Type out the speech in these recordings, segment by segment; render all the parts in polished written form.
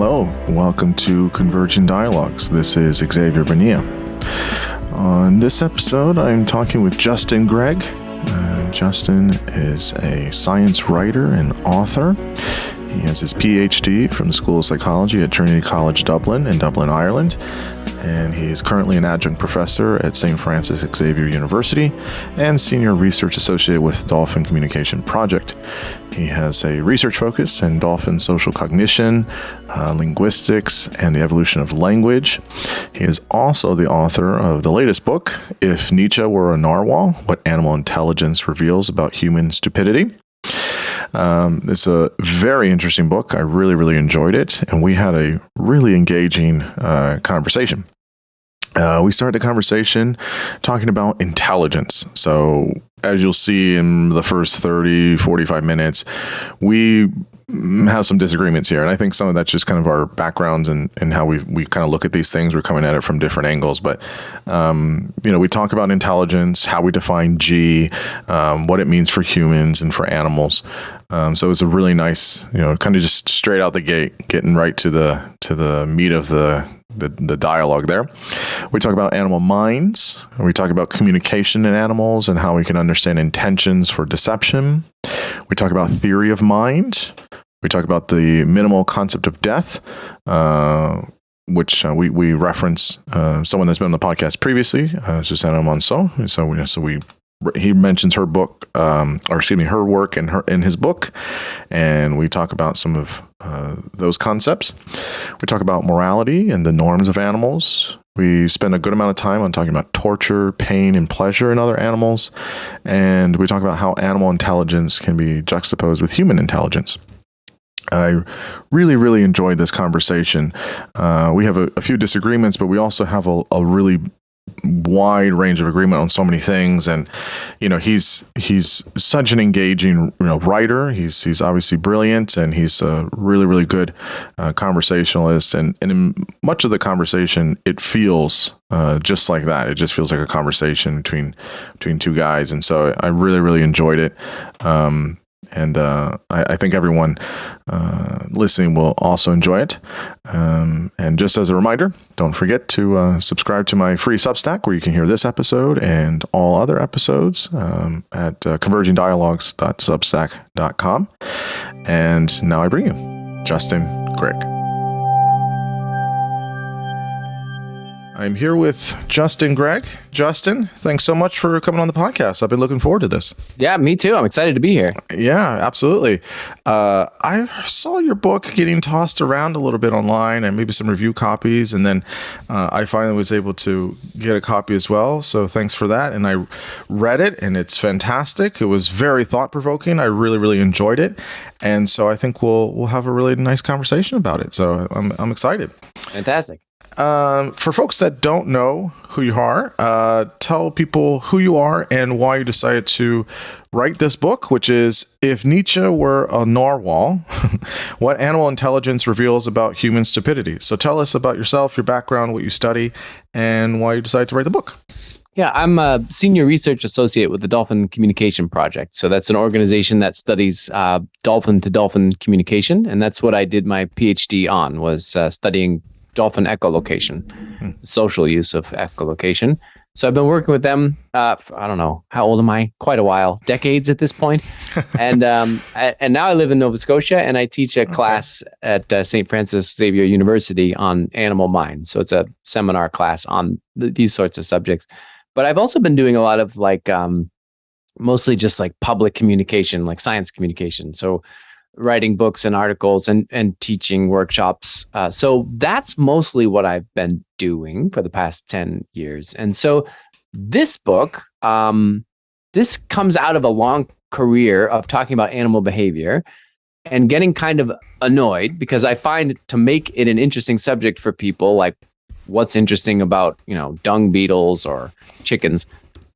Hello, welcome to Convergent Dialogues. This is Xavier Bonilla. On this episode, I'm talking with Justin Gregg. Justin is a science writer and author. He has his PhD from the School of Psychology at Trinity College Dublin in Dublin, Ireland. And he is currently an adjunct professor at St. Francis Xavier University and senior research associate with Dolphin Communication Project. He has a research focus in dolphin social cognition, linguistics, and the evolution of language. He is also the author of the latest book, If Nietzsche Were a Narwhal, What Animal Intelligence Reveals About Human Stupidity. It's a very interesting book. I really enjoyed it, and we had a really engaging conversation. We started the conversation talking about intelligence. So as you'll see in the first 45 minutes, we have some disagreements here. And I think some of that's just kind of our backgrounds and how we kind of look at these things. We're coming at it from different angles. But, we talk about intelligence, how we define G, what it means for humans and for animals. So it's a really nice, kind of just straight out the gate, getting right to the meat of the dialogue there. We talk about animal minds, and we talk about communication in animals and how we can understand intentions for deception. We talk about theory of mind. We talk about the minimal concept of death, which we reference someone that's been on the podcast previously, Susanna Monceau. He mentions her book, her work in his book, and we talk about some of those concepts. We talk about morality and the norms of animals. We spend a good amount of time on talking about torture, pain, and pleasure in other animals, and we talk about how animal intelligence can be juxtaposed with human intelligence. I really enjoyed this conversation. We have a few disagreements, but we also have a really wide range of agreement on so many things. And he's such an engaging writer. He's obviously brilliant, and he's a really good conversationalist, and in much of the conversation it feels just like that. It just feels like a conversation between two guys, and so I really enjoyed it. And I think everyone listening will also enjoy it. And just as a reminder, don't forget to subscribe to my free Substack, where you can hear this episode and all other episodes at convergingdialogues.substack.com. And now I bring you Justin Gregg. I'm here with Justin Gregg. Justin, thanks so much for coming on the podcast. I've been looking forward to this. Yeah, me too. I'm excited to be here. Yeah, absolutely. I saw your book getting tossed around a little bit online, and maybe some review copies, and then I finally was able to get a copy as well. So thanks for that. And I read it, and it's fantastic. It was very thought-provoking. I really enjoyed it, and so I think we'll have a really nice conversation about it. So I'm excited. Fantastic. For folks that don't know who you are, tell people who you are and why you decided to write this book, which is If Nietzsche Were a Narwhal, What Animal Intelligence Reveals About Human Stupidity. So tell us about yourself, your background, what you study, and why you decided to write the book. Yeah, I'm a senior research associate with the Dolphin Communication Project. So that's an organization that studies dolphin-to-dolphin communication, and that's what I did my PhD on, was studying dolphin echolocation, social use of echolocation. So I've been working with them, I don't know, how old am I? Quite a while, decades at this point. And now I live in Nova Scotia, and I teach a class at St. Francis Xavier University on animal minds. So it's a seminar class on these sorts of subjects. But I've also been doing a lot of mostly just public communication, like science communication. So writing books and articles and teaching workshops. So that's mostly what I've been doing for the past 10 years. And so this book, this comes out of a long career of talking about animal behavior and getting kind of annoyed, because I find to make it an interesting subject for people, like what's interesting about, dung beetles or chickens,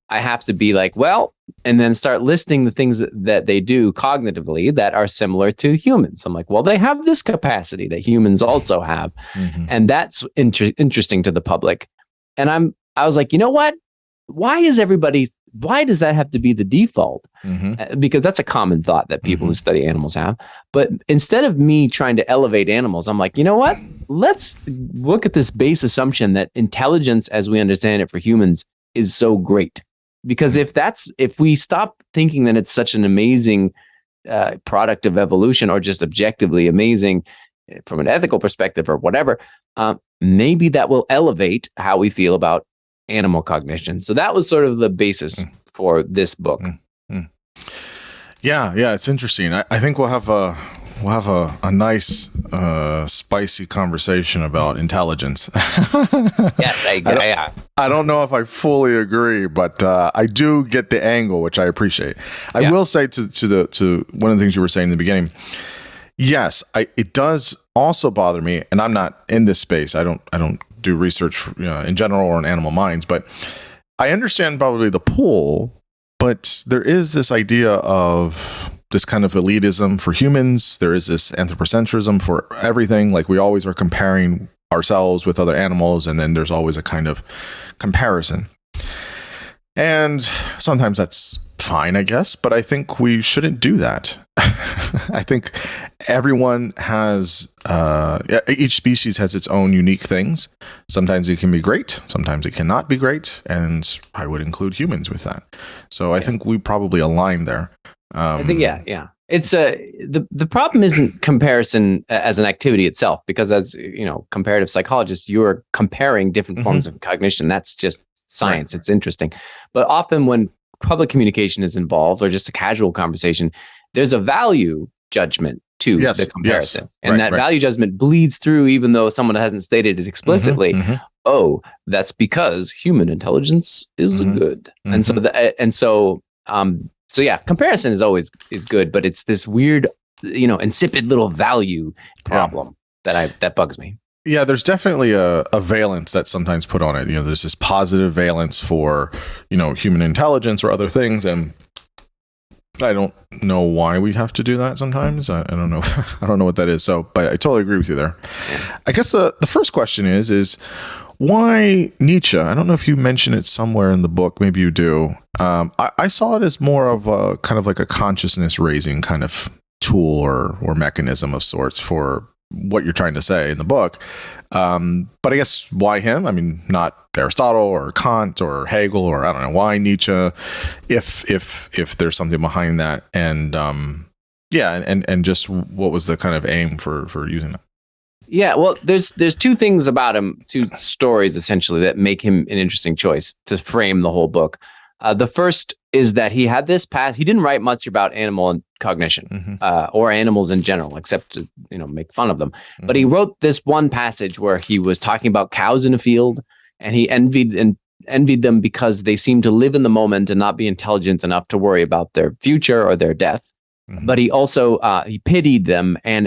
I have to be like, well, and then start listing the things that they do cognitively that are similar to humans. I'm like, well, they have this capacity that humans also have. Mm-hmm. And that's interesting to the public. And I was like, you know what? Why is everybody why does that have to be the default? Because that's a common thought that people who study animals have. But instead of me trying to elevate animals, I'm like, you know what? Let's look at this base assumption that intelligence as we understand it for humans is so great. Because if we stop thinking that it's such an amazing product of evolution, or just objectively amazing from an ethical perspective or whatever, maybe that will elevate how we feel about animal cognition. So that was sort of the basis for this book. Yeah, it's interesting. I think we'll have a nice spicy conversation about intelligence. Yes, I don't know if I fully agree, but I do get the angle, which I appreciate. I will say to one of the things you were saying in the beginning. Yes, it does also bother me, and I'm not in this space. I don't do research in general or in animal minds, but I understand probably the pull. But there is this idea of this kind of elitism for humans. There is this anthropocentrism for everything. Like, we always are comparing ourselves with other animals, and then there's always a kind of comparison. And sometimes that's fine, I guess, but I think we shouldn't do that. I think everyone has, each species has its own unique things. Sometimes it can be great, sometimes it cannot be great, and I would include humans with that. So I think we probably align there. I think, yeah. It's the problem isn't comparison as an activity itself, because as comparative psychologists, you're comparing different forms of cognition. That's just science. Right. It's interesting. But often when public communication is involved, or just a casual conversation, there's a value judgment to the comparison. And that value judgment bleeds through, even though someone hasn't stated it explicitly. Oh, that's because human intelligence is good. And so comparison is good, but it's this weird, insipid little value problem that bugs me. Yeah, there's definitely a valence that's sometimes put on it. There's this positive valence for, human intelligence or other things. And I don't know why we have to do that sometimes. I don't know. I don't know what that is. So, but I totally agree with you there. I guess the first question is why Nietzsche? I don't know if you mention it somewhere in the book. Maybe you do. I saw it as more of a kind of like a consciousness raising kind of tool or mechanism of sorts for what you're trying to say in the book. But I guess why him? I mean, not Aristotle or Kant or Hegel, or I don't know, why Nietzsche, if there's something behind that. And and just what was the kind of aim for using that? Yeah, well, there's two things about him, two stories essentially, that make him an interesting choice to frame the whole book. The first is that he had this path. He didn't write much about animal cognition or animals in general, except to make fun of them. But he wrote this one passage where he was talking about cows in a field, and he envied them because they seemed to live in the moment and not be intelligent enough to worry about their future or their death. But he also he pitied them and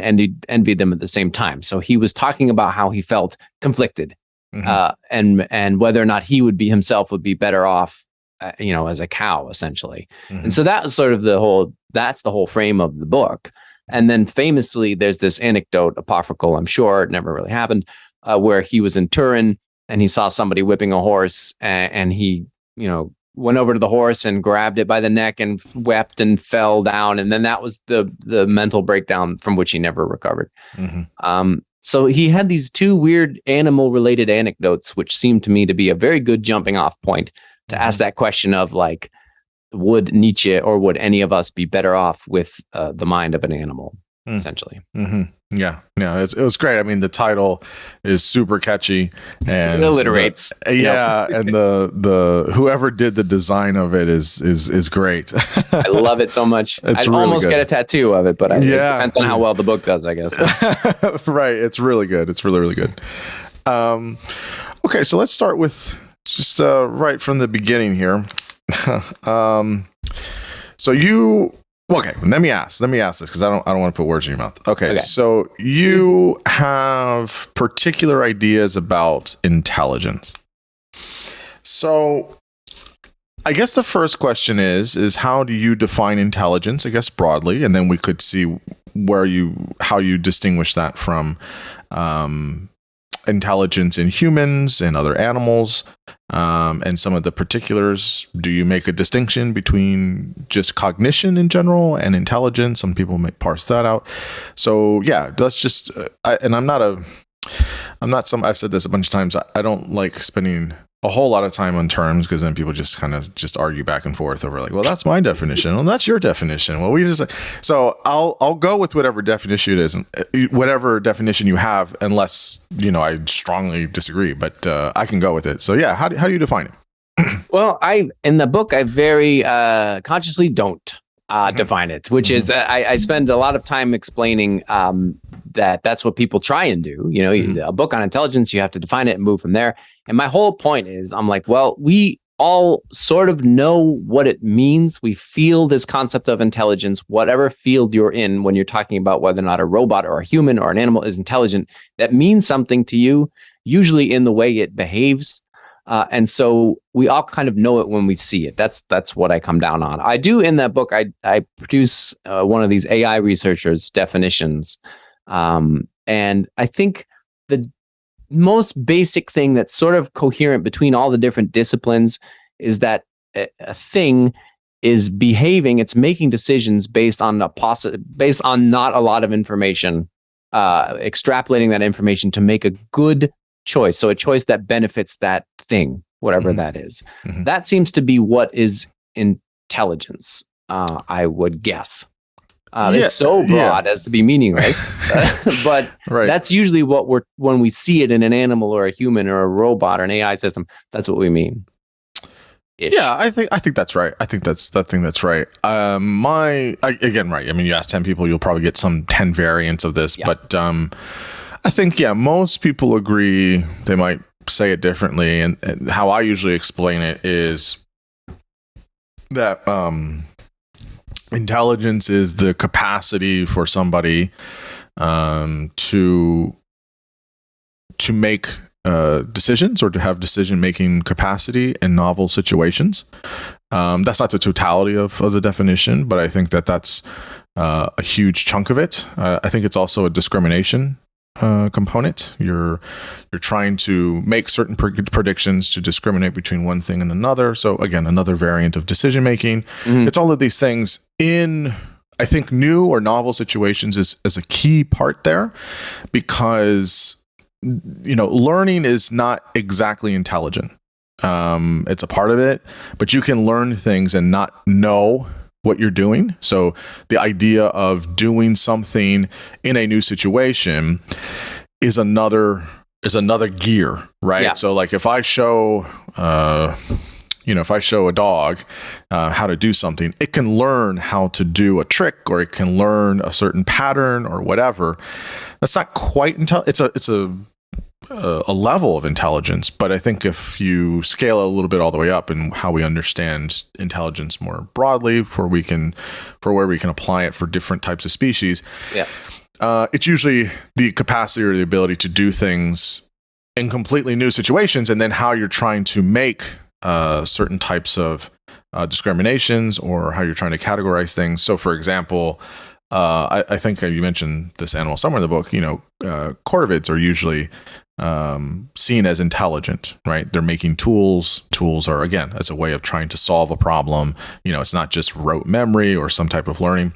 envied them at the same time. So he was talking about how he felt conflicted, and whether or not he would be better off, as a cow, essentially. And so that was sort of that's the whole frame of the book. And then famously, there's this anecdote, apocryphal, I'm sure, it never really happened, where he was in Turin and he saw somebody whipping a horse, and he, went over to the horse and grabbed it by the neck and wept and fell down. And then that was the mental breakdown from which he never recovered. So he had these two weird animal related anecdotes, which seemed to me to be a very good jumping off point to ask that question of, like, would Nietzsche or would any of us be better off with the mind of an animal, essentially? Yeah, it was great. I mean, the title is super catchy and it alliterates. And the whoever did the design of it is great. I love it so much. I'd really almost get a tattoo of it, but it depends on how well the book does, I guess. Right, it's really good. It's really, really good. Okay, so let's start with just right from the beginning here. Let me ask this, because I don't want to put words in your mouth. Okay. So you have particular ideas about intelligence. So I guess the first question is how do you define intelligence, I guess, broadly, and then we could see how you distinguish that from intelligence in humans and other animals, and some of the particulars. Do you make a distinction between just cognition in general and intelligence? Some people may parse that out. So yeah, let's just. I've said this a bunch of times. I don't like spending a whole lot of time on terms, because then people just kind of just argue back and forth over like, well, that's my definition. Well, that's your definition. Well, so I'll go with whatever definition it is, whatever definition you have, unless, I strongly disagree, but I can go with it. So yeah, how do you define it? Well, in the book, I very consciously don't define it, which is I spend a lot of time explaining that's what people try and do. A book on intelligence, you have to define it and move from there. And my whole point is, I'm like, well, we all sort of know what it means. We feel this concept of intelligence, whatever field you're in, when you're talking about whether or not a robot or a human or an animal is intelligent, that means something to you, usually in the way it behaves. And so we all kind of know it when we see it. That's what I come down on. I do in that book, I produce one of these AI researchers' definitions. And I think the most basic thing that's sort of coherent between all the different disciplines is that a thing is behaving, it's making decisions based on not a lot of information, extrapolating that information to make a good choice. So a choice that benefits that thing, whatever that is. That seems to be what is intelligence, I would guess. It's so broad as to be meaningless, but that's usually when we see it in an animal or a human or a robot or an AI system, that's what we mean. Yeah, I think that's right. I think that's right. Again, right. I mean, you ask 10 people, you'll probably get some 10 variants of this, but I think, most people agree. They might say it differently. And how I usually explain it is that intelligence is the capacity for somebody to make decisions, or to have decision-making capacity in novel situations. That's not the totality of the definition, but I think that's a huge chunk of it. I think it's also a discrimination component. You're trying to make certain predictions to discriminate between one thing and another. So again, another variant of decision making. It's all of these things in, I think, new or novel situations is a key part there, because learning is not exactly intelligent. It's a part of it, but you can learn things and not know what you're doing. So the idea of doing something in a new situation is another gear, right? Yeah. So like if I show a dog how to do something, it can learn how to do a trick, or it can learn a certain pattern or whatever. That's not quite it's a level of intelligence, but I think if you scale it a little bit all the way up in how we understand intelligence more broadly, where we can apply it for different types of species, it's usually the capacity or the ability to do things in completely new situations, and then how you're trying to make certain types of discriminations, or how you're trying to categorize things. So, for example, I think you mentioned this animal somewhere in the book. Corvids are usually seen as intelligent, right? They're making tools. Tools are, again, as a way of trying to solve a problem. It's not just rote memory or some type of learning.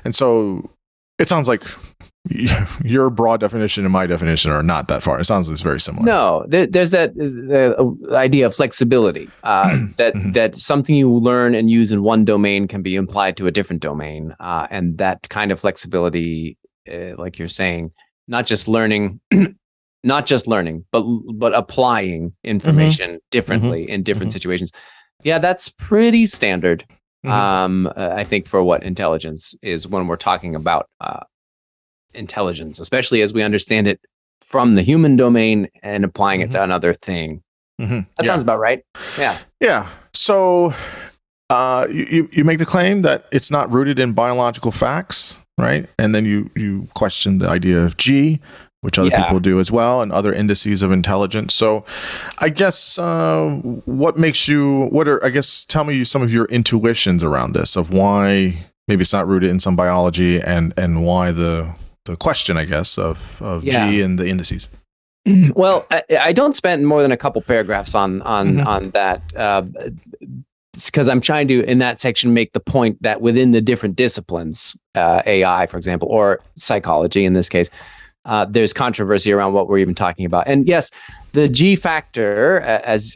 And so it sounds like your broad definition and my definition are not that far. It sounds like it's very similar. No, there's that idea of flexibility, that something you learn and use in one domain can be applied to a different domain. And that kind of flexibility, like you're saying, not just learning, but applying information differently in different situations. Yeah, that's pretty standard. I think for what intelligence is when we're talking about intelligence, especially as we understand it from the human domain and applying it to another thing. That sounds about right. Yeah. Yeah. So you make the claim that it's not rooted in biological facts, right? And then you question the idea of G, which other people do as well, and other indices of intelligence. So I guess tell me some of your intuitions around this, of why maybe it's not rooted in some biology, and why the question, I guess, of G and the indices. Well, I don't spend more than a couple paragraphs on that, because I'm trying to, in that section, make the point that within the different disciplines, AI, for example, or psychology in this case, there's controversy around what we're even talking about. And yes, the G factor, as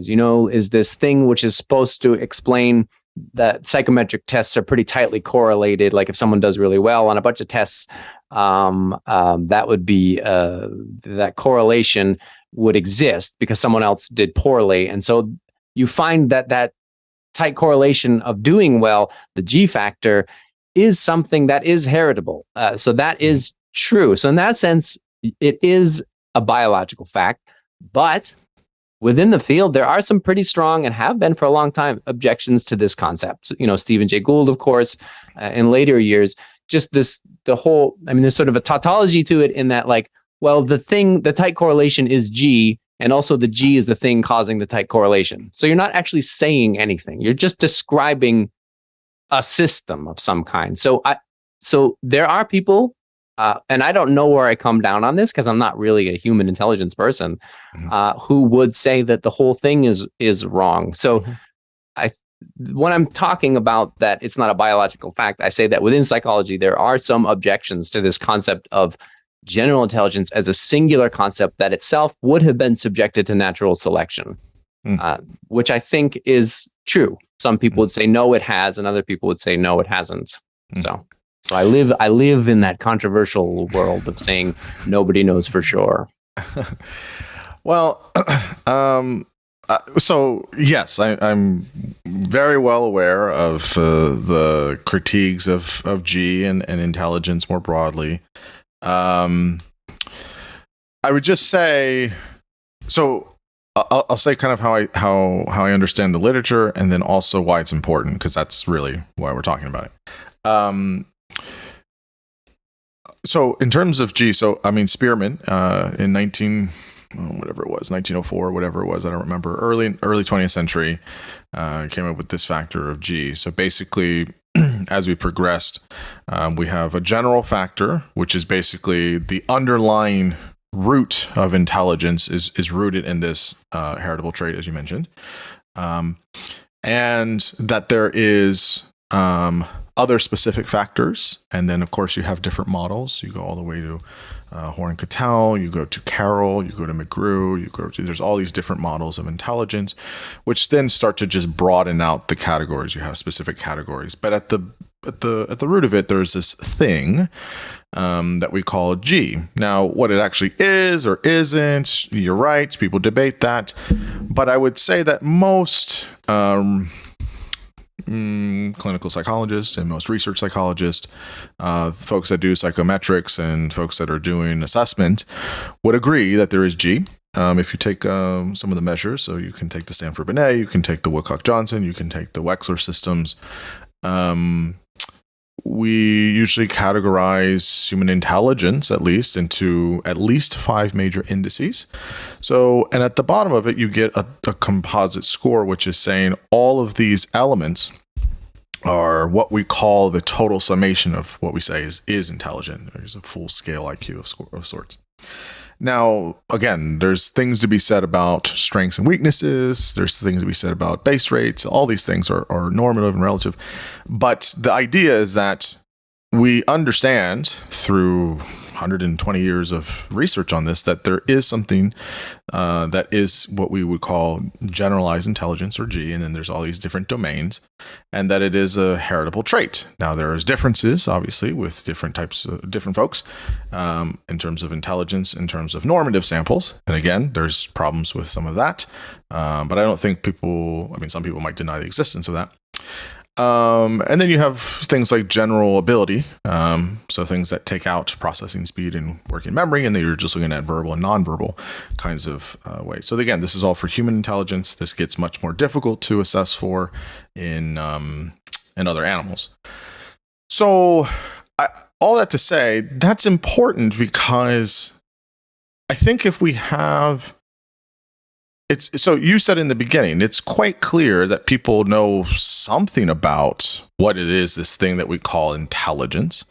you know, is this thing which is supposed to explain that psychometric tests are pretty tightly correlated. Like if someone does really well on a bunch of tests, that would be that correlation would exist because someone else did poorly. And so you find that tight correlation of doing well, the G factor, is something that is heritable. So that is true. So in that sense, it is a biological fact, but within the field, there are some pretty strong, and have been for a long time, objections to this concept. You know, Stephen Jay Gould, of course, in later years, just there's sort of a tautology to it in that, like, well, the tight correlation is G, and also the G is the thing causing the tight correlation. So you're not actually saying anything. You're just describing a system of some kind. So there are people, and I don't know where I come down on this because I'm not really a human intelligence person, who would say that the whole thing is wrong. So when I'm talking about that it's not a biological fact, I say that within psychology, there are some objections to this concept of general intelligence as a singular concept that itself would have been subjected to natural selection, which I think is true. Some people would say, no, it has, and other people would say, no, it hasn't. So I live in that controversial world of saying nobody knows for sure. Well, so yes, I'm very well aware of the critiques of G and intelligence more broadly. I would just say, so I'll say kind of how I understand the literature, and then also why it's important, because that's really why we're talking about it. So in terms of G, Spearman in 1904, whatever it was, I don't remember, early 20th century, came up with this factor of G. So basically, as we progressed, we have a general factor, which is basically the underlying root of intelligence is rooted in this heritable trait, as you mentioned, and that there is other specific factors, and then of course you have different models. You go all the way to Horn-Cattell, you go to Carroll, you go to McGrew, there's all these different models of intelligence, which then start to just broaden out the categories. You have specific categories, but at the root of it, there's this thing that we call G. Now, what it actually is or isn't, you're right, people debate that, but I would say that most clinical psychologists and most research psychologists, folks that do psychometrics and folks that are doing assessment, would agree that there is G. If you take some of the measures, so you can take the Stanford-Binet, you can take the Woodcock-Johnson, you can take the Wechsler systems. We usually categorize human intelligence, at least, into at least 5 major indices. So, and at the bottom of it, you get a composite score, which is saying all of these elements are what we call the total summation of what we say is intelligent. There's a full scale IQ of sorts. Now, again, there's things to be said about strengths and weaknesses. There's things to be said about base rates. All these things are normative and relative. But the idea is that we understand through 120 years of research on this that there is something that is what we would call generalized intelligence, or G, and then there's all these different domains, and that it is a heritable trait. Now, there's differences, obviously, with different types of different folks in terms of intelligence, in terms of normative samples. And again, there's problems with some of that, but I don't think some people might deny the existence of that. And then you have things like general ability, so things that take out processing speed and working memory, and then you're just looking at verbal and nonverbal kinds of ways. So again, this is all for human intelligence. This gets much more difficult to assess for in other animals. So all that to say, that's important because I think if we have... So you said in the beginning, it's quite clear that people know something about what it is, this thing that we call intelligence,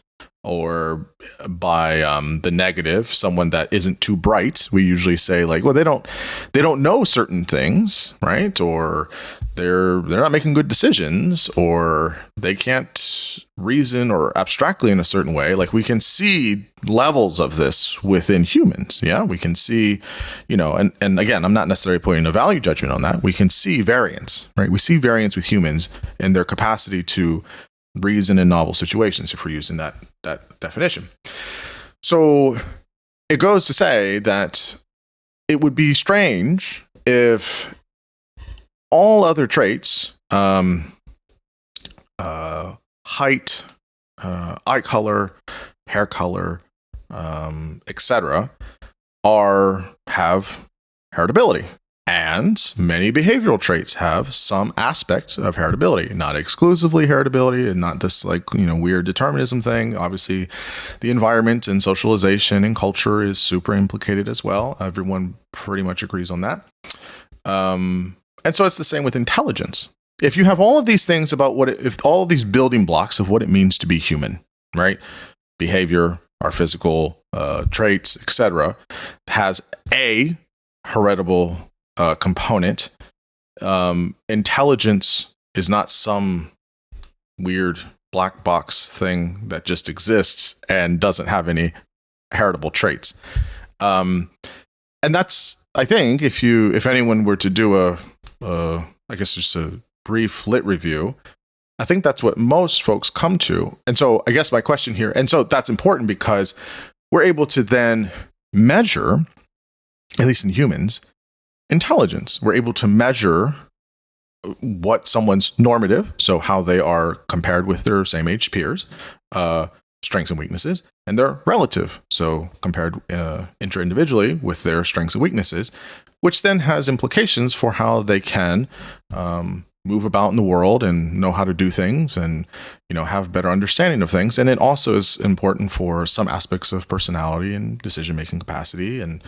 or by the negative, someone that isn't too bright, we usually say like, well, they don't know certain things, right? Or they're not making good decisions, or they can't reason or abstractly in a certain way. Like, we can see levels of this within humans. Yeah, we can see, and again, I'm not necessarily putting a value judgment on that. We can see variance, right? We see variance with humans in their capacity to reason in novel situations, if we're using that definition. So it goes to say that it would be strange if all other traits, height, eye color, hair color, etc., have heritability. And many behavioral traits have some aspect of heritability, not exclusively heritability, and not this weird determinism thing. Obviously, the environment and socialization and culture is super implicated as well. Everyone pretty much agrees on that. And so it's the same with intelligence. If you have all of these things about if all of these building blocks of what it means to be human, right? Behavior, our physical traits, etc., has a heritable component. Intelligence is not some weird black box thing that just exists and doesn't have any heritable traits. And that's, I think, if anyone were to do I guess just a brief lit review, I think that's what most folks come to. And so I guess my question here, and so that's important because we're able to then measure, at least in humans, intelligence. We're able to measure what someone's normative, so how they are compared with their same age peers, strengths and weaknesses, and their relative, so compared intra-individually with their strengths and weaknesses, which then has implications for how they can move about in the world and know how to do things and, have better understanding of things. And it also is important for some aspects of personality and decision-making capacity, and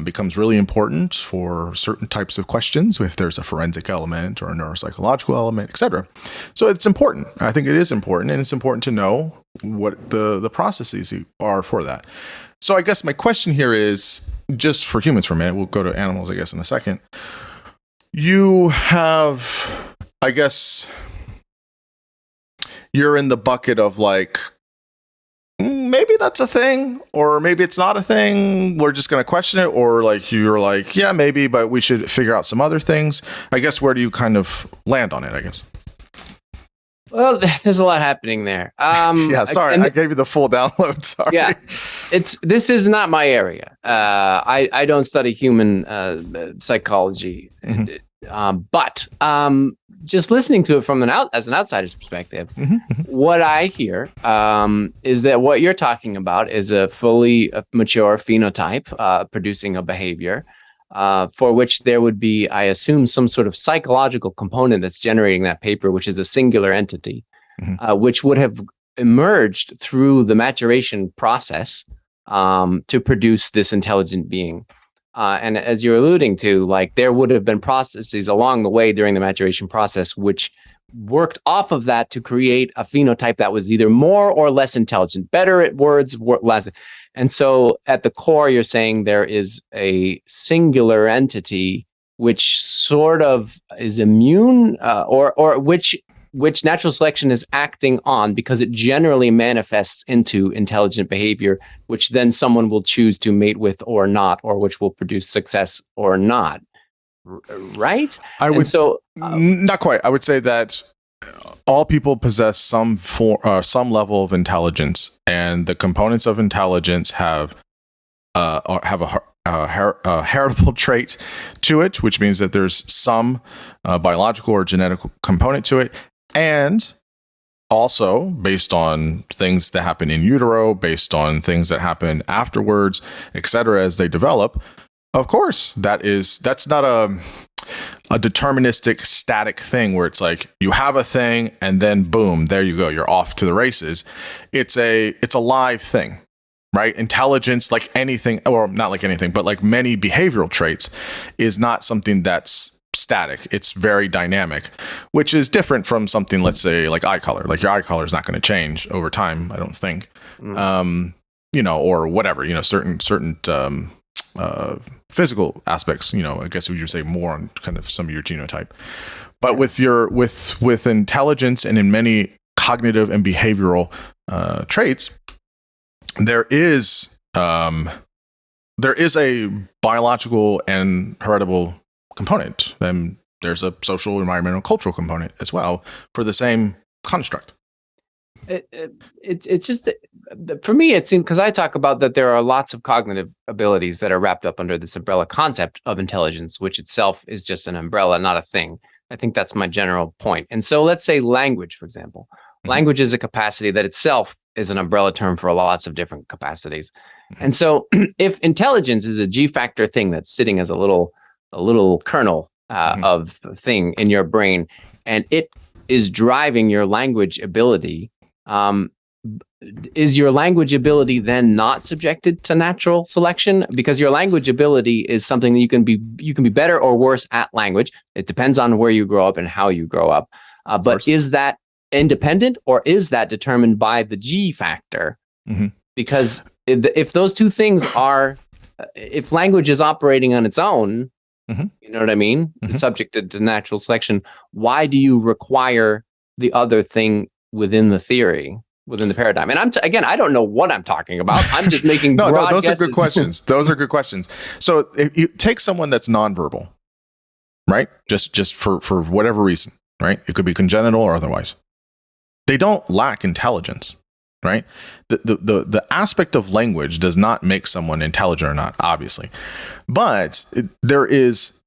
becomes really important for certain types of questions if there's a forensic element or a neuropsychological element, etc. So it's important. I think it is important, and it's important to know what the processes are for that. So I guess my question here is, just for humans for a minute, we'll go to animals, I guess, in a second. You have, I guess, you're in the bucket of like, maybe that's a thing, or maybe it's not a thing. We're just going to question it. Or like, you're like, yeah, maybe, but we should figure out some other things. I guess, where do you kind of land on it, I guess? Well, there's a lot happening there. Yeah, sorry, I gave you the full download. Sorry. Yeah, this is not my area. I don't study human psychology, but just listening to it from as an outsider's perspective, what I hear is that what you're talking about is a fully mature phenotype producing a behavior. For which there would be, I assume, some sort of psychological component that's generating that paper, which is a singular entity, which would have emerged through the maturation process to produce this intelligent being. And as you're alluding to, like, there would have been processes along the way during the maturation process which worked off of that to create a phenotype that was either more or less intelligent, better at words, less. And so at the core, you're saying there is a singular entity which sort of is immune or which natural selection is acting on because it generally manifests into intelligent behavior, which then someone will choose to mate with or not, or which will produce success or not. Right? Not quite. I would say that all people possess some level of intelligence, and the components of intelligence have a heritable trait to it, which means that there's some biological or genetic component to it, and also based on things that happen in utero, based on things that happen afterwards, etc., as they develop. Of course, that's not a deterministic static thing where it's like you have a thing and then boom, there you go, you're off to the races. It's a live thing, right? Intelligence, like anything, or not like anything, but like many behavioral traits, is not something that's static. It's very dynamic, which is different from something, let's say, like eye color. Like your eye color is not going to change over time, I don't think. Or whatever, certain physical aspects, I guess we would say more on kind of some of your genotype. But with intelligence and in many cognitive and behavioral traits, there is a biological and heritable component. Then there's a social, environmental, cultural component as well for the same construct. It's just, for me, it seems, because I talk about that there are lots of cognitive abilities that are wrapped up under this umbrella concept of intelligence, which itself is just an umbrella, not a thing. I think that's my general point. And so let's say language, for example. Language is a capacity that itself is an umbrella term for lots of different capacities. And so if intelligence is a G factor thing that's sitting as a little kernel of thing in your brain, and it is driving your language ability, is your language ability then not subjected to natural selection? Because your language ability is something that you can be better or worse at language. It depends on where you grow up and how you grow up. But is that independent, or is that determined by the G factor? Because if those two things are, if language is operating on its own, you know what I mean, subjected to natural selection, why do you require the other thing within the theory, within the paradigm? And again, I don't know what I'm talking about. I'm just making broad those guesses. are good questions. Those are good questions. So if you take someone that's nonverbal, right? Just for whatever reason, right? It could be congenital or otherwise. They don't lack intelligence, right? The aspect of language does not make someone intelligent or not, obviously. But there is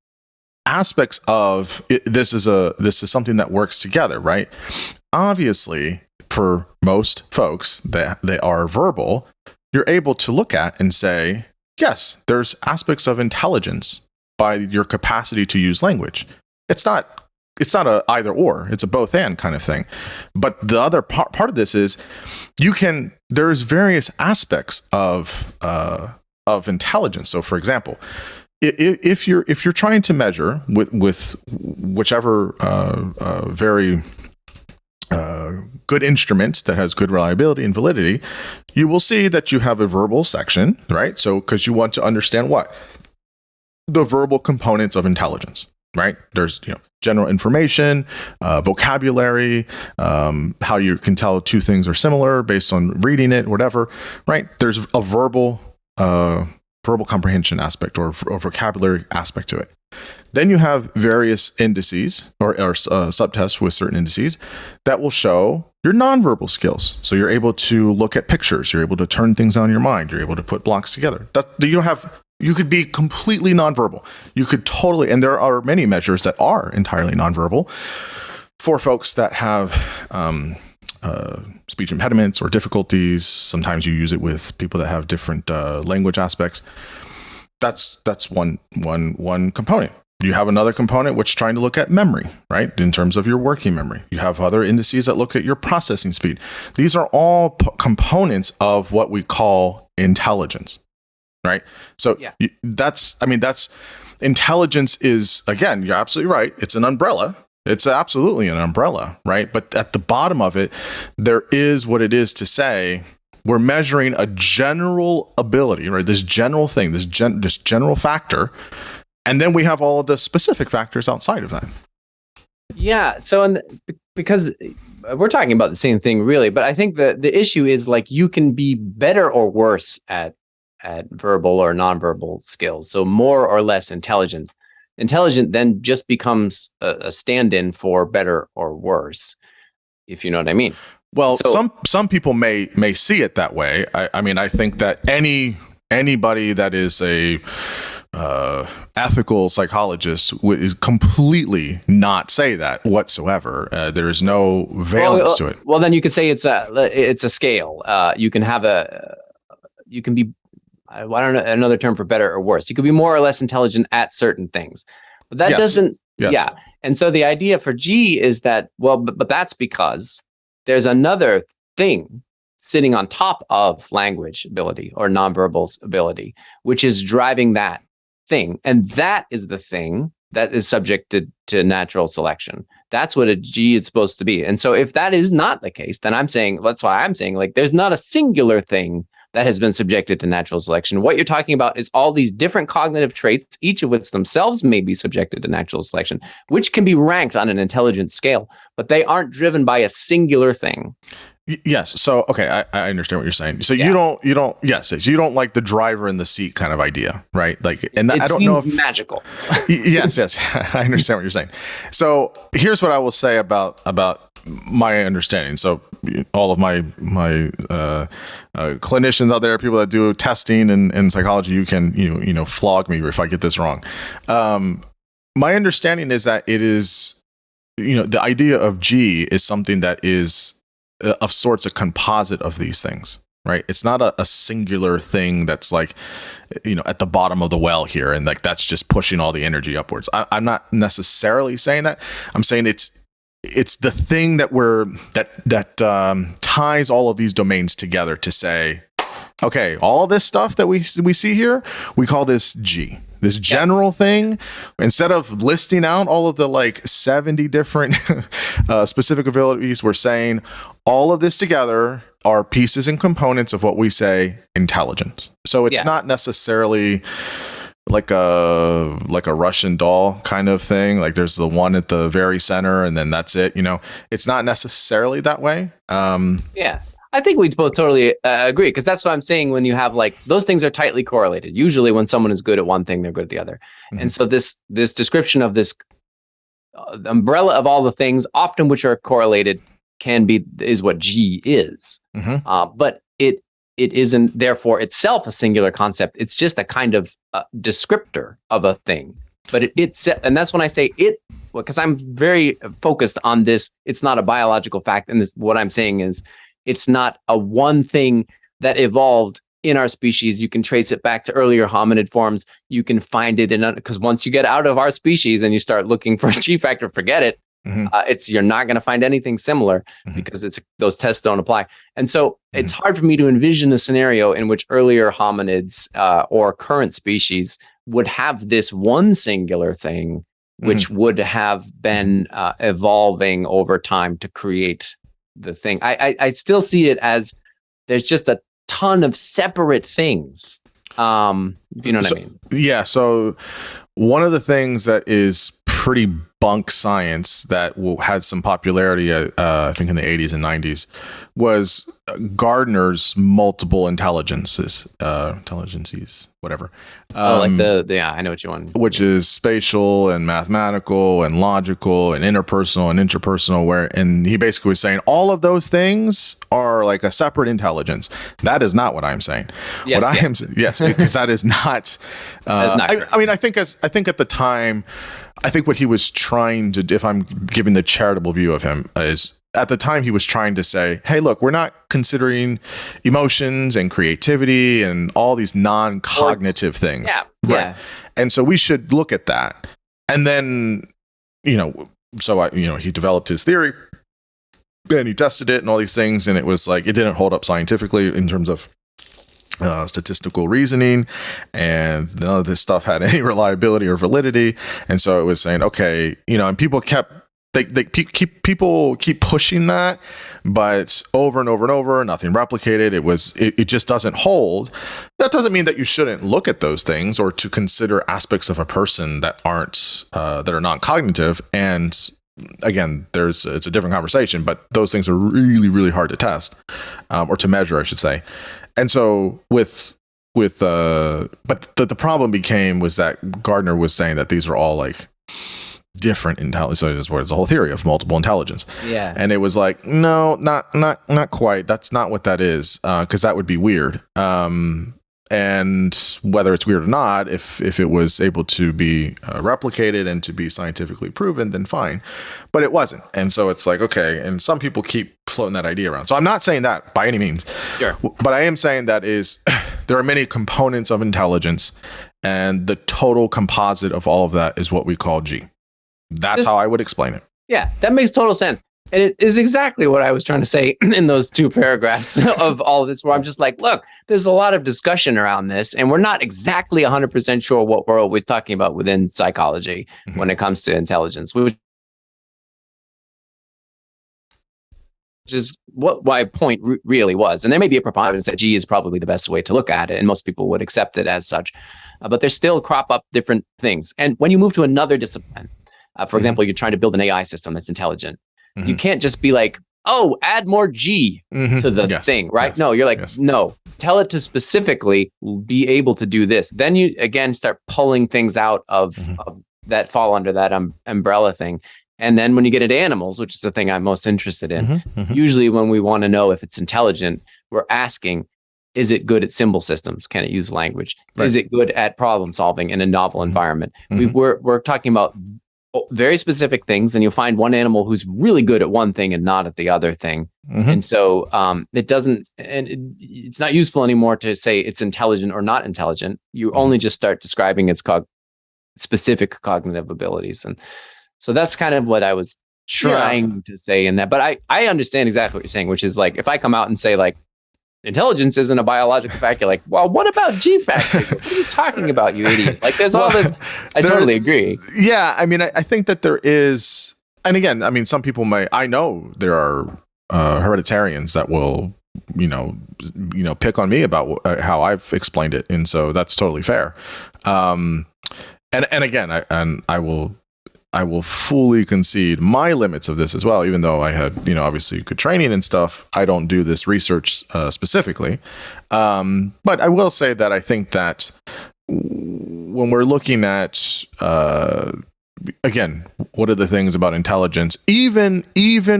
aspects of it, this is something that works together, right? Obviously, for most folks that they are verbal, you're able to look at and say, yes, there's aspects of intelligence by your capacity to use language. It's not a either or, it's a both and kind of thing. But the other part of this is there's various aspects of intelligence. So for example, if you're trying to measure with whichever very good instrument that has good reliability and validity, you will see that you have a verbal section, right? So because you want to understand what the verbal components of intelligence, right? There's general information, vocabulary, how you can tell two things are similar based on reading it, whatever, right? There's a verbal comprehension aspect or vocabulary aspect to it. Then you have various indices or subtests with certain indices that will show your nonverbal skills. So you're able to look at pictures, you're able to turn things on in your mind, you're able to put blocks together. You could be completely nonverbal. You could totally, and there are many measures that are entirely nonverbal for folks that have speech impediments or difficulties. Sometimes you use it with people that have different language aspects. That's one component. You have another component which is trying to look at memory, right? In terms of your working memory. You have other indices that look at your processing speed. These are all components of what we call intelligence, right? So that's intelligence is, again, you're absolutely right. It's an umbrella. It's absolutely an umbrella, right? But at the bottom of it, there is what it is to say, we're measuring a general ability, right? This general thing, this general factor. And then we have all of the specific factors outside of that. Yeah. So, because we're talking about the same thing, really, but I think the issue is like you can be better or worse at verbal or nonverbal skills. So more or less intelligent. Intelligent then just becomes a stand-in for better or worse, if you know what I mean. Well, so, some people may see it that way. I think that anybody that is a ethical psychologist is completely not say that whatsoever. There is no valence to it. Well, then you could say it's a scale. You can be, I don't know another term for better or worse. You could be more or less intelligent at certain things, but that doesn't. Yes. Yeah. And so the idea for G is that, well, but that's because there's another thing sitting on top of language ability or nonverbal ability, which is driving that thing. And that is the thing that is subject to natural selection. That's what a G is supposed to be. And so if that is not the case, then that's why I'm saying, like, there's not a singular thing that has been subjected to natural selection. What you're talking about is all these different cognitive traits, each of which themselves may be subjected to natural selection, which can be ranked on an intelligence scale, but they aren't driven by a singular thing. Yes. So, okay, I understand what you're saying. So you don't like the driver in the seat kind of idea, right? Like, and I don't know if magical. yes, I understand what you're saying. So here's what I will say about my understanding. So all of my clinicians out there, people that do testing and psychology, you can flog me if I get this wrong. My understanding is that it is, the idea of G is something that is of sorts a composite of these things, right? It's not a singular thing that's like, at the bottom of the well here, and like that's just pushing all the energy upwards. I'm not necessarily saying that. I'm saying it's the thing that ties all of these domains together to say, okay, all this stuff that we see here, we call this G. This general thing, instead of listing out all of the like 70 different specific abilities, we're saying all of this together are pieces and components of what we say intelligence. So it's not necessarily like a Russian doll kind of thing. Like there's the one at the very center and then that's it. It's not necessarily that way. I think we both totally agree, because that's what I'm saying. When you have like those things are tightly correlated. Usually when someone is good at one thing, they're good at the other. Mm-hmm. And so this description of this umbrella of all the things, often which are correlated, is what G is. Mm-hmm. But it isn't therefore itself a singular concept. It's just a kind of descriptor of a thing. But and that's when I say it, because I'm very focused on this. It's not a biological fact. And what I'm saying is, it's not a one thing that evolved in our species. You can trace it back to earlier hominid forms. You can find it because once you get out of our species and you start looking for a G factor, forget it. Mm-hmm. You're not going to find anything similar because those tests don't apply. And so it's hard for me to envision a scenario in which earlier hominids or current species would have this one singular thing, which would have been evolving over time to create the thing. I still see it as there's just a ton of separate things. If you know what I mean? Yeah. So one of the things that is pretty bunk science that had some popularity, I think in the 80s and 90s, was Gardner's multiple intelligences, whatever. I know what you want. Which is spatial and mathematical and logical and interpersonal and interpersonal, and he basically was saying all of those things are like a separate intelligence. That is not what I'm saying. Yes, because that is not. That's not correct. I think at the time, I think what he was trying to, if I'm giving the charitable view of him, is at the time he was trying to say, hey, look, we're not considering emotions and creativity and all these non-cognitive things. Yeah. Right. Yeah. And so we should look at that. And then, he developed his theory and he tested it and all these things. And it was like, it didn't hold up scientifically in terms of statistical reasoning, and none of this stuff had any reliability or validity. And so it was saying, okay, and people keep pushing that, but over and over and over, nothing replicated. It just doesn't hold. That doesn't mean that you shouldn't look at those things or to consider aspects of a person that are non-cognitive. And again, it's a different conversation, but those things are really, really hard to test or to measure, I should say. And so but the problem was that Gardner was saying that these are all like different intelligence. So this was the whole theory of multiple intelligence. Yeah. And it was like, no, not quite. That's not what that is. Cause that would be weird. And whether it's weird or not, if it was able to be replicated and to be scientifically proven, then fine. But it wasn't. And so it's like, okay. And some people keep floating that idea around. So I'm not saying that by any means. Sure. But I am saying that there are many components of intelligence, and the total composite of all of that is what we call G. That's how I would explain it. Yeah, that makes total sense. And it is exactly what I was trying to say in those 2 paragraphs of all of this, where I'm just like, look, there's a lot of discussion around this, and we're not exactly 100% sure what we're always talking about within psychology when it comes to intelligence, which is what my point really was. And there may be a preponderance that G is probably the best way to look at it, and most people would accept it as such. But there still crop up different things. And when you move to another discipline, for example, you're trying to build an AI system that's intelligent, you can't just be like, oh, add more G to the thing, right? Yes. No, you're like, no, tell it to specifically be able to do this. Then you, again, start pulling things out of that fall under that umbrella thing. And then when you get into animals, which is the thing I'm most interested in, usually when we want to know if it's intelligent, we're asking, is it good at symbol systems? Can it use language? Right. Is it good at problem solving in a novel environment? We're talking about very specific things, and you'll find one animal who's really good at one thing and not at the other thing. And so it's not useful anymore to say it's intelligent or not intelligent. You only just start describing its specific cognitive abilities. And so that's kind of what I was trying to say in that. But I understand exactly what you're saying, which is like, if I come out and say like, intelligence isn't a biological fact, you're like, well, what about G factor? What are you talking about, you idiot? Like, there's all this. I totally agree. Yeah, I mean, I think that there is, and again, I mean, some people I know there are hereditarians that will, pick on me about how I've explained it, and so that's totally fair. And again, I will fully concede my limits of this as well, even though I had, obviously good training and stuff. I don't do this research specifically. But I will say that I think that when we're looking at, again, what are the things about intelligence, even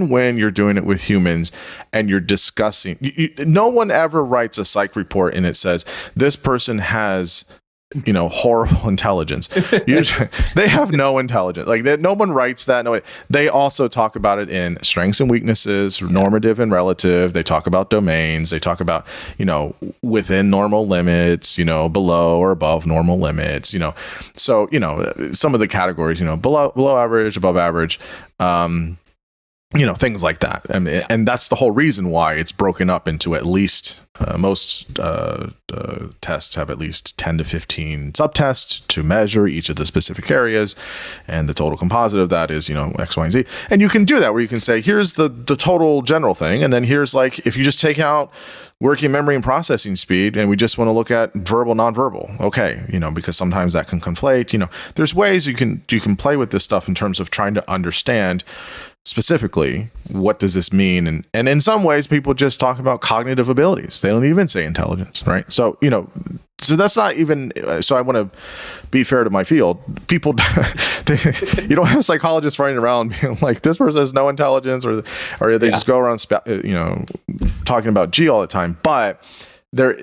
when you're doing it with humans and you're discussing, no one ever writes a psych report and it says, this person has horrible intelligence. Usually, they have no intelligence. Like no one writes that. No, they also talk about it in strengths and weaknesses, normative and relative. They talk about domains. They talk about within normal limits, below or above normal limits. So some of the categories, below average, above average. Things like that. And that's the whole reason why it's broken up into at least most tests have at least 10 to 15 subtests to measure each of the specific areas. And the total composite of that is, X, Y, and Z. And you can do that where you can say, here's the total general thing. And then here's like, if you just take out working memory and processing speed, and we just want to look at verbal, nonverbal. Okay. Because sometimes that can conflate, there's ways you can play with this stuff in terms of trying to understand specifically what does this mean, and in some ways people just talk about cognitive abilities. They don't even say intelligence, right? So so that's not even, so I want to be fair to my field. People you don't have psychologists running around being like, this person has no intelligence, or they just go around talking about G all the time. But there,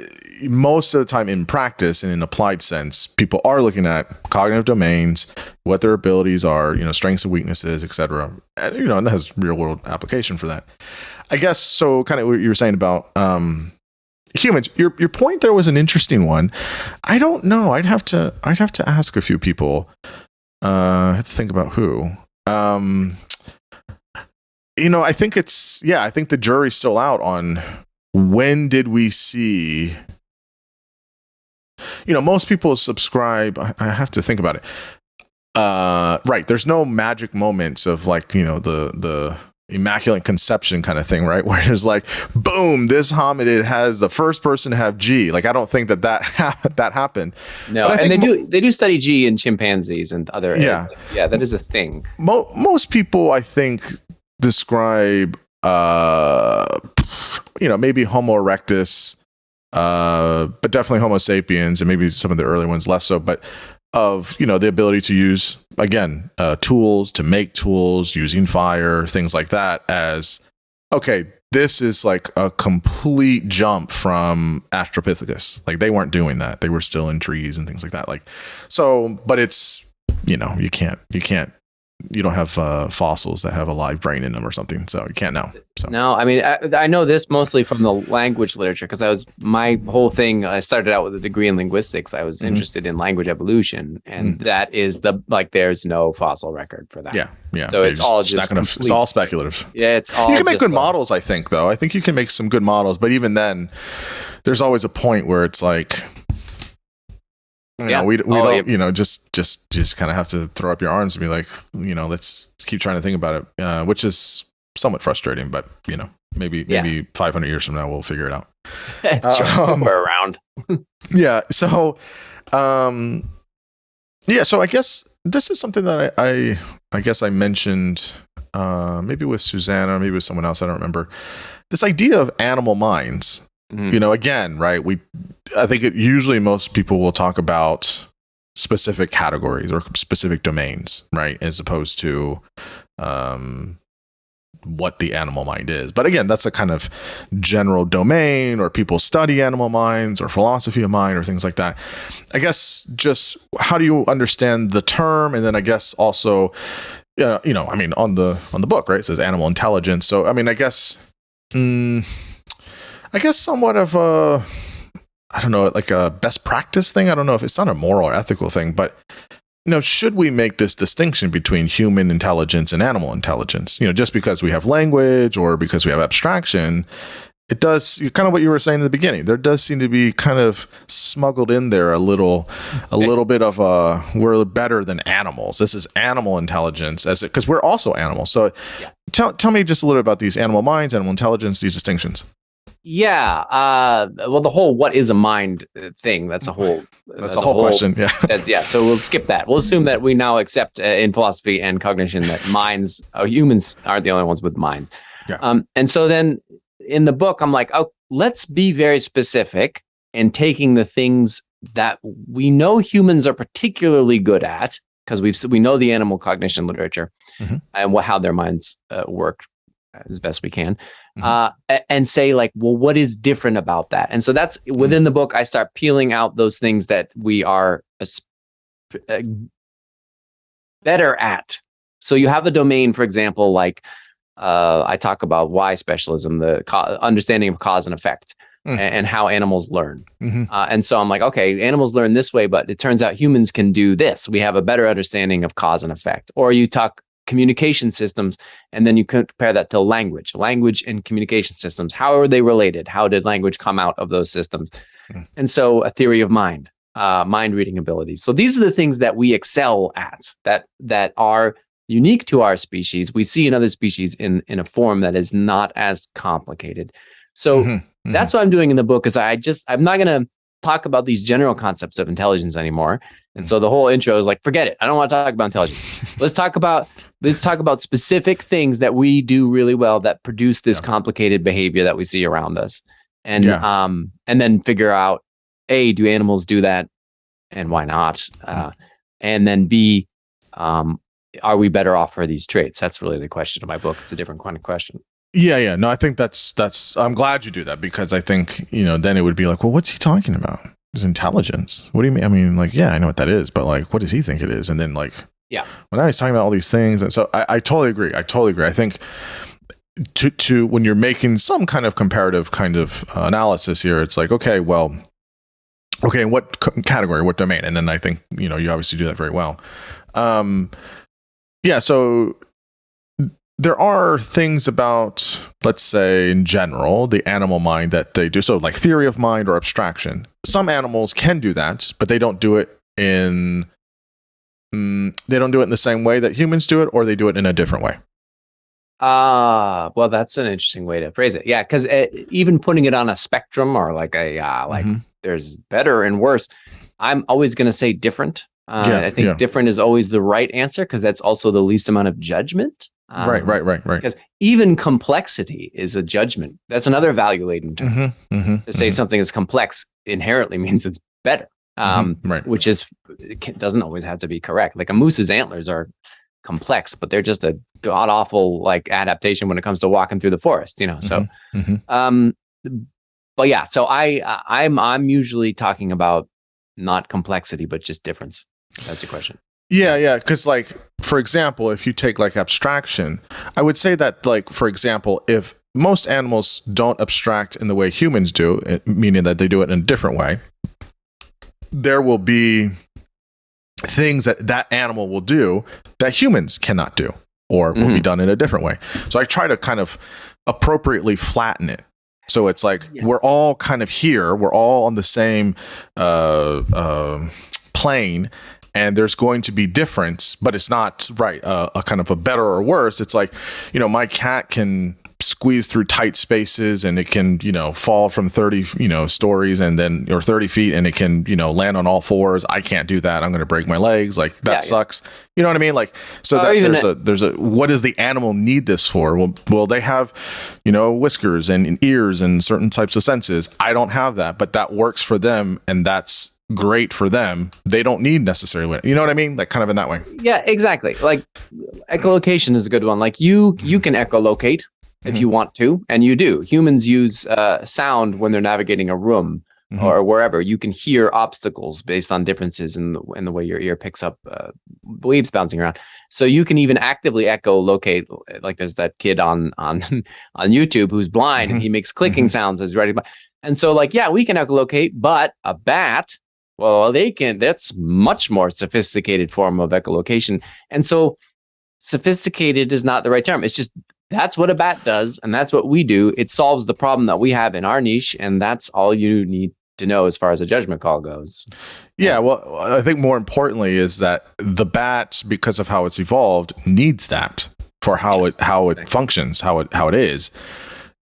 most of the time in practice and in applied sense, people are looking at cognitive domains, what their abilities are, strengths and weaknesses, etc. And that has real world application for that. I guess so. Kind of what you were saying about humans. Your point there was an interesting one. I don't know. I'd have to ask a few people. I have to think about who. I think I think the jury's still out on when did we see. Most people subscribe. I have to think about it. Right. There's no magic moments of like, the Immaculate Conception kind of thing, right? Where there's like, boom, this hominid has the first person to have G. Like, I don't think that happened. No, and they do study G in chimpanzees and other. Yeah, that is a thing. Most people, I think, describe, maybe Homo erectus, but definitely Homo sapiens, and maybe some of the early ones less so, but of the ability to use, again, tools, to make tools using fire, things like that, as okay, this is like a complete jump from Australopithecus. Like, they weren't doing that. They were still in trees and things like that. Like, so, but it's you can't you don't have fossils that have a live brain in them or something, so you can't know. So No, I mean, I know this mostly from the language literature because my whole thing, I started out with a degree in linguistics. I was interested in language evolution, and that is there's no fossil record for that. Yeah. So it's all just it's all speculative. Yeah, it's all. You can make good models, I think, though. I think you can make some good models, but even then, there's always a point where it's like, we don't, just kind of have to throw up your arms and be like, let's keep trying to think about it, which is somewhat frustrating, but maybe 500 years from now we'll figure it out. Sure, we're around. Yeah. So, so I guess this is something that I guess I mentioned, maybe with Susanna, or maybe with someone else. I don't remember. This idea of animal minds. Again, right? I think usually most people will talk about specific categories or specific domains, right? As opposed to what the animal mind is. But again, that's a kind of general domain, or people study animal minds or philosophy of mind or things like that. I guess just how do you understand the term? And then I guess also, on the book, right? It says animal intelligence. So, I guess somewhat of a, I don't know, like a best practice thing. I don't know if it's not a moral or ethical thing, but should we make this distinction between human intelligence and animal intelligence? Just because we have language or because we have abstraction, it does kind of what you were saying in the beginning. There does seem to be kind of smuggled in there a little bit of we're better than animals. This is animal intelligence because we're also animals. So tell me just a little bit about these animal minds, animal intelligence, these distinctions. Yeah. Well, the whole "what is a mind" thing, that's a whole question. Yeah. So we'll skip that. We'll assume that we now accept in philosophy and cognition that humans aren't the only ones with minds. Yeah. And so then in the book, I'm like, let's be very specific in taking the things that we know humans are particularly good at, because we know the animal cognition literature and how their minds work as best we can. And say like, well, what is different about that? And so that's within the book, I start peeling out those things that we are better at. So you have a domain, for example, like I talk about why specialism, the understanding of cause and effect, and how animals learn. And so I'm like, okay, animals learn this way, but it turns out humans can do this. We have a better understanding of cause and effect. Or you talk communication systems, and then you compare that to language and communication systems. How are they related? How did language come out of those systems? And so a theory of mind reading abilities. So these are the things that we excel at, that are unique to our species. We see in other species in a form that is not as complicated. So that's what I'm doing in the book, is I'm not going to talk about these general concepts of intelligence anymore. And so the whole intro is like, forget it. I don't want to talk about intelligence. Let's talk about specific things that we do really well that produce this complicated behavior that we see around us. And then figure out, A, do animals do that? And why not? And then B, are we better off for these traits? That's really the question of my book. It's a different kind of question. Yeah. No, I think that's, I'm glad you do that, because I think, then it would be like, well, what's he talking about? Is intelligence? What do you mean? I mean, like, yeah, I know what that is, but like, what does he think it is? And then like, well, now he's talking about all these things. And so I totally agree. I think to when you're making some kind of comparative kind of analysis here, it's like, okay, what category, what domain? And then I think, you obviously do that very well. So there are things about, let's say in general, the animal mind that they do. So like theory of mind or abstraction. Some animals can do that, but they don't do it in the same way that humans do it, or they do it in a different way. Well, that's an interesting way to phrase it. Yeah, because even putting it on a spectrum, or like there's better and worse, I'm always going to say different. I think different is always the right answer, because that's also the least amount of judgment. Right. Because even complexity is a judgment. That's another value-laden term. To say something is complex inherently means it's better, which doesn't always have to be correct. Like a moose's antlers are complex, but they're just a god-awful like adaptation when it comes to walking through the forest. So, but yeah. So I'm usually talking about not complexity, but just difference. That's the question. Yeah. Because, like, for example, if you take like abstraction, I would say that, like, for example, if most animals don't abstract in the way humans do, meaning that they do it in a different way, there will be things that animal will do that humans cannot do, or will be done in a different way. So I try to kind of appropriately flatten it. So it's like, we're all kind of here, we're all on the same plane, and there's going to be difference, but it's not a kind of a better or worse. It's like, my cat can squeeze through tight spaces, and it can, fall from 30, stories, and then, or 30 feet, and it can, land on all fours. I can't do that. I'm going to break my legs. Like, that sucks. You know what I mean? Like, so that there's a, what does the animal need this for? Well, they have, whiskers and ears and certain types of senses. I don't have that, but that works for them, and that's great for them. They don't need necessarily, you know what I mean? Like, kind of in that way. Yeah, exactly. Like, echolocation is a good one. Like, you can echolocate if you want to, and you do. Humans use sound when they're navigating a room or wherever. You can hear obstacles based on differences in the way your ear picks up waves bouncing around. So you can even actively echolocate. Like, there's that kid on YouTube who's blind, and he makes clicking sounds as he's riding by. And so, like, yeah, we can echolocate, but a bat, well, they can. That's much more sophisticated form of echolocation. And so, sophisticated is not the right term. It's just, that's what a bat does, and that's what we do. It solves the problem that we have in our niche, and that's all you need to know as far as a judgment call goes. Yeah, well, I think more importantly is that the bat, because of how it's evolved, needs that for how it functions, how it is.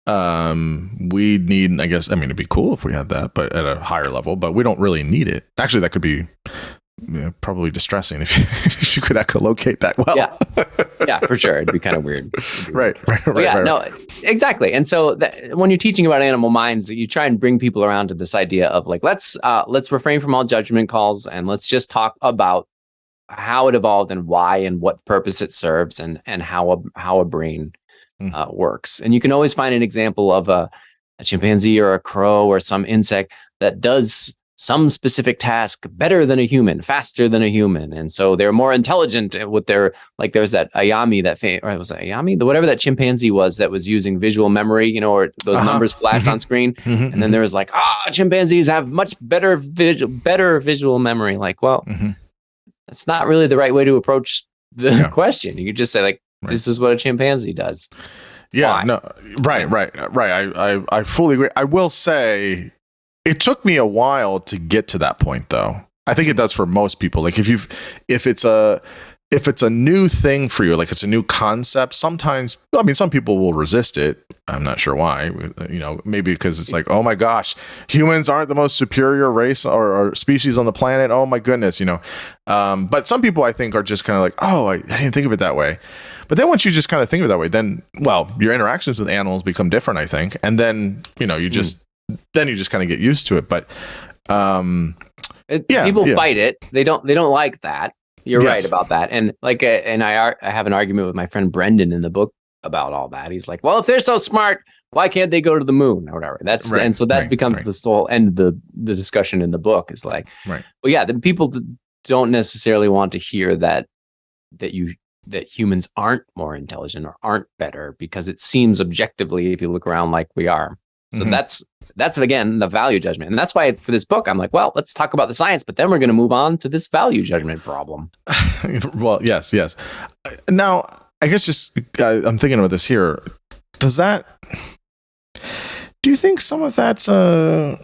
We need, I guess, I mean, it'd be cool if we had that, but at a higher level, but we don't really need it. Actually, that could be probably distressing if you could echolocate that well. Yeah, for sure. It'd be kind of weird. Right. No, exactly. And so when you're teaching about animal minds, you try and bring people around to this idea of, like, let's refrain from all judgment calls, and let's just talk about how it evolved and why and what purpose it serves, and how a brain works. And you can always find an example of a chimpanzee or a crow or some insect that does some specific task better than a human, faster than a human. And so they're more intelligent with their, like, there's that Ayami, or was it Ayami? Whatever that chimpanzee was that was using visual memory, or those numbers flashed on screen. And then there was like, chimpanzees have much better visual memory. Like, well, that's not really the right way to approach the question. You could just say, like, this is what a chimpanzee does. Yeah, Why? no, right. I fully agree. I will say, it took me a while to get to that point, though. I think it does for most people. Like, if it's a new thing for you, like it's a new concept, sometimes, I mean, some people will resist it. I'm not sure why. Maybe because it's like, oh my gosh, humans aren't the most superior race or species on the planet. Oh my goodness, But some people, I think, are just kind of like, oh, I didn't think of it that way. But then once you just kind of think of it that way, then, well, your interactions with animals become different, I think. And then, you just kind of get used to it. But people fight it. They don't like that. You're right about that. And like, and I have an argument with my friend Brendan in the book about all that. He's like, well, if they're so smart, why can't they go to the moon or whatever? That's and so that becomes the sole end of the discussion in the book. Is like, well, yeah, the people don't necessarily want to hear that humans aren't more intelligent or aren't better, because it seems objectively, if you look around, like we are. So that's again the value judgment, and that's why for this book I'm like, well, let's talk about the science, but then we're going to move on to this value judgment problem. Well, yes. Now, I guess just I'm thinking about this here. Do you think some of that's I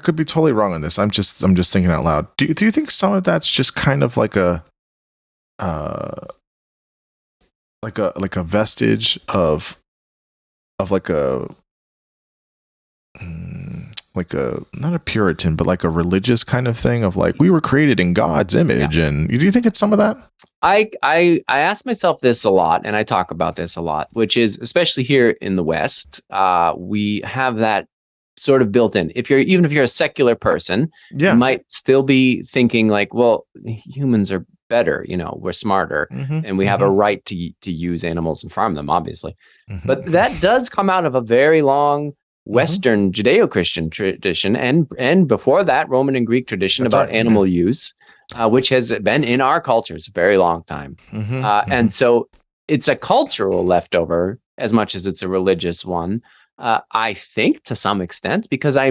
could be totally wrong on this. I'm just thinking out loud. Do you think some of that's just kind of like a vestige of like a not a Puritan, but like a religious kind of thing of like, we were created in God's image. And do you think it's some of that? I ask myself this a lot, and I talk about this a lot, which is, especially here in the West, we have that sort of built in. Even if you're a secular person, you might still be thinking like, well, humans are better, we're smarter, and we have a right to use animals and farm them, obviously. But that does come out of a very long Western Judeo-Christian tradition, and before that, Roman and Greek tradition about animal use, which has been in our cultures a very long time. And so it's a cultural leftover as much as it's a religious one. I think to some extent, because I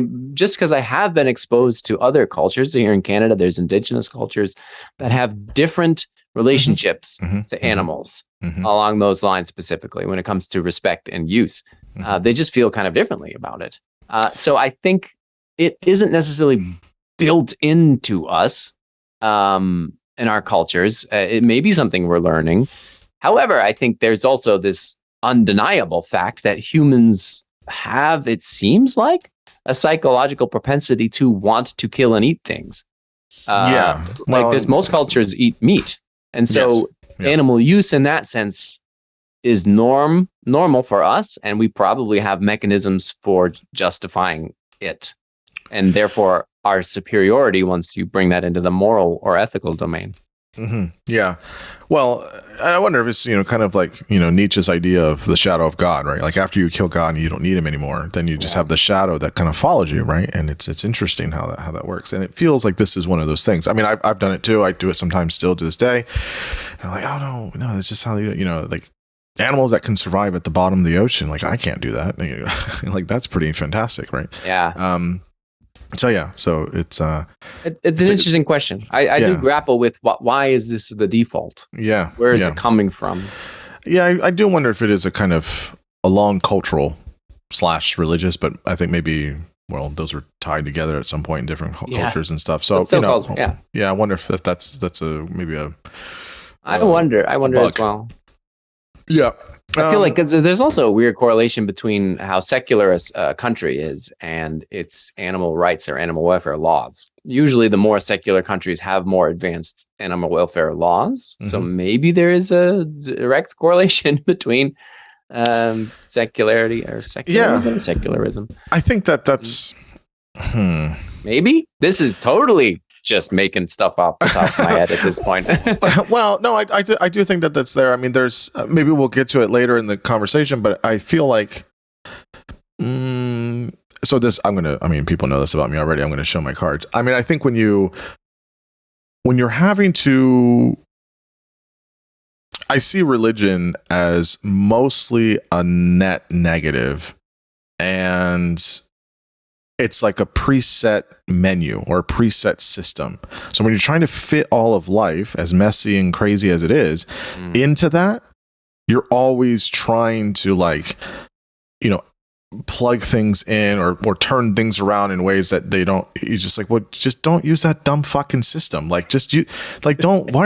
have been exposed to other cultures here in Canada. There's indigenous cultures that have different relationships to animals along those lines, specifically when it comes to respect and use. They just feel kind of differently about it. So I think it isn't necessarily built into us in our cultures. It may be something we're learning. However, I think there's also this undeniable fact that humans have, it seems like, a psychological propensity to want to kill and eat things. Because most cultures eat meat. And so animal use in that sense is normal for us, and we probably have mechanisms for justifying it. And therefore our superiority once you bring that into the moral or ethical domain. Yeah. Well, I wonder if it's, kind of like, Nietzsche's idea of the shadow of God, right? Like after you kill God and you don't need him anymore, then you just have the shadow that kind of follows you, right? And it's interesting how that works. And it feels like this is one of those things. I mean, I've done it too. I do it sometimes still to this day. And I'm like, oh no, it's just how like animals that can survive at the bottom of the ocean. Like I can't do that. Like that's pretty fantastic, right? Yeah. So it's it's an interesting question. I do grapple with why is this the default? Yeah. Where is it coming from? Yeah, I do wonder if it is a long cultural / religious, but I think maybe those are tied together at some point in different cultures and stuff. So I wonder if that's maybe a. I wonder as well. Yeah. I feel like there's also a weird correlation between how secular a country is and its animal rights or animal welfare laws. Usually the more secular countries have more advanced animal welfare laws. So maybe there is a direct correlation between secularity or secularism. I think that's... Maybe? This is totally just making stuff off the top of my head at this point. Well, no, I do think that's there. I mean, there's maybe we'll get to it later in the conversation, but I feel like so this people know this about me already. I'm going to show my cards. I mean, I think when you're having to, I see religion as mostly a net negative, and it's like a preset menu or a preset system. So when you're trying to fit all of life, as messy and crazy as it is, into that, you're always trying to plug things in or turn things around in ways that they don't. You just just don't use that dumb fucking system. Why do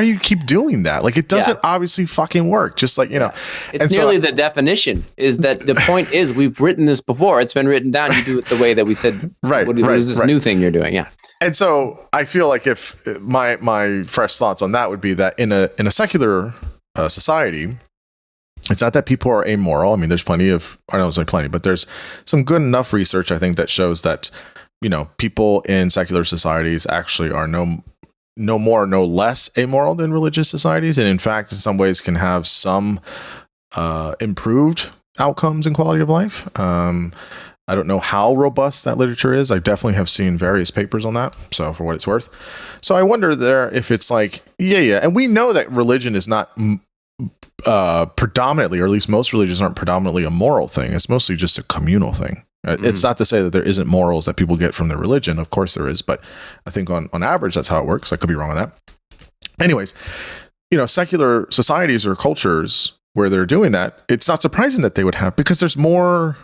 you keep doing that? Like it doesn't obviously fucking work. Just it's nearly the definition is that the point is we've written this before. It's been written down. You do it the way that we said. What is this new thing you're doing? Yeah. And so I feel like if my fresh thoughts on that would be that in a secular society, it's not that people are amoral. I mean, there's plenty of, I don't say plenty, but there's some good enough research, I think, that shows that, people in secular societies actually are no more, no less amoral than religious societies. And in fact, in some ways can have some improved outcomes and quality of life. I don't know how robust that literature is. I definitely have seen various papers on that. So for what it's worth. So I wonder if it's like, and we know that religion is not predominantly, or at least most religions aren't predominantly a moral thing. It's mostly just a communal thing. It's not to say that there isn't morals that people get from their religion. Of course there is, but I think on average that's how it works. I could be wrong on that. Anyways, secular societies or cultures where they're doing that, it's not surprising that they would have, because there's more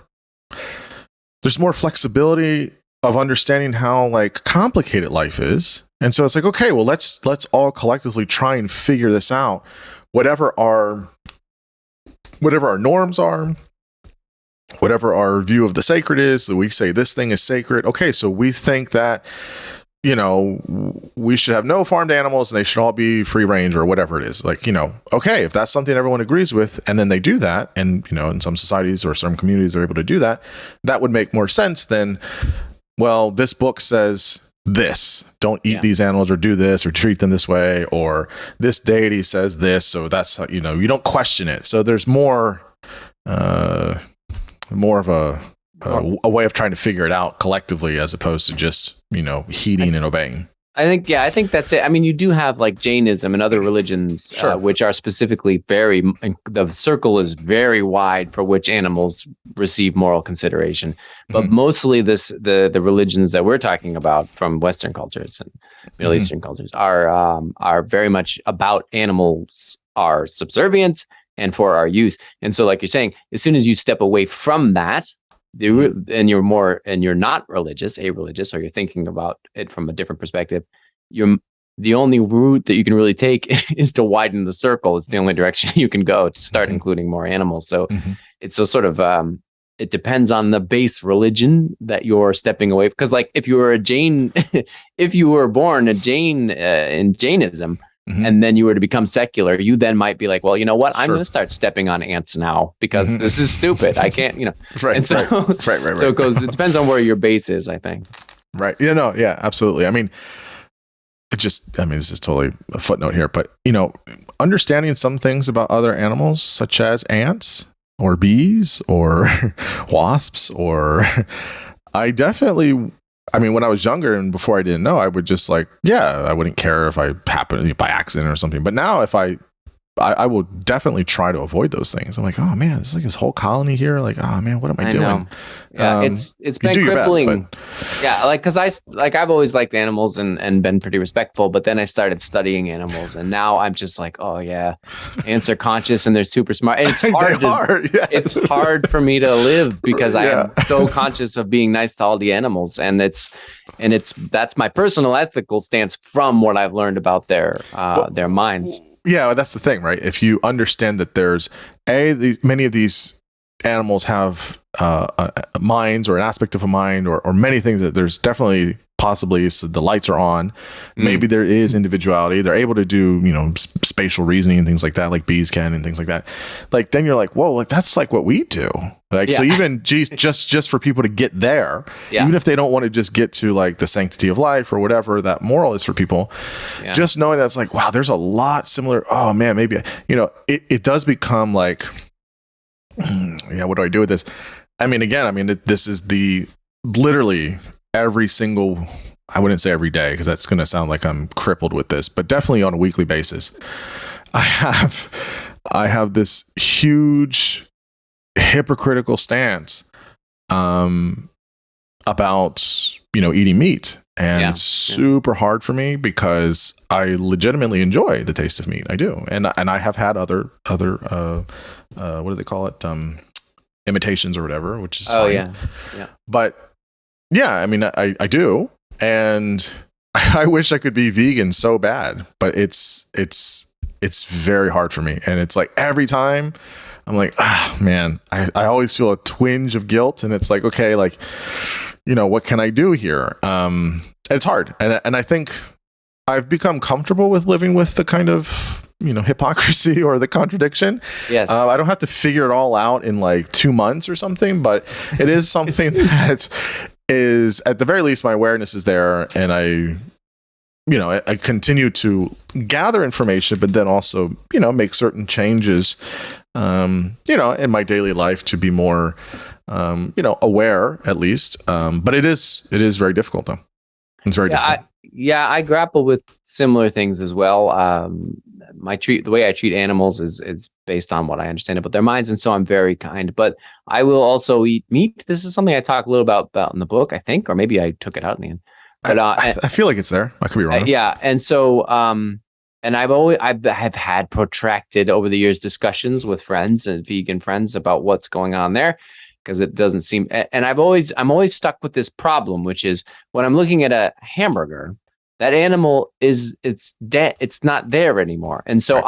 flexibility of understanding how complicated life is. And so it's like, okay, well, let's all collectively try and figure this out. Whatever our norms are, whatever our view of the sacred is, that we say this thing is sacred. Okay, so we think that, we should have no farmed animals and they should all be free range or whatever it is. Okay, if that's something everyone agrees with, and then they do that, and, in some societies or some communities are able to do that, that would make more sense than, well, this book says this, don't eat these animals or do this or treat them this way, or this deity says this, so that's how, you don't question it. So there's more of a a way of trying to figure it out collectively as opposed to just, heeding and obeying. I think that's it. I mean, you do have like Jainism and other religions, which are specifically the circle is very wide for which animals receive moral consideration. But mostly the religions that we're talking about from Western cultures and Middle Eastern cultures are very much about animals are subservient and for our use. And so, like you're saying, as soon as you step away from that, and you're not apolitical, or you're thinking about it from a different perspective, the only route that you can really take is to widen the circle. It's the only direction you can go to start including more animals. So it's a sort of it depends on the base religion that you're stepping away. Because like if you were a Jain, if you were born a Jain in Jainism, and then you were to become secular, you then might be like, well, you know what? I'm going to start stepping on ants now because this is stupid. I can't, Right. And so, right. So it depends on where your base is, I think. Right. Yeah, absolutely. I mean, this is totally a footnote here, but, understanding some things about other animals, such as ants or bees or wasps, I definitely... I mean, when I was younger and before I didn't know, I would just I wouldn't care if I happened by accident or something. But now if I will definitely try to avoid those things. I'm like, oh man, this is like this whole colony here. Like, oh man, what am I doing? Know. Yeah, it's been crippling. Best, because I've always liked animals and been pretty respectful, but then I started studying animals, and now I'm just like, oh yeah, ants are conscious and they're super smart, and it's hard. It's hard for me to live because I am so conscious of being nice to all the animals, and that's my personal ethical stance from what I've learned about their minds. Yeah, that's the thing, right? If you understand that there's many of these animals have minds or an aspect of a mind or many things, that there's definitely possibly the lights are on. Maybe there is individuality. They're able to do, spatial reasoning and things like that, like bees can and things like that. Like, then you're like, whoa, like that's like what we do. Like, so even just for people to get there, even if they don't want to just get to like the sanctity of life or whatever that moral is for people, just knowing that's like, wow, there's a lot similar. Oh man, maybe, it does become like, what do I do with this? I mean, again, this is literally every single, I wouldn't say every day, because that's going to sound like I'm crippled with this, but definitely on a weekly basis, I have this huge hypocritical stance about eating meat, and it's super hard for me because I legitimately enjoy the taste of meat. I do, and I have had other what do they call it, imitations or whatever, which is fine. But I mean, I do, and I wish I could be vegan so bad, but it's very hard for me, and it's like every time I'm like, man, I always feel a twinge of guilt, and it's like, okay, like, what can I do here? It's hard, and I think I've become comfortable with living with the kind of hypocrisy or the contradiction. Yes. I don't have to figure it all out in like 2 months or something, but it is something that is, at the very least, my awareness is there, and I continue to gather information, but then also, make certain changes, in my daily life to be more, aware at least. But it is very difficult though. It's very difficult. I grapple with similar things as well. The way I treat animals is based on what I understand about their minds, and so I'm very kind. But I will also eat meat. This is something I talk a little about in the book, I think, or maybe I took it out in the end. But I feel like it's there. I could be wrong. And so and I've had protracted over the years discussions with friends and vegan friends about what's going on there, because it doesn't seem. And I'm always stuck with this problem, which is when I'm looking at a hamburger, that animal it's dead. It's not there anymore. And so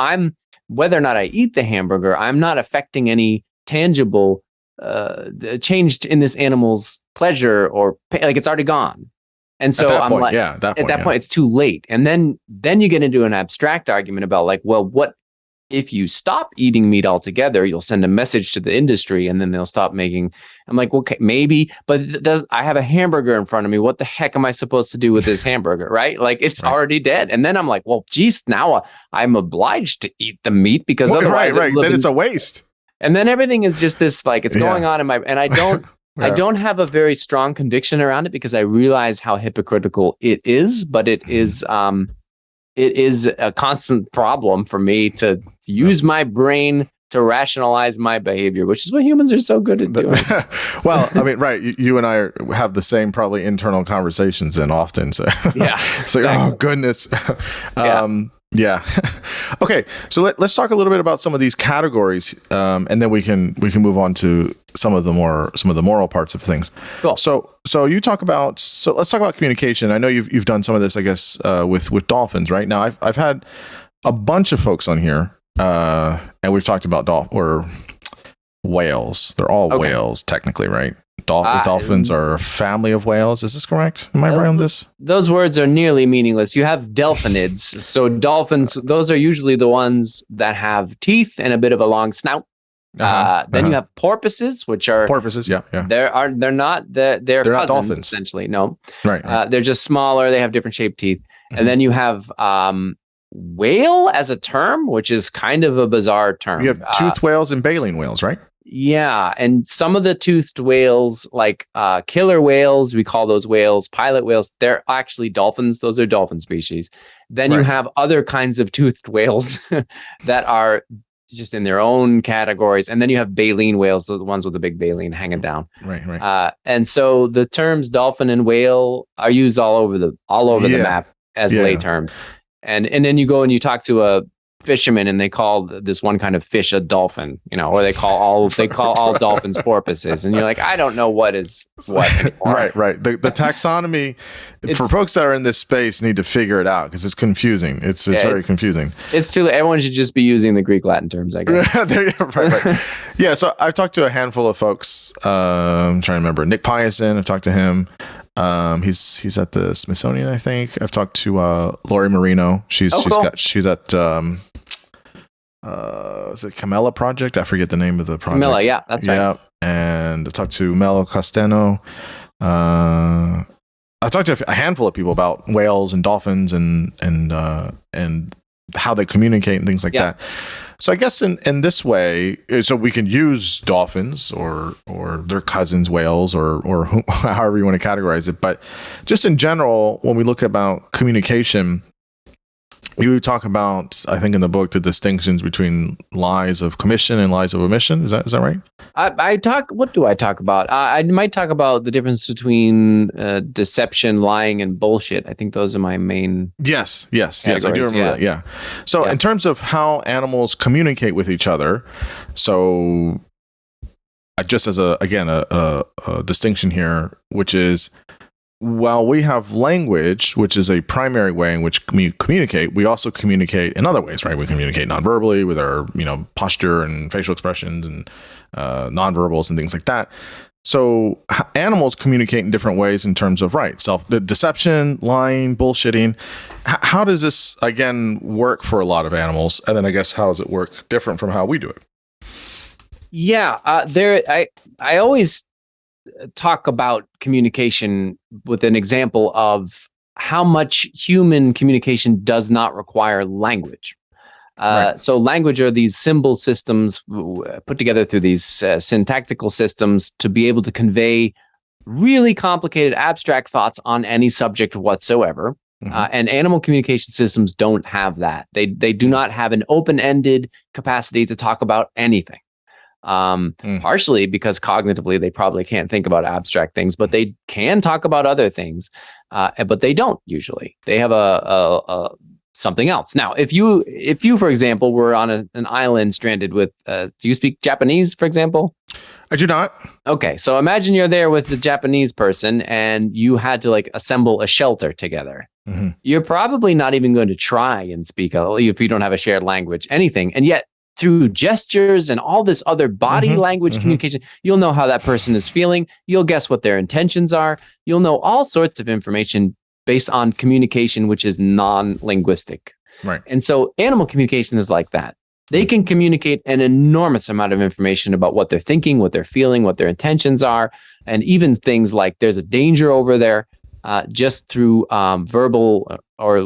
whether or not I eat the hamburger, I'm not affecting any tangible change in this animal's pleasure or like it's already gone. And so I'm like, at that point, it's too late. And then you get into an abstract argument about like, well, what if you stop eating meat altogether? You'll send a message to the industry, and then they'll stop making. I'm like, okay, maybe, but I have a hamburger in front of me. What the heck am I supposed to do with this hamburger? Right? Like it's already dead. And then I'm like, well, geez, now I'm obliged to eat the meat because otherwise, then it's a waste. And then everything is just this, like it's going on in my, and I don't. I don't have a very strong conviction around it because I realize how hypocritical it is, but it is a constant problem for me to use my brain to rationalize my behavior, which is what humans are so good at doing. Well, I mean, right. You and I have the same probably internal conversations and often. So yeah, it's like, oh goodness. Yeah. Okay. So let's talk a little bit about some of these categories, and then we can move on to some of the moral parts of things. Cool. So let's talk about communication. I know you've done some of this, I guess, with dolphins, right? Now I've had a bunch of folks on here, and we've talked about whales. They're all whales technically, right? Dolphins are a family of whales. Is this correct? Am I right on this? Those words are nearly meaningless. You have delphinids. So dolphins, those are usually the ones that have teeth and a bit of a long snout. Then you have porpoises, which are porpoises. Yeah. They're cousins, not dolphins essentially. No, right. They're just smaller. They have different shaped teeth. And then you have whale as a term, which is kind of a bizarre term. You have toothed whales and baleen whales, right? Yeah, and some of the toothed whales, like killer whales, we call those whales pilot whales. They're actually dolphins. Those are dolphin species. Then you have other kinds of toothed whales that are just in their own categories. And then you have baleen whales, those are the ones with the big baleen hanging down. Right. And so the terms dolphin and whale are used all over the map as lay terms. And then you go and you talk to a fisherman and they call this one kind of fish a dolphin, or they call all dolphins porpoises, and you're like, I don't know what is what anymore. Right. The taxonomy for folks that are in this space need to figure it out because it's confusing. It's very confusing. It's too. Everyone should just be using the Greek Latin terms, I guess. right. Yeah. So I've talked to a handful of folks. I'm trying to remember Nick Piason. I've talked to him. He's at the Smithsonian, I think. I've talked to Lori Marino. She's at is it Camella Project? I forget the name of the project. Camella, yeah, that's right. And I've talked to Mel Costeno. I've talked to a handful of people about whales and dolphins and how they communicate and things like that. So I guess in this way, so we can use dolphins or their cousins, whales, or however you want to categorize it. But just in general, when we look about communication, you talk about, I think in the book, the distinctions between lies of commission and lies of omission. Is that right? What do I talk about? I might talk about the difference between deception, lying, and bullshit. I think those are my main. Yes, I do remember that. Yeah. So in terms of how animals communicate with each other, so just as a distinction here, which is, while we have language, which is a primary way in which we communicate, we also communicate in other ways, right? We communicate non-verbally with our, posture and facial expressions and non-verbals and things like that. So animals communicate in different ways in terms of, deception, lying, bullshitting. How does this, again, work for a lot of animals? And then I guess how does it work different from how we do it? Yeah, I always talk about communication with an example of how much human communication does not require language. So language are these symbol systems put together through these syntactical systems to be able to convey really complicated abstract thoughts on any subject whatsoever. And animal communication systems don't have that. They do not have an open-ended capacity to talk about anything. Partially because cognitively they probably can't think about abstract things, but they can talk about other things, but they don't usually. They have a something else. Now, if you for example were on an island stranded with do you speak Japanese, for example? I do not. Okay, so imagine you're there with the Japanese person and you had to assemble a shelter together. You're probably not even going to try and speak if you don't have a shared language, anything, and yet through gestures and all this other body language communication, you'll know how that person is feeling. You'll guess what their intentions are. You'll know all sorts of information based on communication, which is non-linguistic. Right. And so animal communication is like that. They can communicate an enormous amount of information about what they're thinking, what they're feeling, what their intentions are, and even things like there's a danger over there. just through verbal or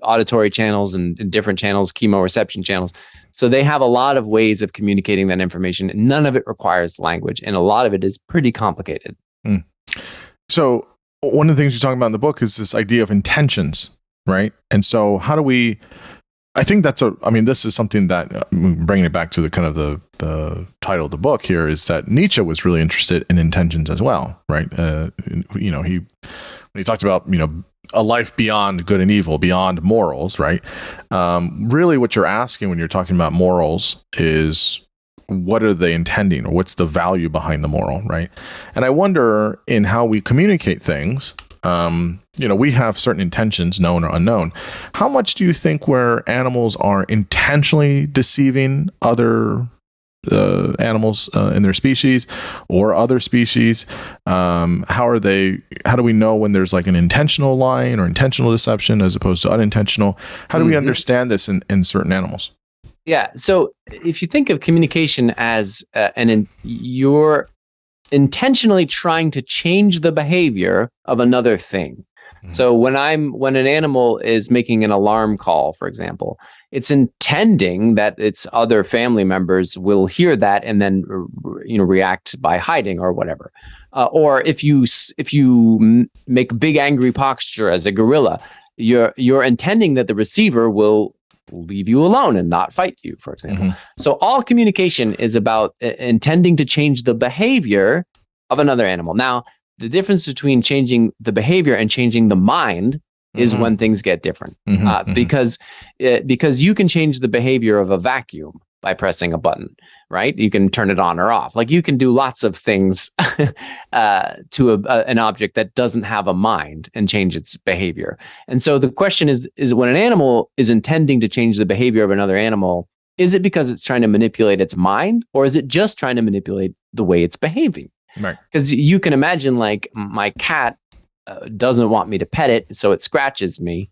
auditory channels and different channels, chemoreception channels. So they have a lot of ways of communicating that information. None of it requires language, and a lot of it is pretty complicated. So one of the things you're talking about in the book is this idea of intentions, right? And so how do we? I think this is something that bringing it back to the kind of the title of the book here is that Nietzsche was really interested in intentions as well, right? When he talked about a life beyond good and evil, beyond morals, right? Really, what you're asking when you're talking about morals is what are they intending, or what's the value behind the moral, right? And I wonder in how we communicate things. We have certain intentions, known or unknown. How much do you think where animals are intentionally deceiving other animals in their species or other species? How do we know when there's like an intentional lying or intentional deception as opposed to unintentional? How do we understand this in certain animals? Yeah. So if you think of communication as you're intentionally trying to change the behavior of another thing. So when an animal is making an alarm call, for example, it's intending that its other family members will hear that and then react by hiding or whatever. Or if you make a big angry posture as a gorilla, you're intending that the receiver will leave you alone and not fight you, for example. So all communication is about intending to change the behavior of another animal. Now, the difference between changing the behavior and changing the mind is when things get different. Because you can change the behavior of a vacuum by pressing a button, right? You can turn it on or off. Like you can do lots of things to an object that doesn't have a mind and change its behavior. And so the question is when an animal is intending to change the behavior of another animal, is it because it's trying to manipulate its mind, or is it just trying to manipulate the way it's behaving? Right. Because you can imagine, like, my cat doesn't want me to pet it, so it scratches me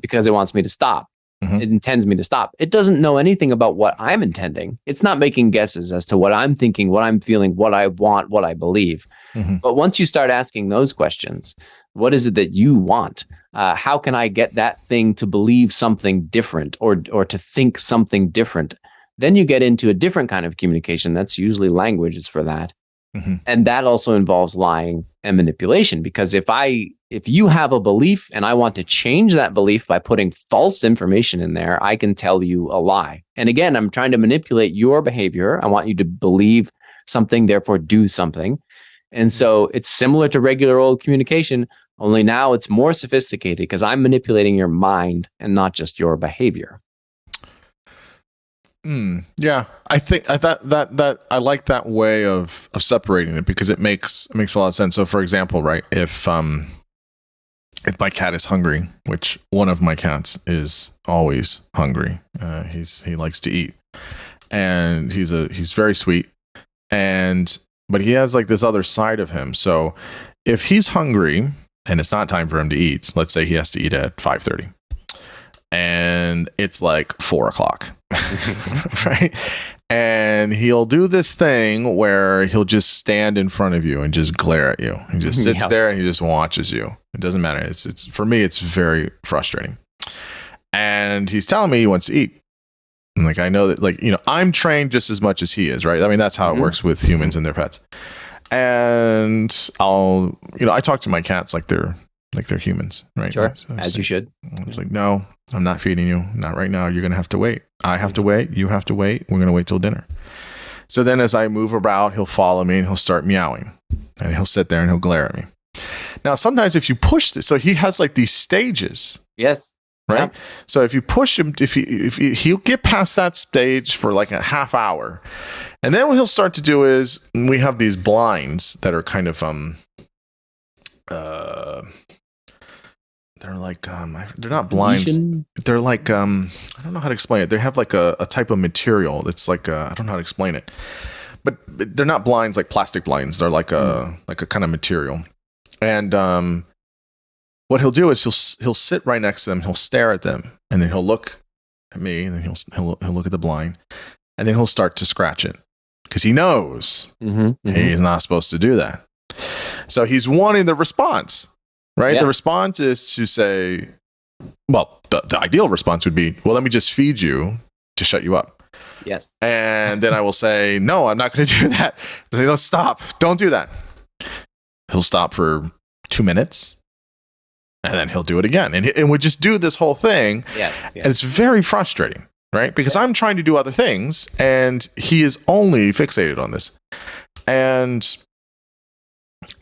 because it wants me to stop. It intends me to stop. It doesn't know anything about what I'm intending. It's not making guesses as to what I'm thinking, what I'm feeling, what I want, what I believe. But once you start asking those questions, what is it that you want? How can I get that thing to believe something different or to think something different? Then you get into a different kind of communication. That's usually language is for that. And that also involves lying and manipulation, because if you have a belief and I want to change that belief by putting false information in there, I can tell you a lie. And again, I'm trying to manipulate your behavior. I want you to believe something, therefore do something. And so it's similar to regular old communication, only now it's more sophisticated because I'm manipulating your mind and not just your behavior. Yeah, I think that I like that way of separating it, because it makes a lot of sense. So, for example, right, if my cat is hungry, which one of my cats is always hungry, he likes to eat, and he's very sweet, but he has like this other side of him. So, if he's hungry and it's not time for him to eat, let's say he has to eat at 5:30. And it's like 4:00, right? And he'll do this thing where he'll just stand in front of you and just glare at you. He just sits there and he just watches you. It doesn't matter. It's for me, it's very frustrating. And he's telling me he wants to eat. And like, I know that, like, I'm trained just as much as he is, right? I mean, that's how it works with humans and their pets. And I talk to my cats like they're humans, right? Sure, so as you should. It's like, no, I'm not feeding you. Not right now. You're going to have to wait. I have to wait. You have to wait. We're going to wait till dinner. So then as I move about, he'll follow me and he'll start meowing. And he'll sit there and he'll glare at me. Now, sometimes if you push this, so he has like these stages. Yes. Right? Yeah. So if you push him, he'll get past that stage for like a half hour. And then what he'll start to do is, we have these blinds that are kind of, they're like, they're not blinds. They're like, I don't know how to explain it. They have like a type of material that's like, I don't know how to explain it. But they're not blinds like plastic blinds. They're like a kind of material. And what he'll do is he'll sit right next to them. He'll stare at them, and then he'll look at me, and then he'll look at the blind, and then he'll start to scratch it, because he knows he's not supposed to do that. So he's wanting the response. right? Yes. The response is to say, well, the ideal response would be, well, let me just feed you to shut you up. Yes. And then I will say, no, I'm not going to do that. Say, no, stop. Don't do that. He'll stop for 2 minutes and then he'll do it again. And we'll just do this whole thing. Yes. And it's very frustrating, right? Because I'm trying to do other things and he is only fixated on this. And,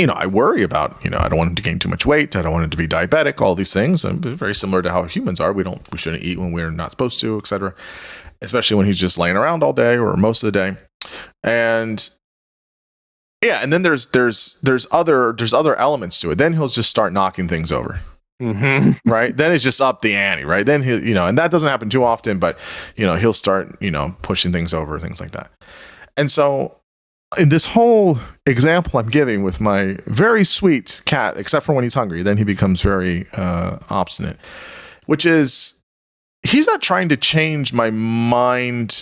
I worry about, I don't want him to gain too much weight. I don't want him to be diabetic, all these things. And very similar to how humans are. We shouldn't eat when we're not supposed to, etc. Especially when he's just laying around all day or most of the day. And yeah, and then there's other elements to it. Then he'll just start knocking things over. Mm-hmm. Right? Then it's just up the ante, right? Then he, and that doesn't happen too often, but he'll start, pushing things over, things like that. And so in this whole example I'm giving with my very sweet cat, except for when he's hungry, then he becomes very obstinate, which is, he's not trying to change my mind.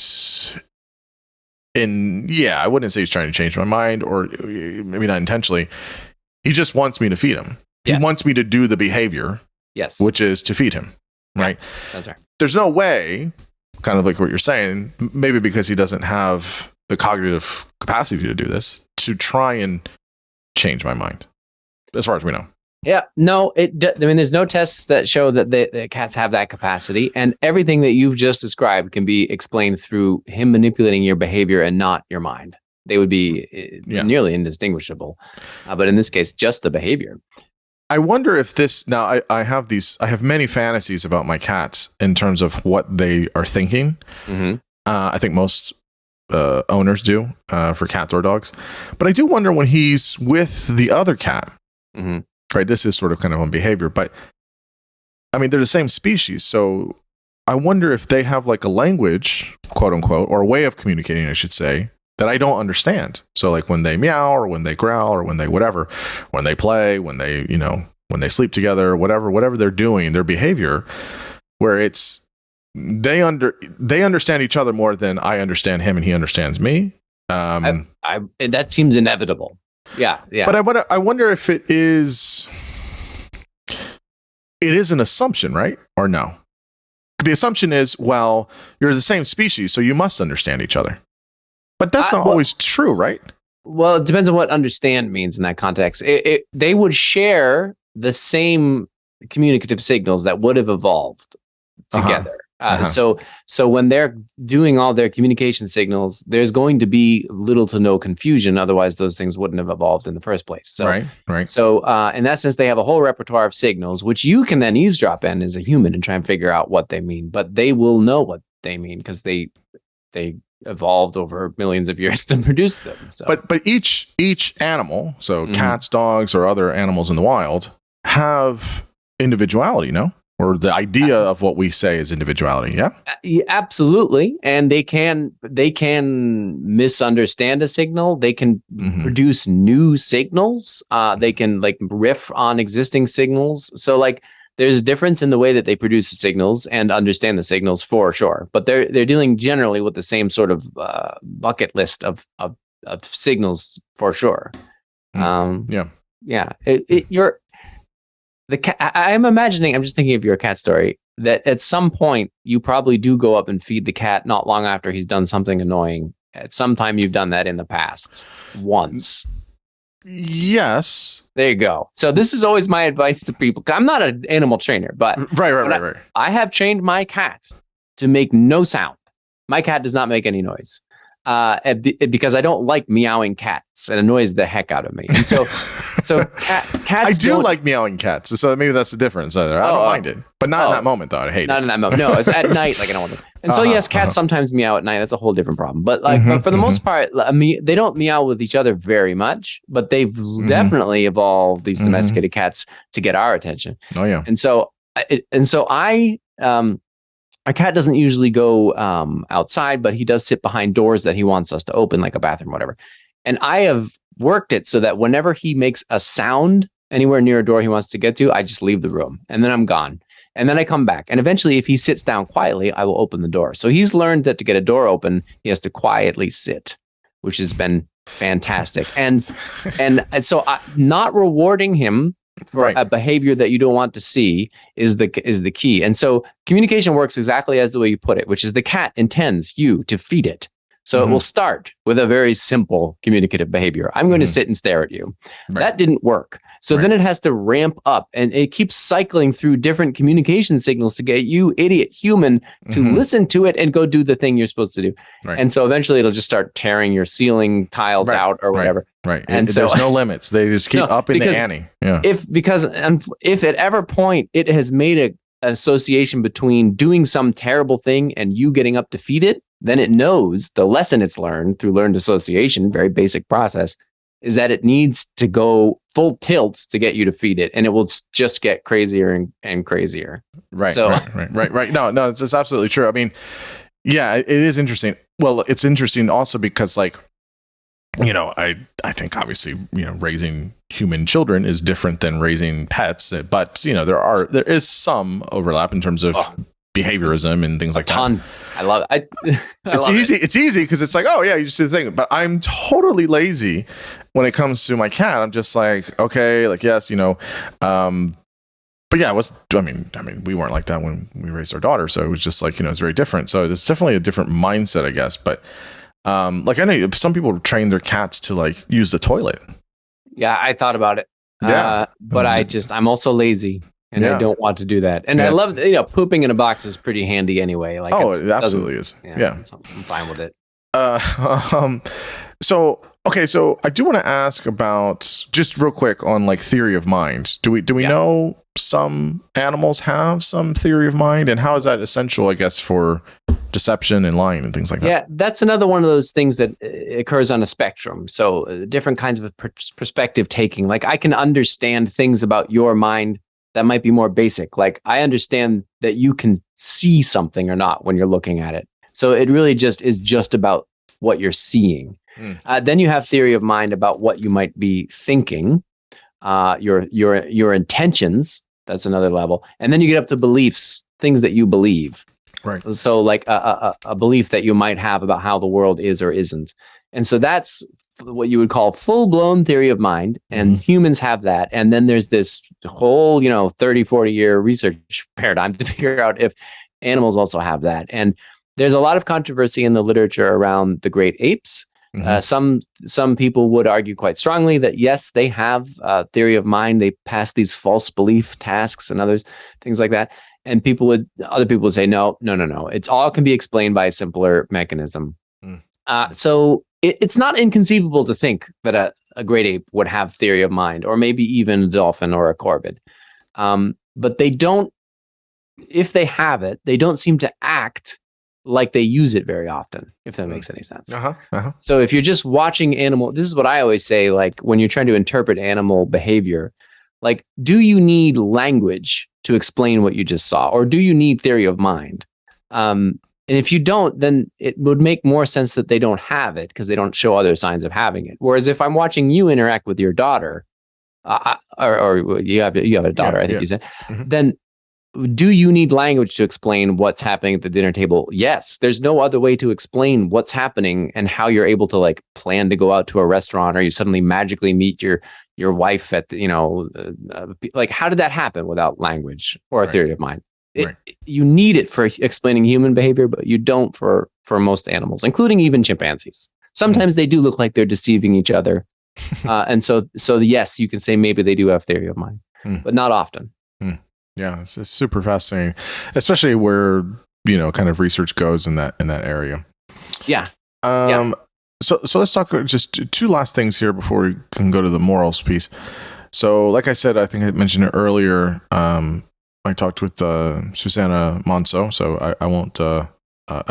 I wouldn't say he's trying to change my mind, or maybe not intentionally. He just wants me to feed him. Yes. He wants me to do the behavior, yes, which is to feed him, right? That's right. There's no way, kind of like what you're saying, maybe because he doesn't have the cognitive capacity to do this, to try and change my mind, as far as we know. Yeah, no, there's no tests that show that the cats have that capacity, and everything that you've just described can be explained through him manipulating your behavior and not your mind. They would be nearly indistinguishable, but in this case, just the behavior. I wonder if this, now I have many fantasies about my cats in terms of what they are thinking. Mm-hmm. I think most owners do for cats or dogs, but I do wonder when he's with the other cat. Mm-hmm. Right, this is sort of kind of on behavior, but I mean, they're the same species. So I wonder if they have like a language, quote unquote, or a way of communicating, I should say, that I don't understand. So like when they meow or when they growl or when they whatever, when they play, when they, when they sleep together, whatever they're doing, their behavior, where it's, they understand each other more than I understand him and he understands me. That seems inevitable. Yeah. But I wonder if it is an assumption, right? Or no? The assumption is, well, you're the same species, so you must understand each other. But that's not always true, right? Well, it depends on what understand means in that context. They would share the same communicative signals that would have evolved together. So when they're doing all their communication signals, there's going to be little to no confusion. Otherwise, those things wouldn't have evolved in the first place. So, right. So in that sense, they have a whole repertoire of signals, which you can then eavesdrop in as a human and try and figure out what they mean. But they will know what they mean because they evolved over millions of years to produce them. So. But each animal, so cats, dogs, or other animals in the wild, have individuality, no? Or the idea of what we say is individuality, yeah? Absolutely. And they can misunderstand a signal. They can produce new signals. They can like riff on existing signals. So like there's a difference in the way that they produce the signals and understand the signals for sure. But they're dealing generally with the same sort of bucket list of signals for sure. Yeah. The cat, I'm just thinking of your cat story, that at some point you probably do go up and feed the cat not long after he's done something annoying. At some time you've done that in the past once. Yes. There you go. So this is always my advice to people. I'm not an animal trainer, but right. I have trained my cat to make no sound. My cat does not make any noise. Because I don't like meowing cats. It annoys the heck out of me. And so cats. I do like meowing cats, so maybe that's the difference. I don't mind it, but not in that moment, though. I hate it. Not in that moment. No, it's at night. Like I don't want to. And so yes, cats sometimes meow at night. That's a whole different problem. But but for the most part, they don't meow with each other very much. But they've definitely evolved these domesticated cats to get our attention. Oh yeah. And so our cat doesn't usually go outside, but he does sit behind doors that he wants us to open, like a bathroom, whatever. And I have worked it so that whenever he makes a sound anywhere near a door he wants to get to, I just leave the room and then I'm gone. And then I come back. And eventually, if he sits down quietly, I will open the door. So he's learned that to get a door open, he has to quietly sit, which has been fantastic. And so not rewarding him for a behavior that you don't want to see is the key. And so communication works exactly as the way you put it, which is the cat intends you to feed it. So it will start with a very simple communicative behavior. I'm going to sit and stare at you. Right. That didn't work. So then it has to ramp up, and it keeps cycling through different communication signals to get you, idiot human, to listen to it and go do the thing you're supposed to do. Right. And so eventually it'll just start tearing your ceiling tiles out or whatever. Right. And so there's no limits. They just keep upping the ante. Yeah. If at ever point it has made an association between doing some terrible thing and you getting up to feed it, then it knows the lesson it's learned through learned association, very basic process, is that it needs to go full tilt to get you to feed it, and it will just get crazier and crazier. Right. No, it's absolutely true. I mean, yeah, it is interesting. Well, it's interesting also because, like, you know, I think obviously, you know, raising human children is different than raising pets, but you know, there is some overlap in terms of behaviorism and things like that. I love it. It's easy because it's like, oh yeah, you just do the thing. But I'm totally lazy when it comes to my cat. I'm just like, okay, like, yes, you know, but yeah, I mean, we weren't like that when we raised our daughter. So it was just like, you know, it's very different. So it's definitely a different mindset, I guess. But like, I know some people train their cats to like use the toilet. Yeah, I thought about it. Yeah, but I'm also lazy. And I don't want to do that. And I love, you know, pooping in a box is pretty handy anyway. Like, it absolutely is. Yeah. So I'm fine with it. So I do want to ask about, just real quick, on like theory of mind. Do we know some animals have some theory of mind, and how is that essential, I guess, for deception and lying and things like that? Yeah, that's another one of those things that occurs on a spectrum. So different kinds of perspective taking. Like, I can understand things about your mind that might be more basic. Like, I understand that you can see something or not when you're looking at it. So it really is just about what you're seeing. Then you have theory of mind about what you might be thinking, your intentions. That's another level. And then you get up to beliefs, things that you believe. Right. So like a belief that you might have about how the world is or isn't. And so that's what you would call full-blown theory of mind, and humans have that. And then there's this whole, 30, 40-year research paradigm to figure out if animals also have that. And there's a lot of controversy in the literature around the great apes. Some people would argue quite strongly that yes, they have theory of mind. They pass these false belief tasks and things like that. And other people would say, no. It's all can be explained by a simpler mechanism. So it's not inconceivable to think that a great ape would have theory of mind, or maybe even a dolphin or a corvid. But they don't, if they have it, they don't seem to act like they use it very often, if that makes any sense. So if you're just watching animal, this is what I always say, like when you're trying to interpret animal behavior, like, do you need language to explain what you just saw? Or do you need theory of mind? And if you don't, then it would make more sense that they don't have it because they don't show other signs of having it. Whereas if I'm watching you interact with your daughter, or you have a daughter, I think you said, then do you need language to explain what's happening at the dinner table? Yes. There's no other way to explain what's happening and how you're able to like plan to go out to a restaurant, or you suddenly magically meet your wife at like, how did that happen without language or a theory of mind? You need it for explaining human behavior, but you don't for most animals, including even chimpanzees. Sometimes they do look like they're deceiving each other. And so yes, you can say maybe they do have theory of mind, but not often. Yeah, it's super fascinating, especially where, kind of research goes in that area. Yeah. So let's talk just two last things here before we can go to the morals piece. So like I said, I think I mentioned it earlier, I talked with Susanna Monso, so I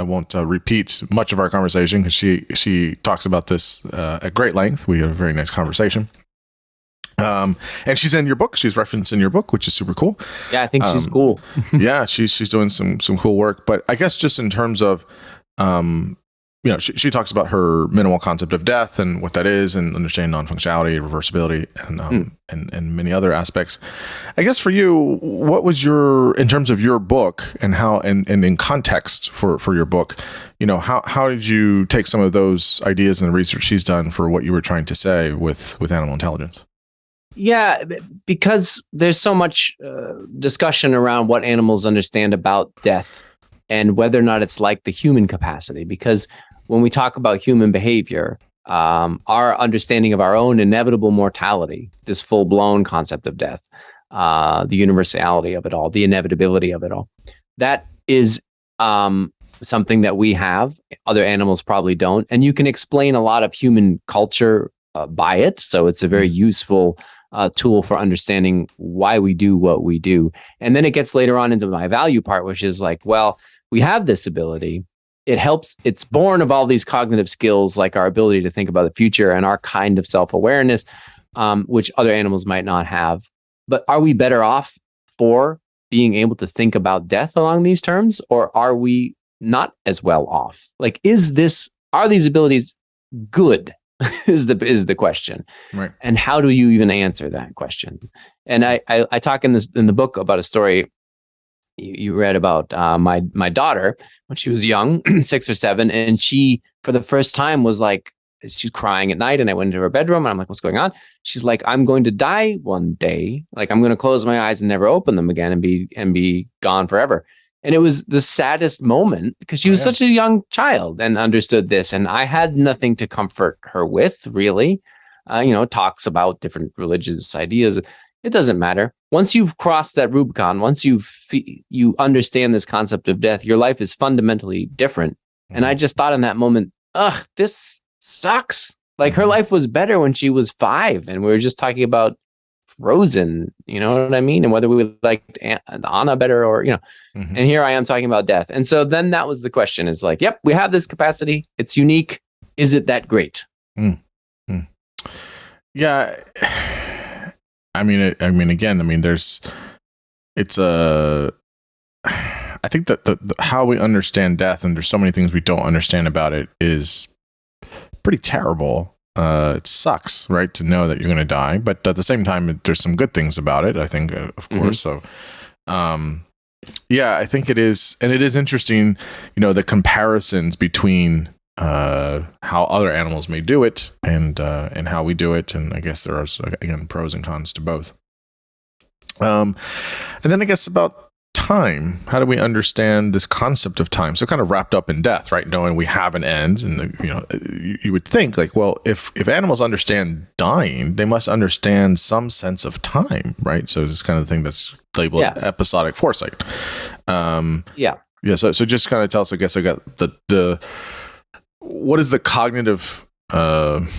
won't repeat much of our conversation because she talks about this at great length. We had a very nice conversation. And she's in your book. She's referenced in your book, which is super cool. Yeah, I think she's cool. Yeah, she's doing some cool work. But I guess just in terms of, she talks about her minimal concept of death and what that is, and understanding non-functionality, reversibility, and many other aspects. I guess for you, what was in terms of your book and how, and in context for your book, how did you take some of those ideas and the research she's done for what you were trying to say with animal intelligence? Yeah, because there's so much discussion around what animals understand about death and whether or not it's like the human capacity. Because when we talk about human behavior, our understanding of our own inevitable mortality, this full-blown concept of death, the universality of it all, the inevitability of it all, that is something that we have. Other animals probably don't. And you can explain a lot of human culture by it. So it's a very useful tool for understanding why we do what we do. And then it gets later on into my value part, which is like, well, we have this ability. It helps. It's born of all these cognitive skills, like our ability to think about the future and our kind of self-awareness, which other animals might not have. But are we better off for being able to think about death along these terms, or are we not as well off? Like, are these abilities good? is the question, right? And how do you even answer that question? And I talk in the book about a story you read about my daughter when she was young, 6 or 7, and she for the first time was like, she's crying at night, and I went into her bedroom and I'm like, what's going on? She's like, I'm going to die one day. Like, I'm going to close my eyes and never open them again and be gone forever. And it was the saddest moment because she was such a young child and understood this. And I had nothing to comfort her with, really. Talks about different religious ideas. It doesn't matter. Once you've crossed that Rubicon, once you understand this concept of death, your life is fundamentally different. Mm-hmm. And I just thought in that moment, this sucks. Like, her life was better when she was 5, and we were just talking about Frozen, you know what I mean? And whether we would like Anna better or, and here I am talking about death. And so then that was the question, is like, yep, we have this capacity. It's unique. Is it that great? Mm-hmm. Yeah. I think that the how we understand death, and there's so many things we don't understand about it, is pretty terrible. It sucks, right, to know that you're going to die, but at the same time, there's some good things about it, I think, of course. So, I think it is, and it is interesting, the comparisons between how other animals may do it and how we do it, and I guess there are, again, pros and cons to both. And then I guess about time. How do we understand this concept of time? So kind of wrapped up in death, right? Knowing we have an end, and you would think like, well, if animals understand dying, they must understand some sense of time, right? So it's kind of the thing that's labeled episodic foresight. So just kind of tell us, I guess, I got the what is the cognitive the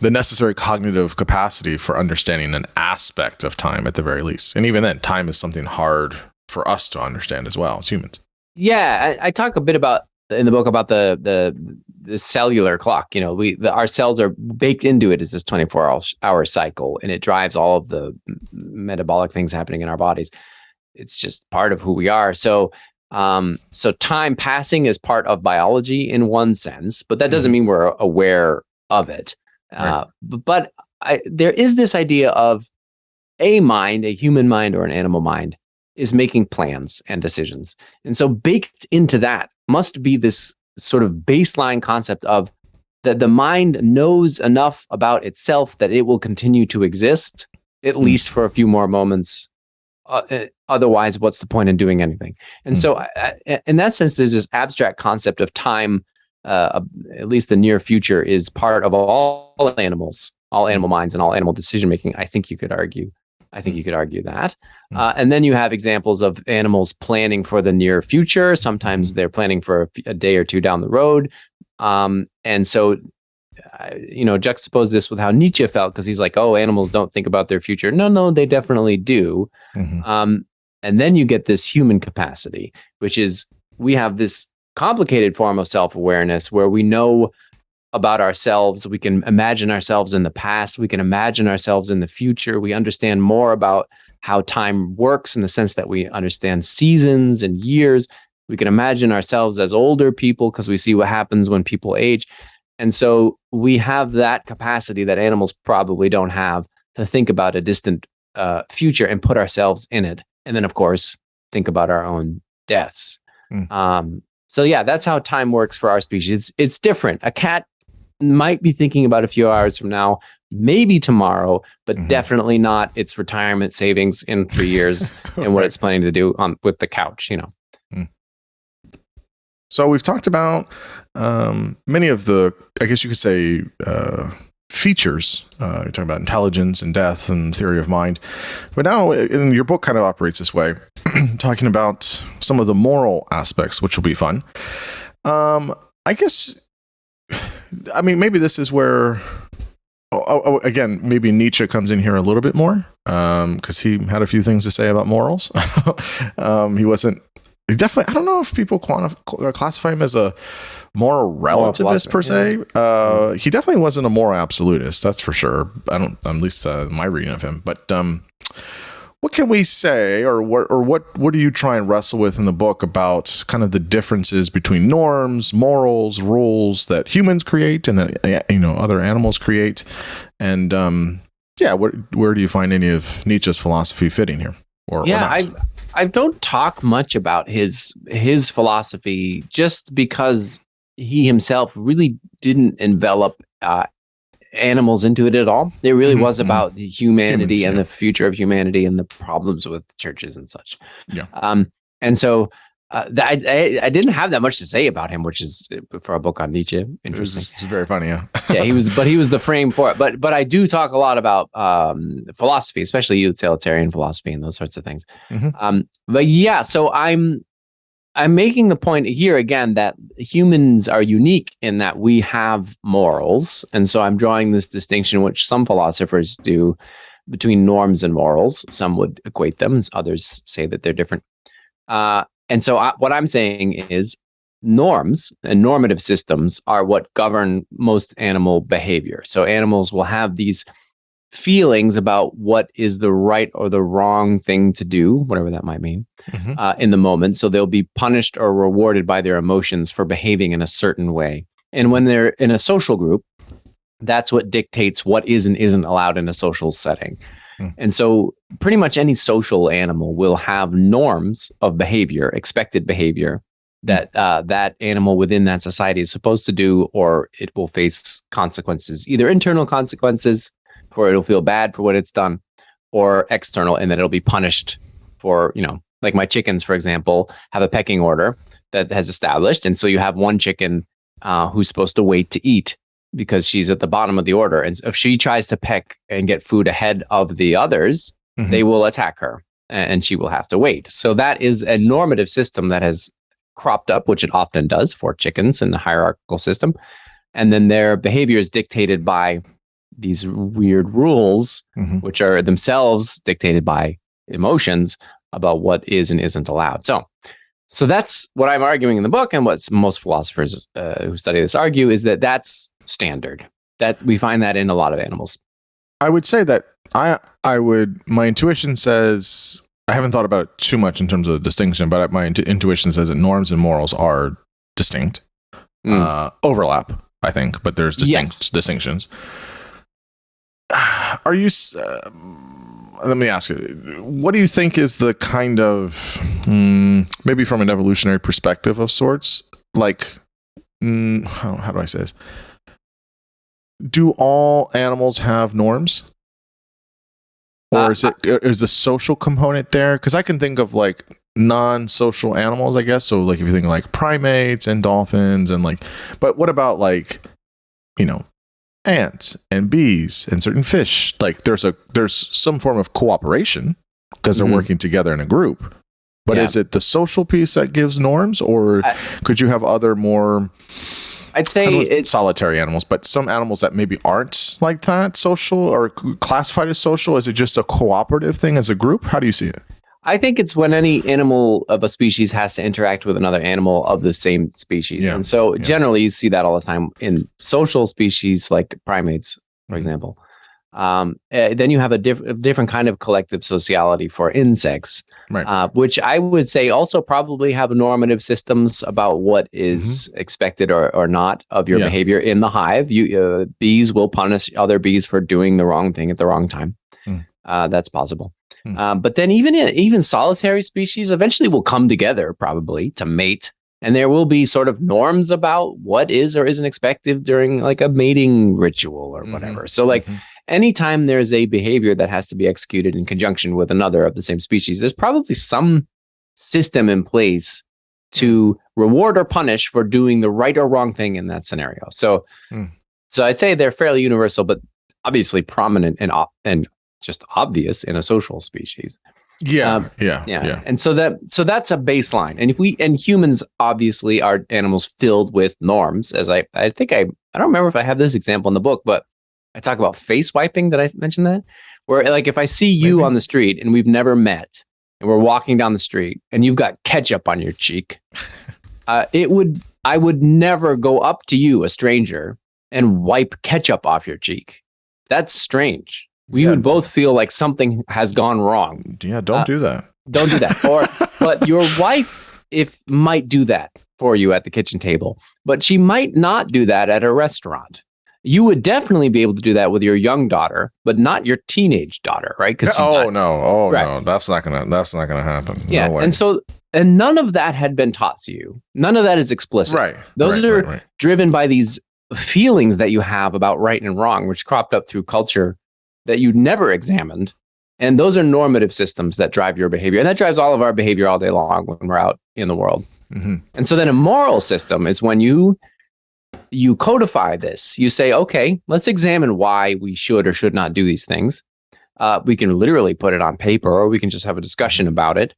necessary cognitive capacity for understanding an aspect of time at the very least, and even then, time is something hard for us to understand as well as humans. Yeah, I talk a bit about in the book about the cellular clock. Our cells are baked into it as this 24-hour cycle, and it drives all of the metabolic things happening in our bodies. It's just part of who we are. So time passing is part of biology in one sense, but that doesn't mean we're aware of it. Right. But there is this idea of a mind, a human mind or an animal mind, is making plans and decisions. And so baked into that must be this sort of baseline concept of that the mind knows enough about itself that it will continue to exist, at least for a few more moments. Otherwise, what's the point in doing anything? And so in that sense, there's this abstract concept of time, at least the near future, is part of all animals, all animal minds and all animal decision-making. I think you could argue that. And then you have examples of animals planning for the near future. Sometimes they're planning for a day or two down the road. And so, juxtapose this with how Nietzsche felt, because he's like, oh, animals don't think about their future. No, they definitely do. And then you get this human capacity, which is we have this complicated form of self-awareness where we know about ourselves. We can imagine ourselves in the past. We can imagine ourselves in the future. We understand more about how time works in the sense that we understand seasons and years. We can imagine ourselves as older people because we see what happens when people age. And so we have that capacity that animals probably don't have to think about a distant future and put ourselves in it. And then, of course, think about our own deaths. So yeah, that's how time works for our species. It's different. A cat might be thinking about a few hours from now, maybe tomorrow, but definitely not its retirement savings in 3 years and what it's planning to do with the couch, So we've talked about many of the, I guess you could say, features. You're talking about intelligence and death and theory of mind. But now, and your book kind of operates this way, talking about some of the moral aspects, which will be fun. I guess, I mean, maybe this is where, again, maybe Nietzsche comes in here a little bit more, because he had a few things to say about morals. He definitely, I don't know if people classify him as a moral relativist per se. He definitely wasn't a moral absolutist, that's for sure. At least my reading of him. But what can we say, or what do you try and wrestle with in the book about kind of the differences between norms, morals, rules that humans create and that other animals create, and where do you find any of Nietzsche's philosophy fitting here? Or not? I don't talk much about his philosophy just because he himself really didn't envelop animals into it at all. It really was about the humanity and the future of humanity and the problems with churches and such. Yeah. And so I didn't have that much to say about him, which is for a book on Nietzsche interesting. It's very funny, yeah. Yeah, he was the frame for it. But I do talk a lot about philosophy, especially utilitarian philosophy and those sorts of things. But yeah, so I'm making the point here again that humans are unique in that we have morals, and so I'm drawing this distinction, which some philosophers do, between norms and morals. Some would equate them, others say that they're different. And so what I'm saying is norms and normative systems are what govern most animal behavior. So animals will have these feelings about what is the right or the wrong thing to do, whatever that might mean, in the moment. So they'll be punished or rewarded by their emotions for behaving in a certain way. And when they're in a social group, that's what dictates what is and isn't allowed in a social setting. And so pretty much any social animal will have norms of behavior, expected behavior, that that animal within that society is supposed to do, or it will face consequences, either internal consequences, for it'll feel bad for what it's done, or external, in that it'll be punished for, like my chickens, for example, have a pecking order that has established. And so you have one chicken who's supposed to wait to eat, because she's at the bottom of the order. And if she tries to peck and get food ahead of the others, they will attack her and she will have to wait. So that is a normative system that has cropped up, which it often does for chickens in the hierarchical system. And then their behavior is dictated by these weird rules, which are themselves dictated by emotions about what is and isn't allowed. So that's what I'm arguing in the book, and what most philosophers who study this argue, is that that's standard, that we find that in a lot of animals. I would say that my intuition says, I haven't thought about it too much in terms of distinction, but my intuition says that norms and morals are distinct, overlap, I think, but there's distinctions. Are you, let me ask you, what do you think is the kind of, maybe from an evolutionary perspective of sorts, like, how do I say this? Do all animals have norms? Or is the social component there? Because I can think of like non-social animals, I guess. So like if you think of like primates and dolphins and like, but what about like, ants and bees and certain fish? Like there's some form of cooperation because they're working together in a group. But is it the social piece that gives norms, or could you have other more, I'd say it's solitary animals, but some animals that maybe aren't like that, social or classified as social? Is it just a cooperative thing as a group? How do you see it? I think it's when any animal of a species has to interact with another animal of the same species. And so generally you see that all the time in social species like primates, for example. Then you have a different kind of collective sociality for insects, which I would say also probably have normative systems about what is expected or not of your behavior in the hive. Bees will punish other bees for doing the wrong thing at the wrong time. That's possible. But then even solitary species eventually will come together probably to mate And there will be sort of norms about what is or isn't expected during like a mating ritual or whatever. So like anytime there's a behavior that has to be executed in conjunction with another of the same species, there's probably some system in place to reward or punish for doing the right or wrong thing in that scenario. So I'd say they're fairly universal, but obviously prominent and just obvious in a social species. Yeah. And so that's a baseline. And humans obviously are animals filled with norms. As I don't remember if I have this example in the book, but I talk about face wiping. Did I mention that? Where like if I see you on the street and we've never met and we're walking down the street and you've got ketchup on your cheek, I would never go up to you, a stranger, and wipe ketchup off your cheek. That's strange. We would both feel like something has gone wrong. Yeah, don't do that. Don't do that. But your wife might do that for you at the kitchen table, but she might not do that at a restaurant. You would definitely be able to do that with your young daughter, but not your teenage daughter, right? No, that's not gonna happen. Yeah, no way. And none of that had been taught to you. None of that is explicit. Right. Those are driven by these feelings that you have about right and wrong, which cropped up through culture that you never examined. And those are normative systems that drive your behavior. And that drives all of our behavior all day long when we're out in the world. And so then a moral system is when you codify this. You say, okay, let's examine why we should or should not do these things. We can literally put it on paper, or we can just have a discussion about it.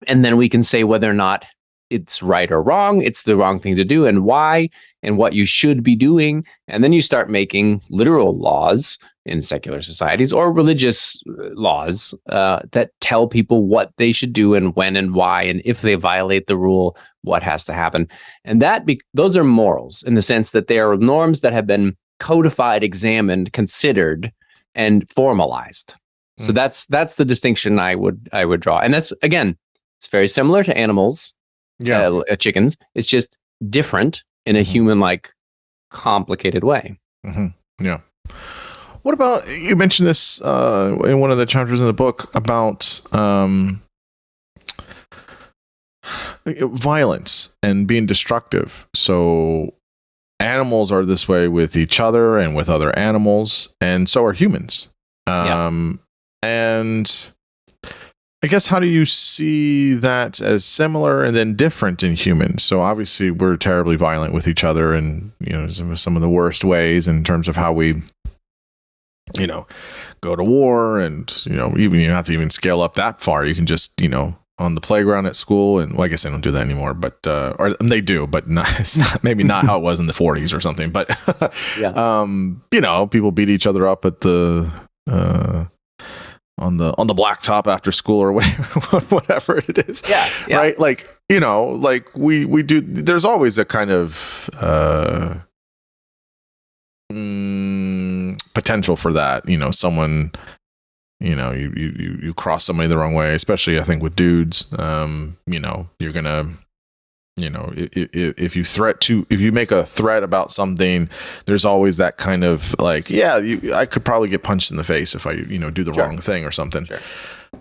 And then we can say whether or not it's right or wrong, it's the wrong thing to do, and why, and what you should be doing. And then you start making literal laws in secular societies or religious laws that tell people what they should do and when and why, and if they violate the rule, what has to happen. And those are morals in the sense that they are norms that have been codified, examined, considered, and formalized. So that's the distinction I would draw. And that's, again, it's very similar to animals. Chickens. It's just different in a human-like, complicated way. Yeah. What about, you mentioned this in one of the chapters in the book about violence and being destructive. So animals are this way with each other and with other animals, and so are humans. And I guess, how do you see that as similar and then different in humans? So obviously we're terribly violent with each other, and some of the worst ways in terms of how we go to war, and even you don't have to even scale up that far. You can just on the playground at school, and I guess they don't do that anymore, but or they do, but it's not, maybe not how it was in the 40s or something. But people beat each other up at the on the blacktop after school or whatever it is. Right. Like we do. There's always a kind of potential for that. Someone, you cross somebody the wrong way, especially I think with dudes. You're gonna, if you make a threat about something, there's always that kind of like, I could probably get punched in the face if I do the wrong thing or something.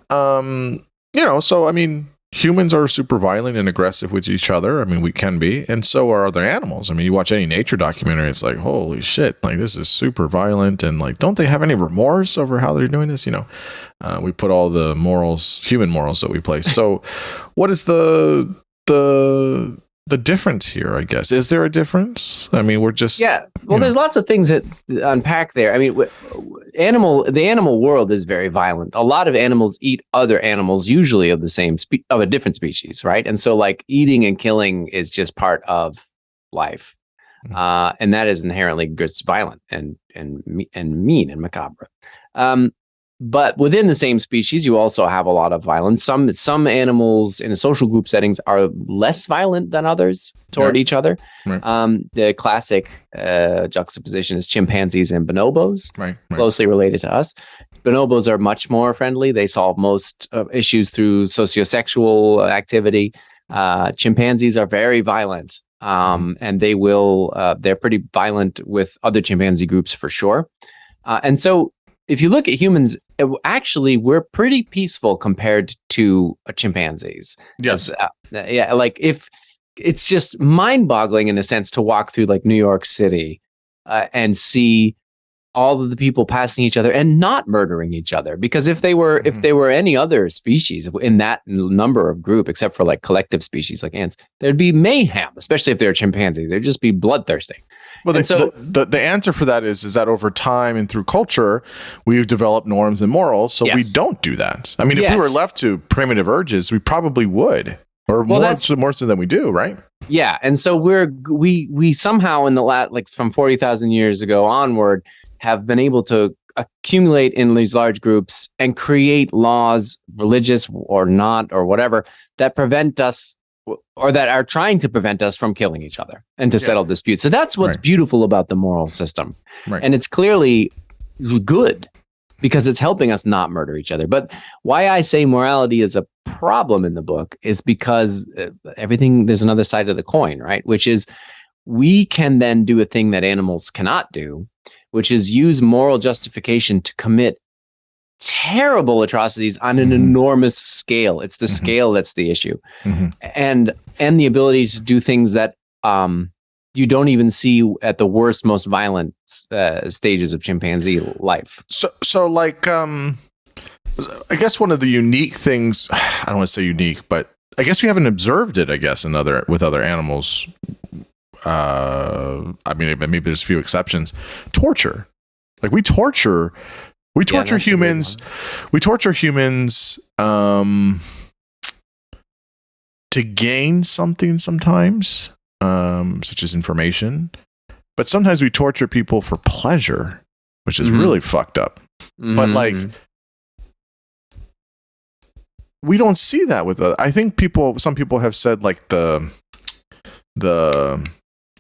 So I mean, humans are super violent and aggressive with each other. I mean, we can be, and so are other animals. I mean, you watch any nature documentary, it's like, holy shit, like this is super violent, and like, don't they have any remorse over how they're doing this? We put all the human morals that we place. So what is the difference here, I guess? Is there a difference? I mean, we're just... Yeah, well, there's lots of things that unpack there. I mean, the animal world is very violent. A lot of animals eat other animals, usually of the same of a different species, right? And so like eating and killing is just part of life. And that is inherently just violent and mean and macabre. But within the same species, you also have a lot of violence. Some animals in a social group settings are less violent than others toward each other. Right. The classic juxtaposition is chimpanzees and bonobos, closely related to us. Bonobos are much more friendly. They solve most issues through sociosexual activity. Chimpanzees are very violent, and they're pretty violent with other chimpanzee groups for sure. And so if you look at humans actually we're pretty peaceful compared to chimpanzees. Yes. Yeah, like if it's just mind-boggling in a sense to walk through like New York City and see all of the people passing each other and not murdering each other. Because if they were any other species in that number of group, except for like collective species like ants, there'd be mayhem, especially if they're chimpanzees. They'd just be bloodthirsty. Well, the answer for that is that over time and through culture, we've developed norms and morals, so we don't do that. I mean, if we were left to primitive urges, we probably would, or more so than we do, right? Yeah, and so we somehow in the like from 40,000 years ago onward have been able to accumulate in these large groups and create laws, religious or not or whatever, that prevent us or that are trying to prevent us from killing each other and to settle disputes. So that's what's beautiful about the moral system. Right. And it's clearly good because it's helping us not murder each other. But why I say morality is a problem in the book is because there's another side of the coin, right? Which is we can then do a thing that animals cannot do, which is use moral justification to commit terrible atrocities on an enormous scale. It's the scale that's the issue. And the ability to do things that you don't even see at the worst, most violent stages of chimpanzee life. So like, I guess one of the unique things, I don't want to say unique, but I guess we haven't observed it, I guess, with other animals. I mean, maybe there's a few exceptions. Torture. Like we torture humans. We torture humans to gain something sometimes, such as information. But sometimes we torture people for pleasure, which is really fucked up. But like, we don't see that with I think some people have said like the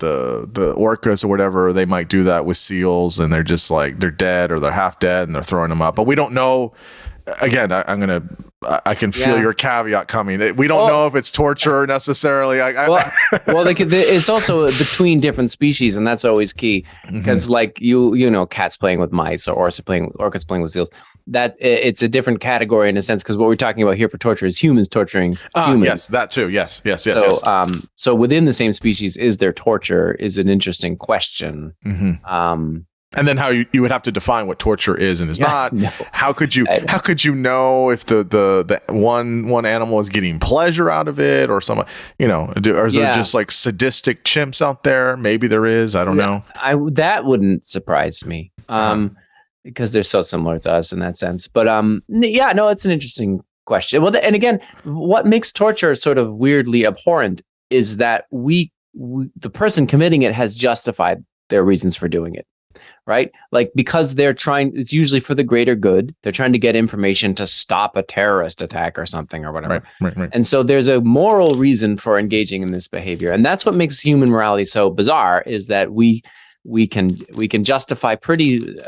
orcas or whatever, they might do that with seals, and they're just like they're dead or they're half dead and they're throwing them up. But we don't know. Again, I can feel your caveat coming. We don't know if it's torture necessarily. It's also between different species, and that's always key. Because like cats playing with mice or orcas playing with seals. That it's a different category in a sense, because what we're talking about here for torture is humans torturing humans. Yes, that too. Yes. So within the same species, is there torture? Is an interesting question. And then how you would have to define what torture is and is not. No. How could you know if the one animal is getting pleasure out of it or some, or is there just like sadistic chimps out there? Maybe there is. I don't know. That wouldn't surprise me. Because they're so similar to us in that sense. But it's an interesting question. Well, and again, what makes torture sort of weirdly abhorrent is that the person committing it has justified their reasons for doing it, right? Like because it's usually for the greater good. They're trying to get information to stop a terrorist attack or something or whatever. Right. And so there's a moral reason for engaging in this behavior. And that's what makes human morality so bizarre, is that we can justify pretty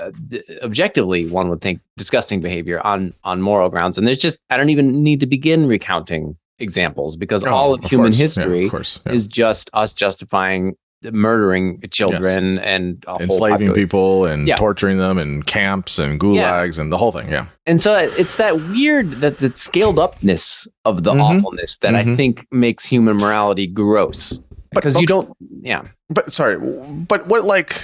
objectively, one would think, disgusting behavior on moral grounds. And I don't even need to begin recounting examples, because all of human history is just us justifying murdering children and enslaving people and torturing them and camps and gulags and the whole thing. Yeah. And so it's that weird, that scaled upness of the awfulness that I think makes human morality gross. Because you don't, But what, like,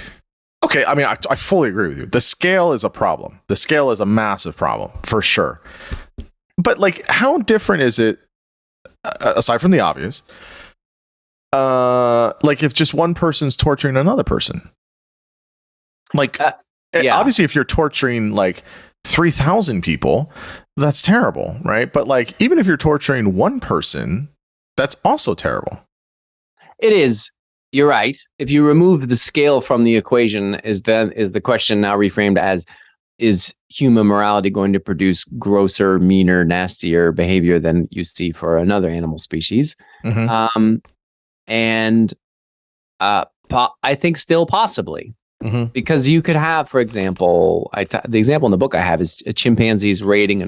okay, I mean, I fully agree with you. The scale is a problem. The scale is a massive problem, for sure. But, like, how different is it, aside from the obvious, like, if just one person's torturing another person? Like, obviously, if you're torturing, like, 3,000 people, that's terrible, right? But, like, even if you're torturing one person, that's also terrible. It is. You're right. If you remove the scale from the equation, is the question now reframed as, is human morality going to produce grosser, meaner, nastier behavior than you see for another animal species? I think still possibly. Because you could have, for example, the example in the book I have is chimpanzees raiding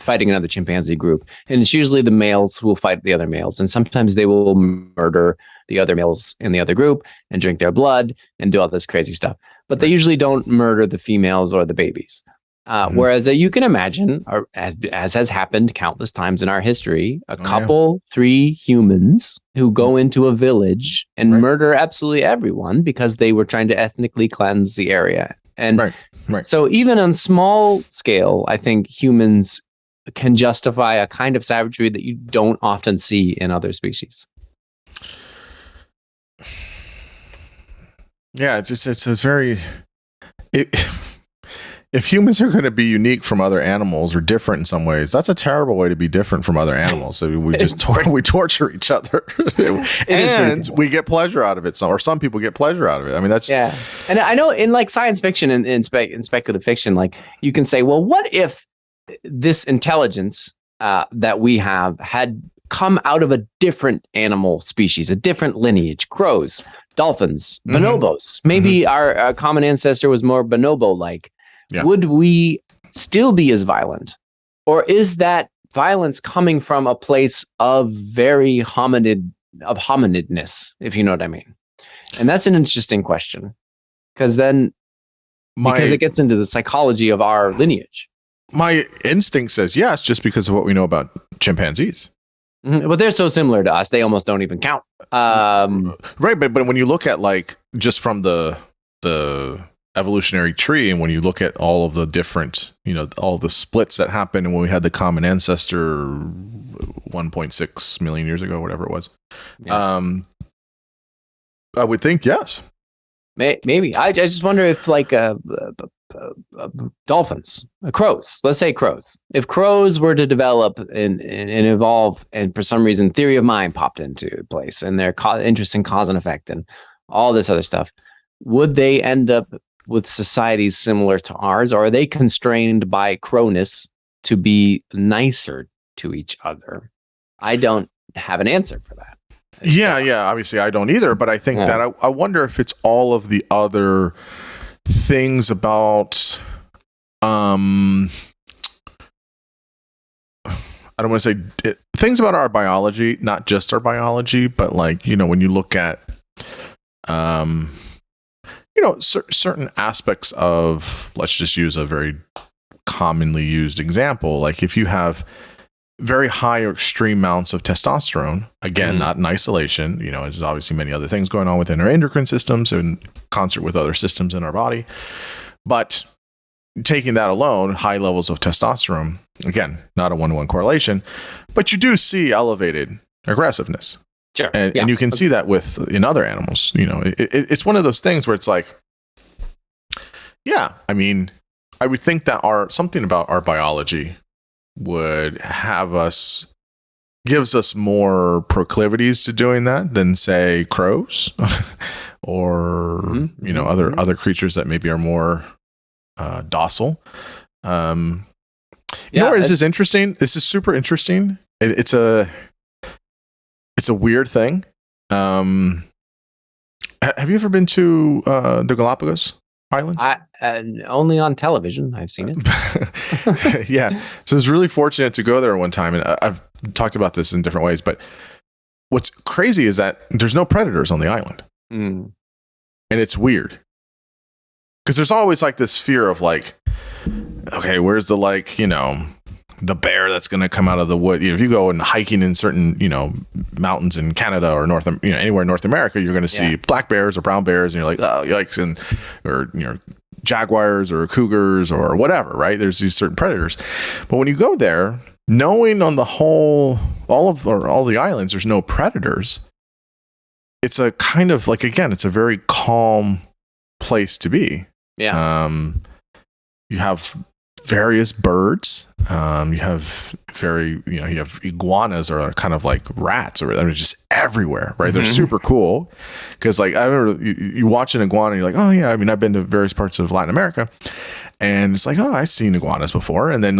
fighting another chimpanzee group. And it's usually the males who will fight the other males. And sometimes they will murder the other males in the other group and drink their blood and do all this crazy stuff. But they usually don't murder the females or the babies. Whereas you can imagine, or as has happened countless times in our history, three humans who go into a village and murder absolutely everyone because they were trying to ethnically cleanse the area. And so even on small scale, I think humans can justify a kind of savagery that you don't often see in other species. Yeah, it's a very... If humans are going to be unique from other animals or different in some ways, that's a terrible way to be different from other animals. So we just we torture each other, and we get pleasure out of it. Or some people get pleasure out of it. I mean, that's And I know in like science fiction and in speculative fiction, like you can say, well, what if this intelligence that we have had come out of a different animal species, a different lineage, crows, dolphins, bonobos? Maybe our common ancestor was more bonobo-like. Yeah. Would we still be as violent? Or is that violence coming from a place of very hominidness, if you know what I mean? And that's an interesting question. Because it gets into the psychology of our lineage. My instinct says yes, just because of what we know about chimpanzees. But they're so similar to us, they almost don't even count. Right, but when you look at like just from the evolutionary tree, and when you look at all of the different, all the splits that happened when we had the common ancestor 1.6 million years ago, whatever it was, I would think yes. Maybe. I just wonder if like dolphins, crows, let's say crows. If crows were to develop and evolve, and for some reason theory of mind popped into place, and their interest in cause and effect and all this other stuff, would they end up with societies similar to ours, or are they constrained by crowness to be nicer to each other? I don't have an answer for that. Yeah. Obviously, I don't either. But I think that I wonder if it's all of the other things about, I don't want to say things about our biology, not just our biology, but like, when you look at, certain aspects of, let's just use a very commonly used example. Like if you have very high or extreme amounts of testosterone, again, not in isolation, there's obviously many other things going on within our endocrine systems in concert with other systems in our body. But taking that alone, high levels of testosterone, again, not a one-to-one correlation, but you do see elevated aggressiveness. Sure. And you can see that in other animals. It's one of those things where it's like, I mean, I would think that something about our biology would gives us more proclivities to doing that than say crows or other creatures that maybe are more docile. This is interesting. This is super interesting. It's a weird thing. Have you ever been to the Galapagos Islands? Only on television. I've seen it. Yeah. So I was really fortunate to go there one time, and I've talked about this in different ways. But what's crazy is that there's no predators on the island, and it's weird because there's always like this fear of like, okay, where's the the bear that's going to come out of the wood? If you go and hiking in certain, mountains in Canada or anywhere in North America, you're going to see black bears or brown bears, and you're like, oh, yikes, or jaguars or cougars or whatever, right? There's these certain predators. But when you go there, knowing on the whole, all the islands, there's no predators. It's a kind of like, again, it's a very calm place to be. Yeah. You have various birds. You have you have iguanas or kind of like rats, or just everywhere, right? They're super cool because like I remember you watch an iguana and you're like, oh yeah, I mean I've been to various parts of Latin America, and it's like, oh, I've seen iguanas before, and then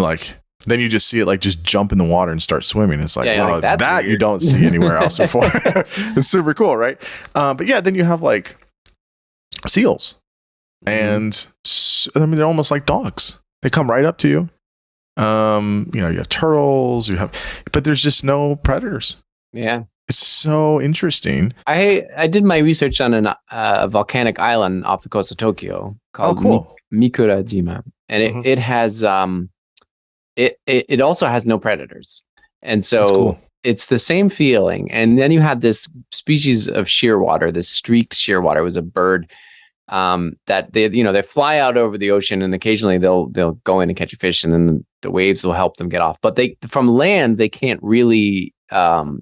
you just see it like just jump in the water and start swimming. It's like, that weird. You don't see anywhere else before. It's super cool, right? But yeah, then you have like seals, and I mean they're almost like dogs. They come right up to you. You have turtles, but there's just no predators. Yeah. It's so interesting. I did my research on a volcanic island off the coast of Tokyo called cool. Mikurajima, and it has it also has no predators, and so cool. It's the same feeling. And then you had this species of shearwater, this streaked shearwater. It was a bird that they fly out over the ocean, and occasionally they'll go in and catch a fish, and then the waves will help them get off. But from land they can't really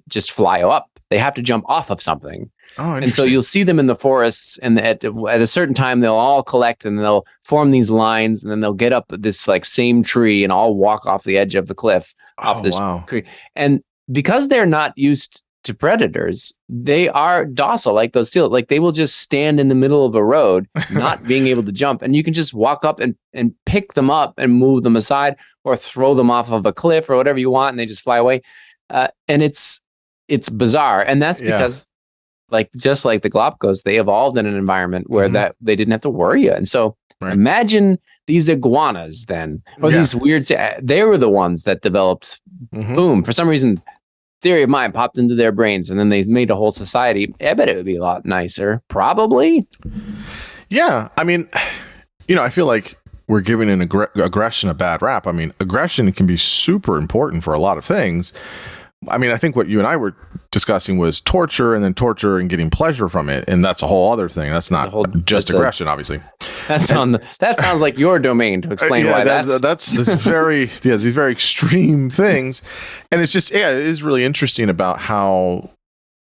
just fly up. They have to jump off of something. Oh, and so you'll see them in the forests, and at a certain time they'll all collect and they'll form these lines, and then they'll get up this like same tree and all walk off the edge of the cliff off this tree. And because they're not used to predators, they are docile like those seals. Like they will just stand in the middle of a road, not being able to jump, and you can just walk up and pick them up and move them aside, or throw them off of a cliff or whatever you want, and they just fly away. And it's bizarre, and that's because, just like the Galapagos, they evolved in an environment where that they didn't have to worry you. And so, imagine these iguanas then, or these weird. They were the ones that developed. Boom! For some reason, theory of mine popped into their brains, and then they made a whole society. I bet it would be a lot nicer, probably. Yeah, I mean, I feel like we're giving an aggression a bad rap. I mean, aggression can be super important for a lot of things. I mean, I think what you and I were discussing was torture, and then torture and getting pleasure from it, and that's a whole other thing. That's not just aggression, obviously. That sounds like your domain to explain why that's very these very extreme things, and it's just it is really interesting about how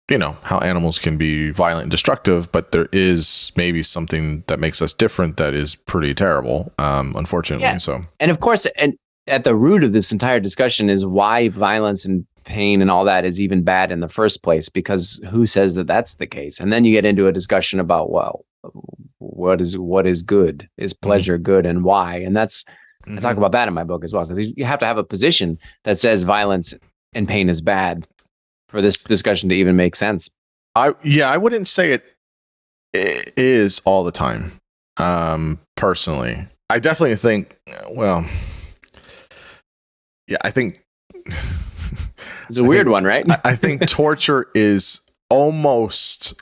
how animals can be violent and destructive, but there is maybe something that makes us different that is pretty terrible, unfortunately. Yeah. So, and of course, and at the root of this entire discussion is why violence and pain and all that is even bad in the first place, because who says that that's the case? And then you get into a discussion about, well, what is good? Is pleasure good, and why? And that's I talk about that in my book as well, because you have to have a position that says violence and pain is bad for this discussion to even make sense. I wouldn't say it is all the time. Personally, I definitely think, I think it's a weird one, right? I think torture is almost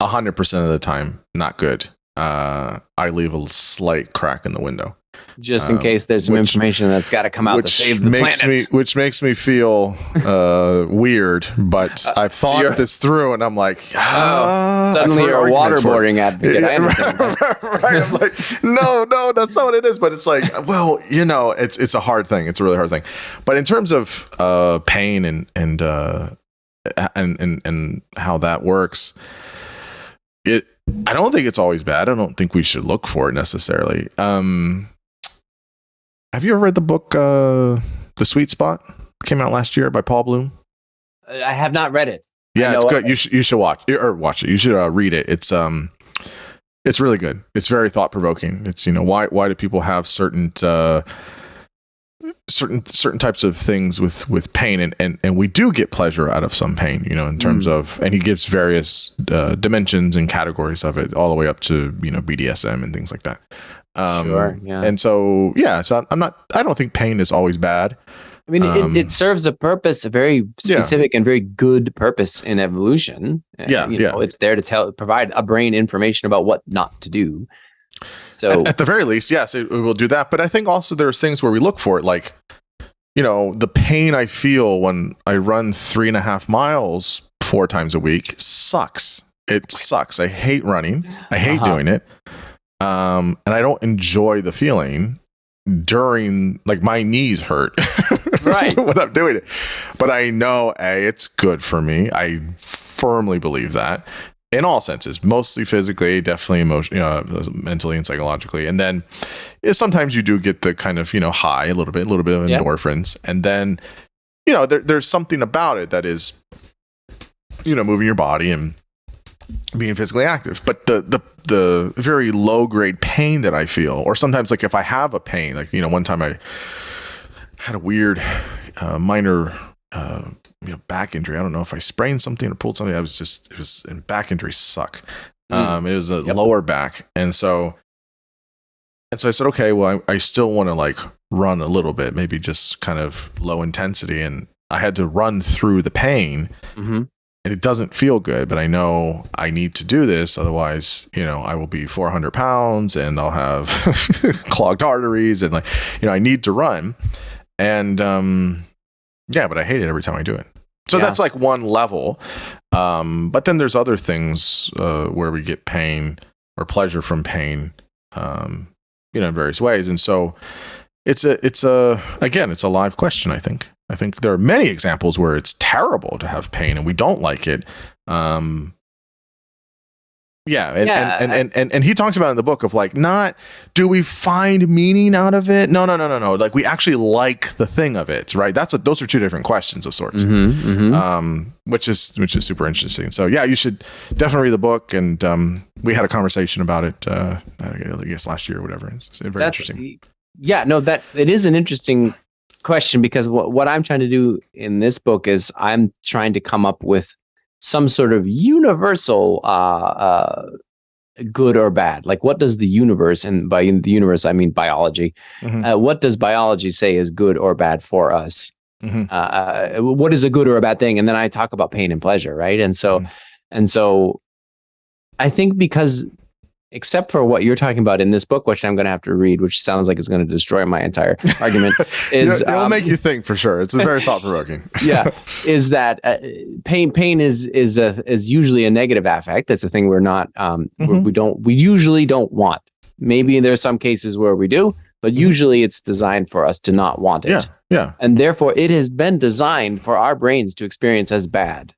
100% of the time not good. I leave a slight crack in the window, just in case there's some information that's got to come out to save the planet. Which makes me feel weird, but I've thought this through, and I'm like, suddenly you're a waterboarding advocate. I understand. Right? I'm like, no, that's not what it is. But it's like, well, it's a hard thing. It's a really hard thing. But in terms of pain and how that works, I don't think it's always bad. I don't think we should look for it necessarily. Have you ever read the book The Sweet Spot? Came out last year by Paul Bloom. I have not read it. Yeah, it's good. You should watch it. You should read it. It's really good. It's very thought provoking. It's why do people have certain types of things with pain, and we do get pleasure out of some pain, in terms of, and he gives various dimensions and categories of it, all the way up to BDSM and things like that. Sure, yeah. And so I don't think pain is always bad. I mean, it serves a purpose, a very specific and very good purpose in evolution. It's there to provide a brain information about what not to do. So at the very least, yes, it will do that. But I think also there's things where we look for it, like, the pain I feel when I run 3.5 miles 4 times a week sucks. It sucks. I hate running. I hate doing it. And I don't enjoy the feeling during, like, my knees hurt right when I'm doing it. But I know, it's good for me. I firmly believe that. In all senses, mostly physically, definitely emotionally, mentally and psychologically. And then sometimes you do get the kind of, high a little bit of endorphins. And then, there's something about it that is, moving your body and being physically active. But the very low grade pain that I feel, or sometimes, like, if I have a pain, like, one time I had a weird minor back injury. I don't know if I sprained something or pulled something. And back injuries suck. It was a lower back. And so I said, okay, well, I still want to, like, run a little bit, maybe just kind of low intensity. And I had to run through the pain. Mm-hmm. And it doesn't feel good, but I know I need to do this. Otherwise, I will be 400 pounds and I'll have clogged arteries and I need to run. And but I hate it every time I do it. So that's like one level. But then there's other things where we get pain or pleasure from pain, in various ways. And so it's a live question, I think. I think there are many examples where it's terrible to have pain and we don't like it. And he talks about it in the book of like, not do we find meaning out of it? No. Like we actually like the thing of it, right? Those are two different questions of sorts. Which is super interesting. So you should definitely read the book. And we had a conversation about it, I guess last year or whatever. It's very interesting. Yeah, no, that it is an interesting question, because what I'm trying to do in this book is I'm trying to come up with some sort of universal good or bad. Like, what does the universe, and by the universe I mean biology, what does biology say is good or bad for us? What is a good or a bad thing? And then I talk about pain and pleasure, right? And so I think, because except for what you're talking about in this book, which I'm going to have to read, which sounds like it's going to destroy my entire argument, is it will make you think for sure. It's very thought provoking. Is that pain is usually a negative affect. That's a thing we're not we usually don't want. Maybe there's some cases where we do, but usually it's designed for us to not want it. Yeah. And therefore it has been designed for our brains to experience as bad.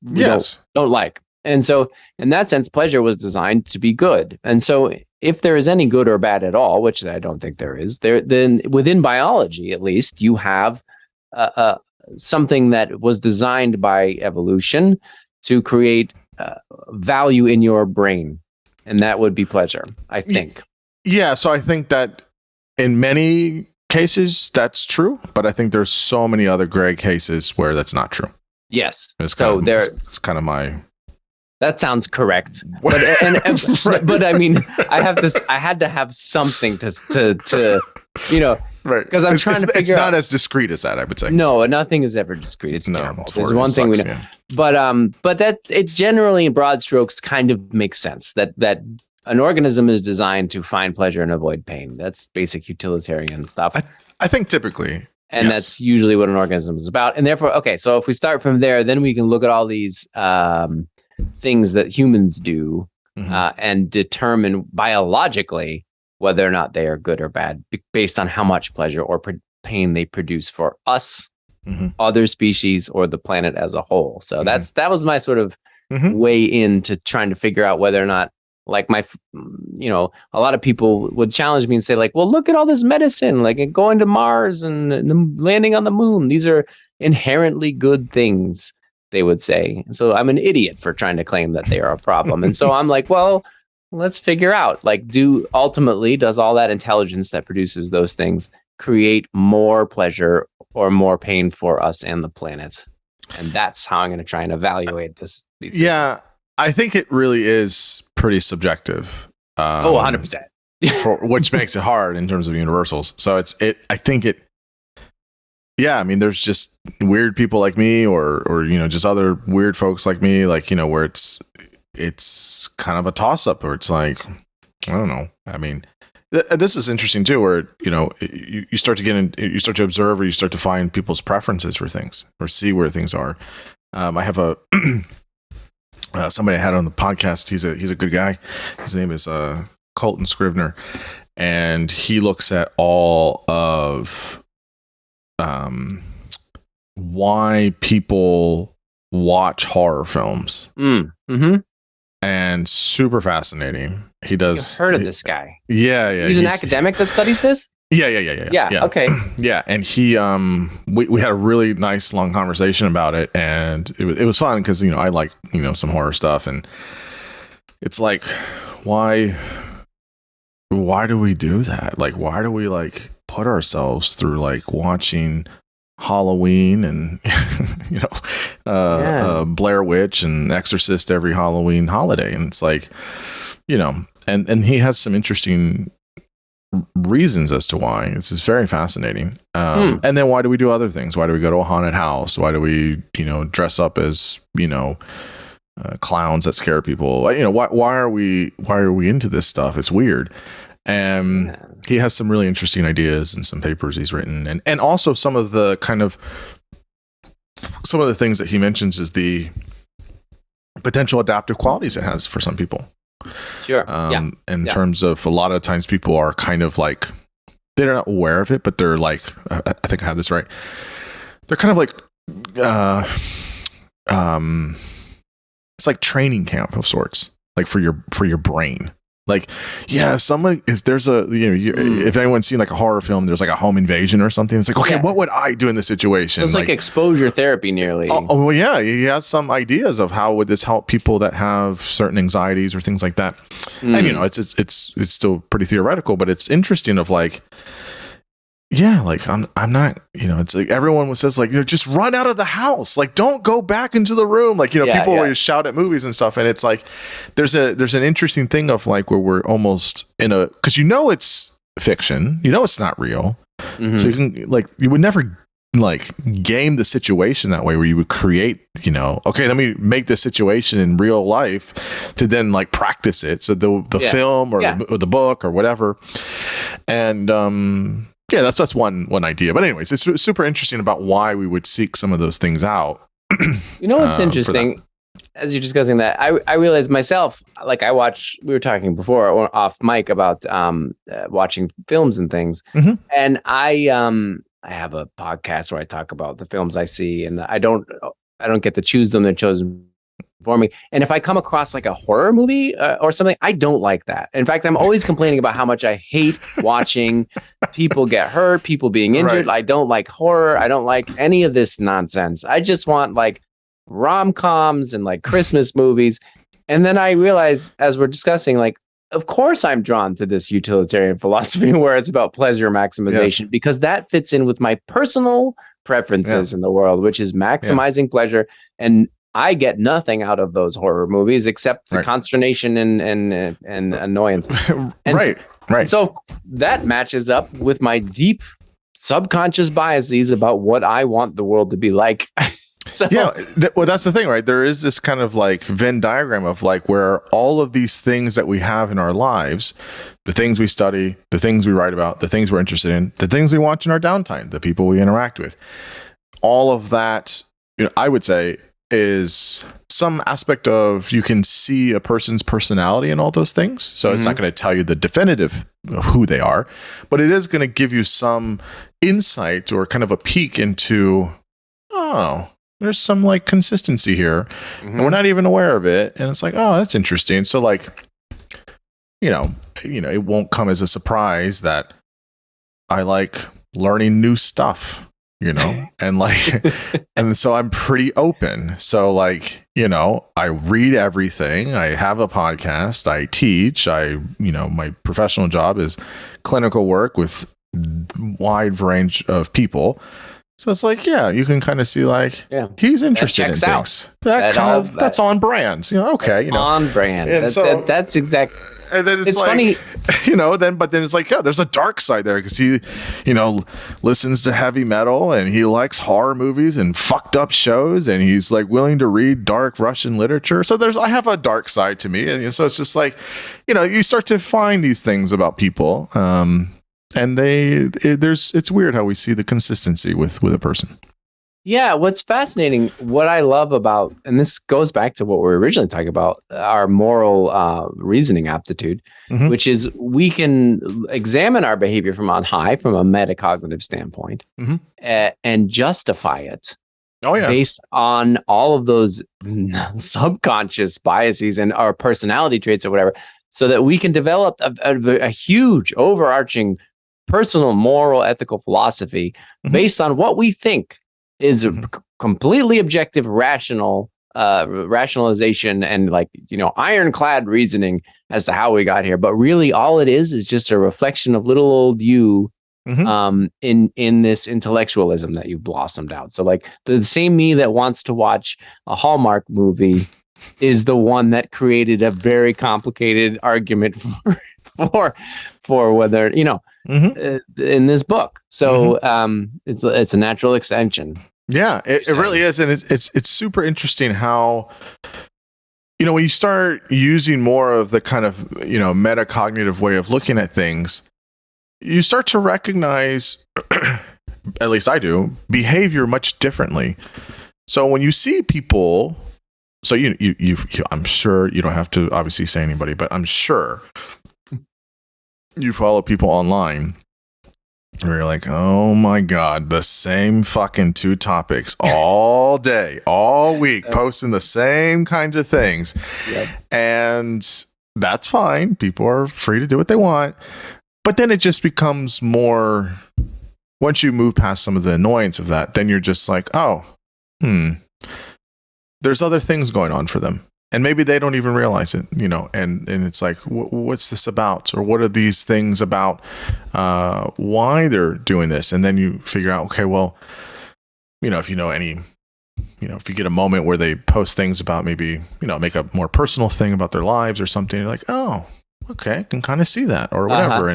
We don't like. And so in that sense, pleasure was designed to be good. And so if there is any good or bad at all, which I don't think there is, then within biology, at least, you have something that was designed by evolution to create value in your brain. And that would be pleasure, I think. Yeah. So I think that in many cases, that's true. But I think there's so many other Gregg cases where that's not true. Yes. It's kind of my... That sounds correct, but but I mean, I had to have something to right, because I'm trying to figure. It's not as discreet as that, I would say. No, nothing is ever discreet. It's terrible. There's one thing we know, yeah. but that it generally, in broad strokes, kind of makes sense that an organism is designed to find pleasure and avoid pain. That's basic utilitarian stuff. I think typically. And that's usually what an organism is about. And therefore, okay, so if we start from there, then we can look at all these things that humans do and determine biologically whether or not they are good or bad based on how much pleasure or pain they produce for us, other species, or the planet as a whole. So that was my sort of way into trying to figure out whether or not, like, a lot of people would challenge me and say, like, well, look at all this medicine, like going to Mars and landing on the moon. These are inherently good things, they would say. So I'm an idiot for trying to claim that they are a problem. And so I'm like, well, let's figure out, like, does all that intelligence that produces those things create more pleasure or more pain for us and the planet? And that's how I'm going to try and evaluate this. Yeah, I think it really is pretty subjective. 100%. Which makes it hard in terms of universals. So yeah, I mean, there's just weird people like me or just other weird folks like me, like, where it's kind of a toss up, or it's like, I don't know. I mean, this is interesting too, where, you start to get in, you start to observe, or you start to find people's preferences for things, or see where things are. I have somebody I had on the podcast. He's a good guy. His name is Colton Scrivener, and he looks at all of why people watch horror films. And super fascinating. He does. You've heard of this guy? Yeah. He's an academic that studies this? Yeah. Okay. Yeah, and he we had a really nice long conversation about it, and it was fun because I like some horror stuff, and it's like, why do we do that? Like, why do we like put ourselves through like watching Halloween and Blair Witch and Exorcist every Halloween holiday? And it's like, and he has some interesting reasons as to why. It's just very fascinating. And then why do we do other things? Why do we go to a haunted house? Why do we, dress up as, clowns that scare people? Why are we into this stuff? It's weird. And he has some really interesting ideas and some papers he's written, and also some of the things that he mentions is the potential adaptive qualities it has for some people. Sure. In terms of, a lot of times people are kind of like, they're not aware of it, but they're like, I think I have this right. They're kind of like, it's like training camp of sorts, like for your brain. Like, someone, if there's if anyone's seen like a horror film, there's like a home invasion or something. It's like, okay, what would I do in this situation? It's like exposure therapy nearly. Well, yeah. He has some ideas of how would this help people that have certain anxieties or things like that. And, it's still pretty theoretical, but it's interesting of like, like I'm not, it's like everyone says like, just run out of the house. Like, don't go back into the room. Like, people always shout at movies and stuff. And it's like, there's an interesting thing of like, where we're almost cause it's fiction, it's not real. Mm-hmm. So you can like, you would never like game the situation that way, where you would create, okay, let me make this situation in real life to then like practice it. So the film or the book or whatever. And, that's one idea. But anyways, it's super interesting about why we would seek some of those things out. What's interesting, as you're discussing that, I realized myself, like we were talking before off mic about watching films and things. Mm-hmm. And I have a podcast where I talk about the films I see, and I don't get to choose them. They're chosen for me. And if I come across like a horror movie or something, I don't like that. In fact, I'm always complaining about how much I hate watching people get hurt, people being injured. Right. I don't like horror. I don't like any of this nonsense. I just want like rom-coms and like Christmas movies. And then I realized, as we're discussing, like, of course I'm drawn to this utilitarian philosophy where it's about pleasure maximization, because that fits in with my personal preferences in the world, which is maximizing pleasure. And I get nothing out of those horror movies except the consternation and annoyance. And right. So that matches up with my deep subconscious biases about what I want the world to be like. So that's the thing, right? There is this kind of like Venn diagram of like where all of these things that we have in our lives, the things we study, the things we write about, the things we're interested in, the things we watch in our downtime, the people we interact with, all of that, I would say, is some aspect of, you can see a person's personality in all those things. So it's not going to tell you the definitive of who they are, but it is going to give you some insight or kind of a peek into, there's some like consistency here and we're not even aware of it. And it's like, that's interesting. So like, it won't come as a surprise that I like learning new stuff. And like, and so I'm pretty open. So like, I read everything. I have a podcast. I teach. My professional job is clinical work with wide range of people. So it's like, you can kind of see like, he's interested in things. That's on brand. Okay, on brand. And that's exactly. And then it's like, funny, but then it's like, there's a dark side there because he, listens to heavy metal and he likes horror movies and fucked up shows and he's like willing to read dark Russian literature. So I have a dark side to me. And so it's just like, you start to find these things about people. And it's weird how we see the consistency with a person. Yeah, what's fascinating, what I love about, and this goes back to what we were originally talking about, our moral reasoning aptitude, which is we can examine our behavior from on high, from a metacognitive standpoint, and justify it based on all of those subconscious biases and our personality traits or whatever, so that we can develop a huge overarching personal, moral, ethical philosophy based on what we think is a completely objective, rational rationalization and like, ironclad reasoning as to how we got here. But really all it is just a reflection of little old you in this intellectualism that you blossomed out. So like the same me that wants to watch a Hallmark movie is the one that created a very complicated argument for whether, in this book. So it's a natural extension. Yeah, it really is. And it's super interesting how, when you start using more of the kind of, metacognitive way of looking at things, you start to recognize, at least I do, behavior much differently. So when you see people, so you I'm sure you don't have to obviously say anybody, but I'm sure you follow people online where you're like, oh my God, the same fucking 2 topics all day, all week, posting the same kinds of things. Yep. And that's fine. People are free to do what they want. But then it just becomes more, once you move past some of the annoyance of that, then you're just like, there's other things going on for them. And maybe they don't even realize it, and it's like, what's this about? Or what are these things about? Why they're doing this? And then you figure out, okay, well, if if you get a moment where they post things about maybe, make a more personal thing about their lives or something, you're like, oh, okay, I can kind of see that or whatever.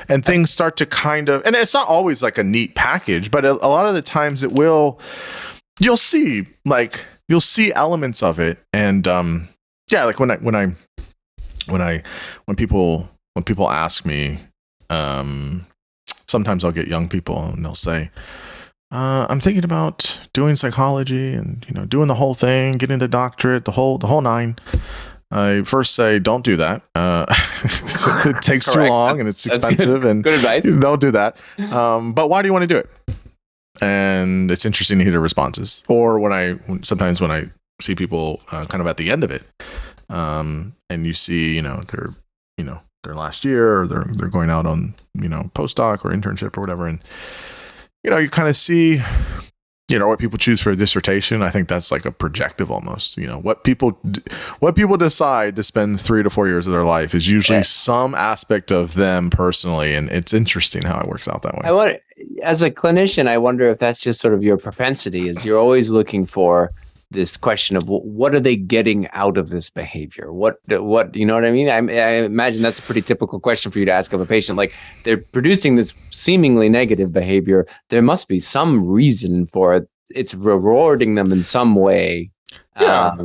And things start to kind of, and it's not always like a neat package, but a lot of the times you'll see elements of it. And like when people ask me, sometimes I'll get young people and they'll say, I'm thinking about doing psychology and doing the whole thing, getting the doctorate, the whole 9. I first say, don't do that. It takes too long and it's expensive. And good advice. Don't do that. But why do you want to do it? And it's interesting to hear their responses. Or sometimes when I see people kind of at the end of it, and you see, their last year, or they're going out on, postdoc or internship or whatever, and you kind of see, what people choose for a dissertation. I think that's like a projective almost. What people decide to spend 3 to 4 years of their life is usually some aspect of them personally, and it's interesting how it works out that way. As a clinician, I wonder if that's just sort of your propensity, is you're always looking for this question of what are they getting out of this behavior? What you know what I mean? I imagine that's a pretty typical question for you to ask of a patient. Like, they're producing this seemingly negative behavior. There must be some reason for it. It's rewarding them in some way. Yeah.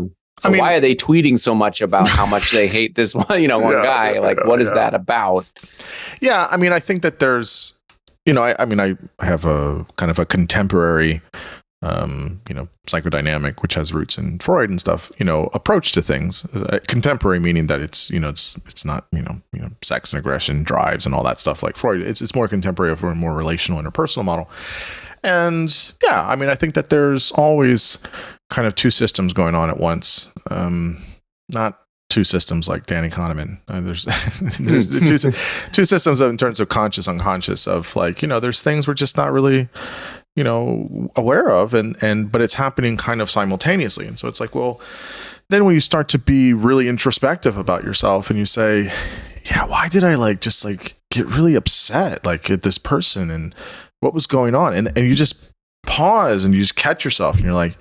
Why are they tweeting so much about how much they hate this one guy? What is that about? Yeah. I mean, I think that there's, I have a kind of a contemporary, psychodynamic, which has roots in Freud and stuff, approach to things. Contemporary meaning that it's not, sex and aggression, drives and all that stuff like Freud. It's more contemporary of a more relational interpersonal model. And yeah, I mean, I think that there's always kind of 2 systems going on at once. Not 2 systems like Danny Kahneman. There's two systems in terms of conscious, unconscious, of like, there's things we're just not really, aware of, but it's happening kind of simultaneously. And so it's like, well, then when you start to be really introspective about yourself and you say, yeah, why did I just get really upset at this person and what was going on? And you just pause and you just catch yourself and you're like,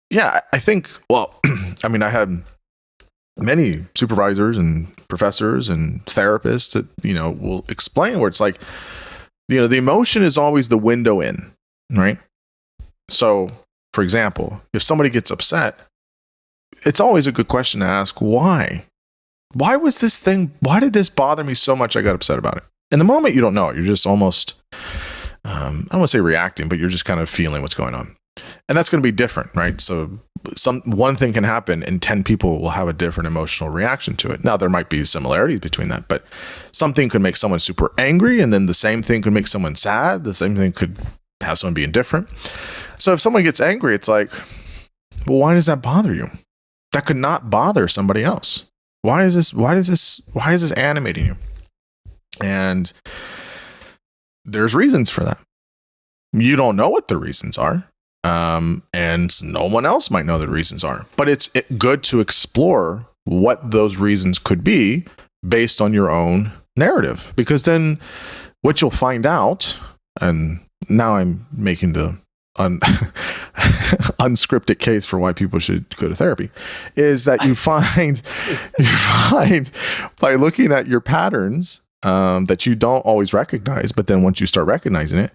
yeah, I think, well, I mean, I had many supervisors and professors and therapists that, will explain where it's like, the emotion is always the window in, right? So, for example, if somebody gets upset, it's always a good question to ask, why? Why did this bother me so much I got upset about it? In the moment, you don't know. You're just almost, I don't want to say reacting, but you're just kind of feeling what's going on. And that's going to be different, right? So one thing can happen and 10 people will have a different emotional reaction to it. Now, there might be similarities between that, but something could make someone super angry, and then the same thing could make someone sad. The same thing could have someone be indifferent. So if someone gets angry, it's like, well, why does that bother you? That could not bother somebody else. Why is this animating you? And there's reasons for that. You don't know what the reasons are. And no one else might know the reasons are, but it's good to explore what those reasons could be based on your own narrative, because then what you'll find out, and now I'm making unscripted case for why people should go to therapy, is that you find by looking at your patterns that you don't always recognize, but then once you start recognizing it,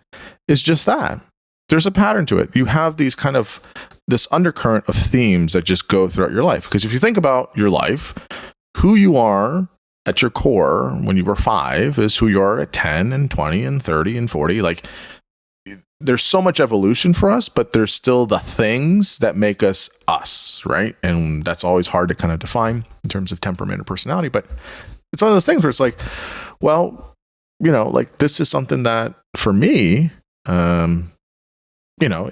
it's just that there's a pattern to it. You have these kind of this undercurrent of themes that just go throughout your life. Because if you think about your life, who you are at your core when you were 5 is who you are at 10 and 20 and 30 and 40. Like, there's so much evolution for us, but there's still the things that make us us, right? And that's always hard to kind of define in terms of temperament or personality. But it's one of those things where it's like, well, like this is something that for me,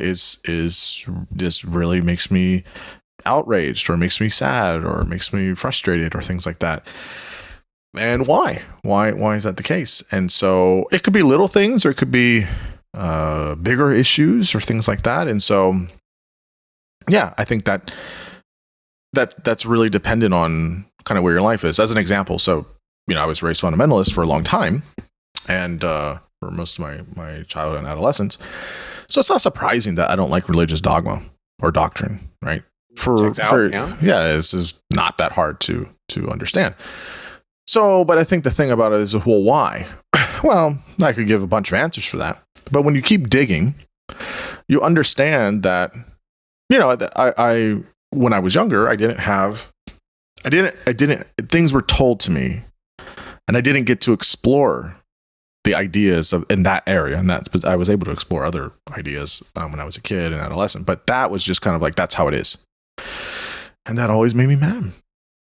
is just really makes me outraged or makes me sad or makes me frustrated or things like that. And why is that the case? And so it could be little things or it could be bigger issues or things like that. And so, yeah, I think that's really dependent on kind of where your life is. As an example, so, I was raised fundamentalist for a long time and for most of my childhood and adolescence. So it's not surprising that I don't like religious dogma or doctrine, right? This is not that hard to understand. So, but I think the thing about it is, well, why? Well, I could give a bunch of answers for that. But when you keep digging, you understand that, I when I was younger, things were told to me and I didn't get to explore the ideas in that area. And I was able to explore other ideas when I was a kid and adolescent, but that was just kind of like, that's how it is. And that always made me mad.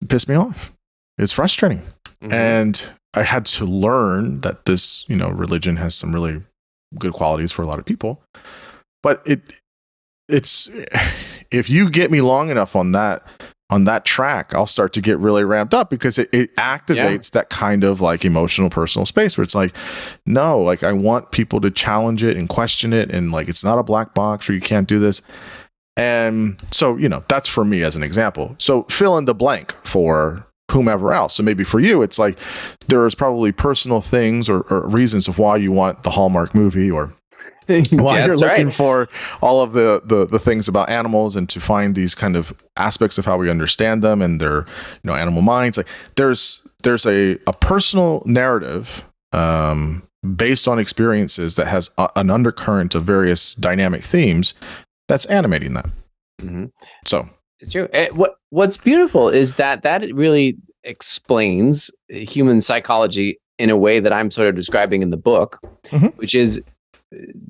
It pissed me off. It's frustrating. Mm-hmm. And I had to learn that this, religion has some really good qualities for a lot of people. But it's if you get me long enough on that track, I'll start to get really ramped up because it activates that kind of like emotional personal space where it's like, no, like I want people to challenge it and question it. And like, it's not a black box or you can't do this. And so, that's for me as an example. So fill in the blank for whomever else. So maybe for you, it's like there's probably personal things or reasons of why you want the Hallmark movie or why you're looking for all of the things about animals and to find these kind of aspects of how we understand them and their animal minds. Like there's a personal narrative based on experiences that has an undercurrent of various dynamic themes that's animating that. Mm-hmm. So it's true. What's beautiful is that it really explains human psychology in a way that I'm sort of describing in the book, mm-hmm. which is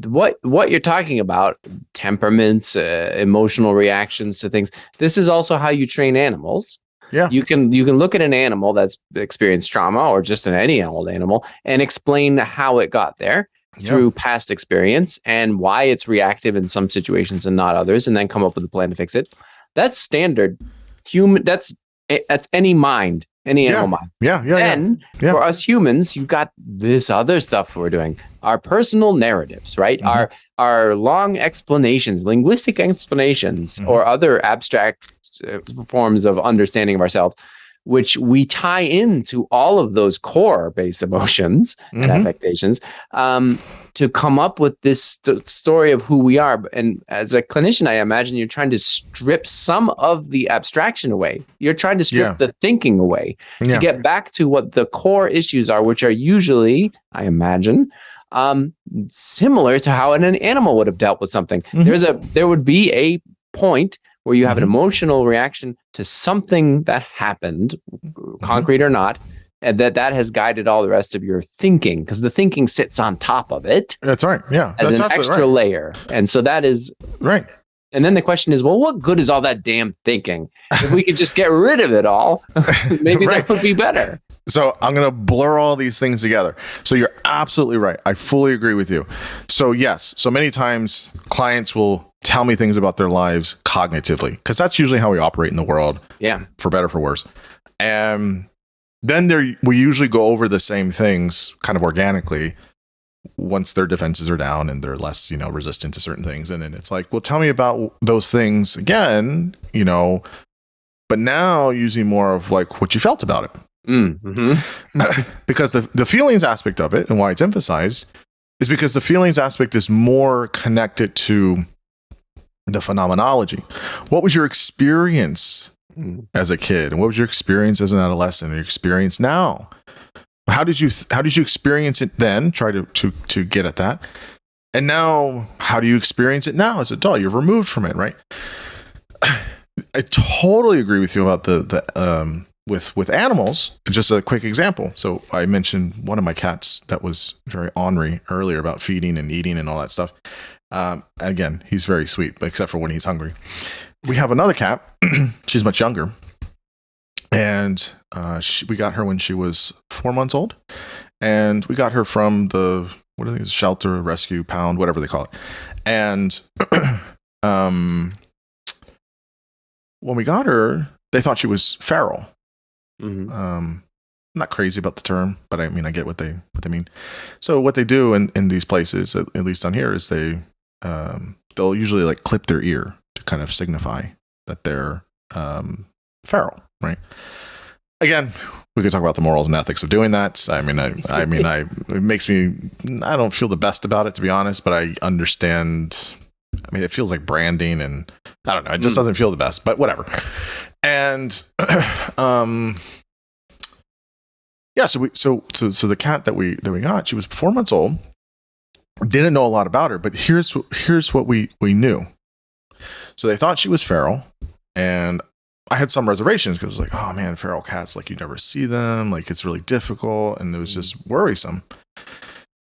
what you're talking about, temperaments, emotional reactions to things. This is also how you train animals. Yeah, you can look at an animal that's experienced trauma or just any old animal and explain how it got there through past experience and why it's reactive in some situations and not others, and then come up with a plan to fix it. That's standard human. That's any mind, any animal mind. Then for us humans, you've got this other stuff we're doing. Our personal narratives, right? Mm-hmm. Our long explanations, linguistic explanations, mm-hmm. or other abstract forms of understanding of ourselves, which we tie into all of those core base emotions mm-hmm. and affectations to come up with this story of who we are. And as a clinician, I imagine you're trying to strip some of the abstraction away. You're trying to strip the thinking away to get back to what the core issues are, which are usually, I imagine, similar to how an animal would have dealt with something. Mm-hmm. There would be a point where you have mm-hmm. an emotional reaction to something that happened, concrete or not, and that has guided all the rest of your thinking, because the thinking sits on top of it. That's right. Yeah. As an extra layer. And so that is right. And then the question is, well, what good is all that damn thinking? If we could just get rid of it all, maybe that would be better. So I'm going to blur all these things together. So you're absolutely right. I fully agree with you. So yes. So many times clients will tell me things about their lives cognitively, because that's usually how we operate in the world. Yeah. For better, for worse. And then we usually go over the same things kind of organically once their defenses are down and they're less, resistant to certain things. And then it's like, well, tell me about those things again, but now using more of like what you felt about it. Mm-hmm. Because the feelings aspect of it and why it's emphasized is because the feelings aspect is more connected to the phenomenology. What was your experience as a kid, and what was your experience as an adolescent, and your experience now? How did you experience it then? Try to get at that. And now, how do you experience it now as an adult? You're removed from it, right? I totally agree with you about with animals. Just a quick example. So I mentioned one of my cats that was very ornery earlier about feeding and eating and all that stuff. Again, he's very sweet, but except for when he's hungry. We have another cat. She's much younger, and we got her when she was 4 months old, and we got her from the shelter, rescue, pound, whatever they call it. And when we got her, they thought she was feral. Mm-hmm. I'm not crazy about the term, but I mean, I get what they mean. So what they do in these places, at least on here, is they'll usually like clip their ear to kind of signify that they're feral, right? Again, we could talk about the morals and ethics of doing that. It makes me, I don't feel the best about it, to be honest, but I understand. I mean, it feels like branding, and I don't know, it just doesn't feel the best, but whatever. And yeah, so the cat that we got, she was 4 months old. Didn't know a lot about her, but here's what we knew. So they thought she was feral, and I had some reservations because it was like, oh man, feral cats, like you never see them, like it's really difficult, and it was just worrisome.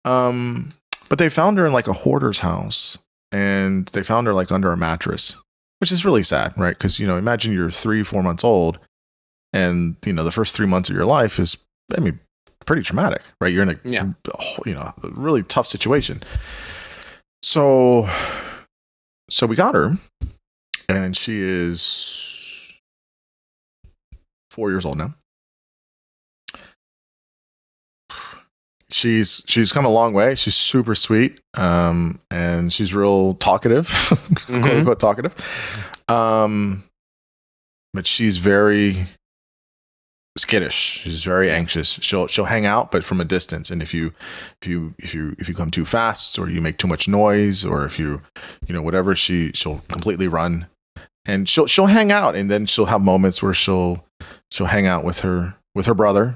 But they found her in like a hoarder's house, and they found her like under a mattress, which is really sad, right? Because imagine you're 3-4 months old, and the first 3 months of your life is, I mean, pretty traumatic, right? You're in a really tough situation. So we got her, and she is 4 years old now. She's come a long way. She's super sweet, and she's real talkative, quote unquote talkative. But she's very skittish. She's very anxious. She'll hang out, but from a distance. And if you come too fast, or you make too much noise, or if you whatever, she'll completely run. And she'll hang out, and then she'll have moments where she'll hang out with her brother.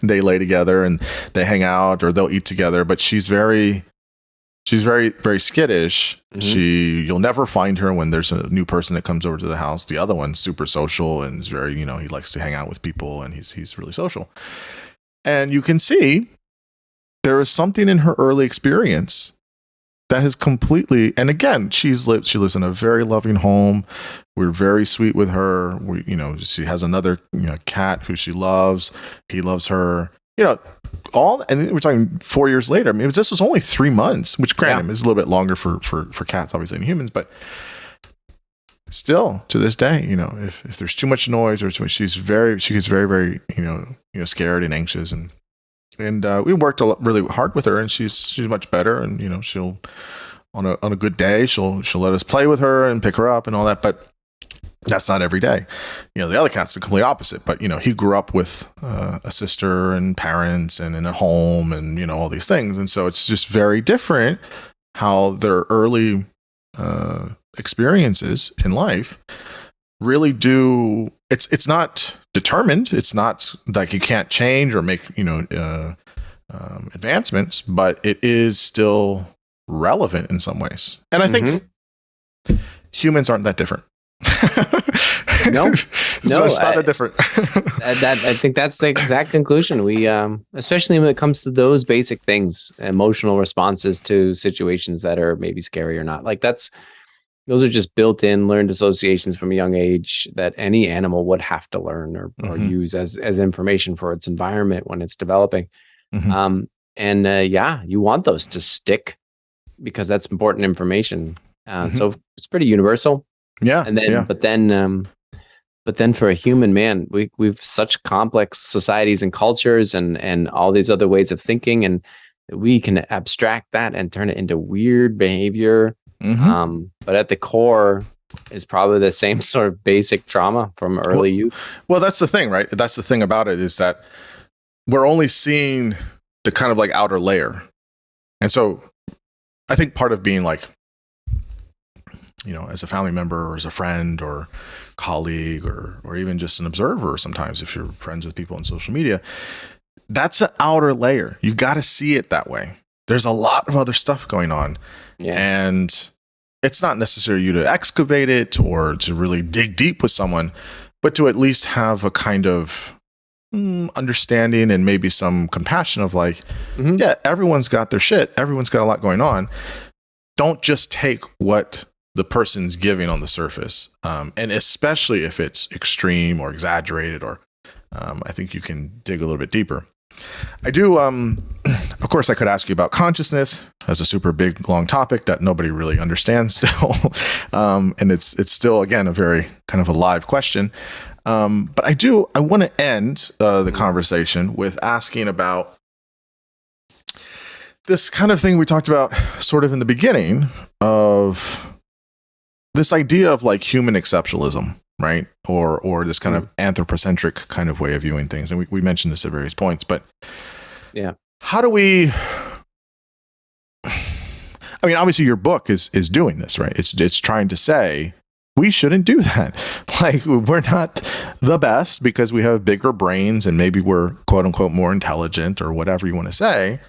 They lay together and they hang out, or they'll eat together. But she's very very skittish. Mm-hmm. You'll never find her when there's a new person that comes over to the house. The other one's super social and is very, he likes to hang out with people, and he's really social. And you can see there is something in her early experience that has completely, and again, she lives in a very loving home. We're very sweet with her. She has another, cat who she loves. He loves her. And we're talking 4 years later. I mean, this was only 3 months, which granted is a little bit longer for cats, obviously, than humans, but still to this day, if there's too much noise or too much, she gets very, very, scared and anxious, and we worked really hard with her, and she's much better, and she'll on a good day she'll let us play with her and pick her up and all that, but that's not every day. The other cat's the complete opposite, but he grew up with a sister and parents and in a home and all these things, and so it's just very different how their early experiences in life really do. It's not determined. It's not like you can't change or make advancements, but it is still relevant in some ways. And I think humans aren't that different. No, it's not that different. I think that's the exact conclusion. We, especially when it comes to those basic things, emotional responses to situations that are maybe scary or not. Like those are just built-in learned associations from a young age that any animal would have to learn or use as information for its environment when it's developing. You want those to stick because that's important information. So it's pretty universal. Yeah. And then, but then for a human, man, we've such complex societies and cultures and all these other ways of thinking, and we can abstract that and turn it into weird behavior. But at the core is probably the same sort of basic trauma from early youth. Well, that's the thing, right? That's the thing about it, is that we're only seeing the kind of like outer layer. And so I think part of being like, as a family member or as a friend or colleague or even just an observer sometimes if you're friends with people on social media, that's an outer layer. You got to see it that way. There's a lot of other stuff going on. Yeah. And it's not necessary you to excavate it or to really dig deep with someone, but to at least have a kind of understanding and maybe some compassion of like, yeah, everyone's got their shit. Everyone's got a lot going on. Don't just take what the person's giving on the surface. And especially if it's extreme or exaggerated, or I think you can dig a little bit deeper. I do, of course, I could ask you about consciousness as a super big, long topic that nobody really understands still. And it's still, again, a very kind of a live question. But I want to end the conversation with asking about this kind of thing we talked about sort of in the beginning of this idea of like human exceptionalism, right? Or this kind of anthropocentric kind of way of viewing things. And we mentioned this at various points, but yeah, how do we, I mean, obviously your book is doing this, right? It's trying to say, we shouldn't do that. Like, we're not the best because we have bigger brains and maybe we're quote unquote more intelligent or whatever you want to say.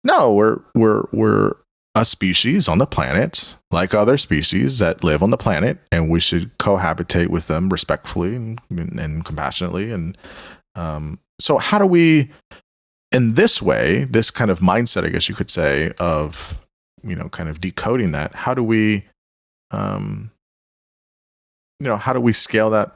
No, we're a species on the planet, like other species that live on the planet, and we should cohabitate with them respectfully and compassionately. And so how do we, in this way, this kind of mindset, I guess you could say, of, kind of decoding that, how do we, how do we scale that,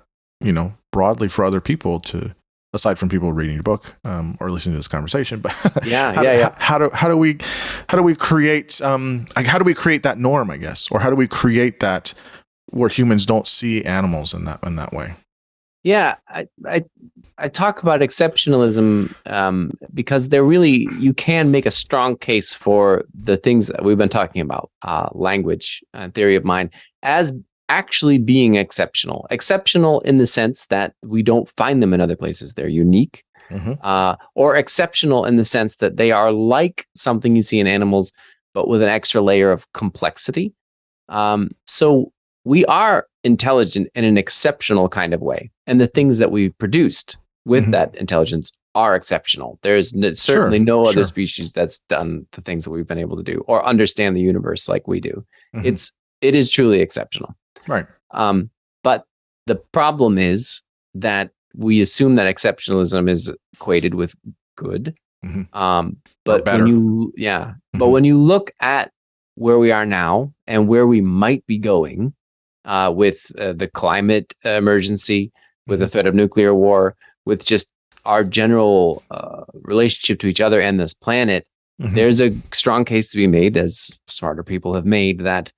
broadly for other people to, aside from people reading your book or listening to this conversation, but how do we create how do we create that norm, I guess, or how do we create that where humans don't see animals in that way? Yeah, I talk about exceptionalism because you can make a strong case for the things that we've been talking about, language, theory of mind, as actually being exceptional in the sense that we don't find them in other places. They're unique, or exceptional in the sense that they are like something you see in animals, but with an extra layer of complexity. So we are intelligent in an exceptional kind of way. And the things that we produced with that intelligence are exceptional. There's certainly no other species that's done the things that we've been able to do or understand the universe like we do. It is truly exceptional. Right. But the problem is that we assume that exceptionalism is equated with good. But when you look at where we are now and where we might be going with the climate emergency, with the threat of nuclear war, with just our general relationship to each other and this planet, there's a strong case to be made, as smarter people have made, that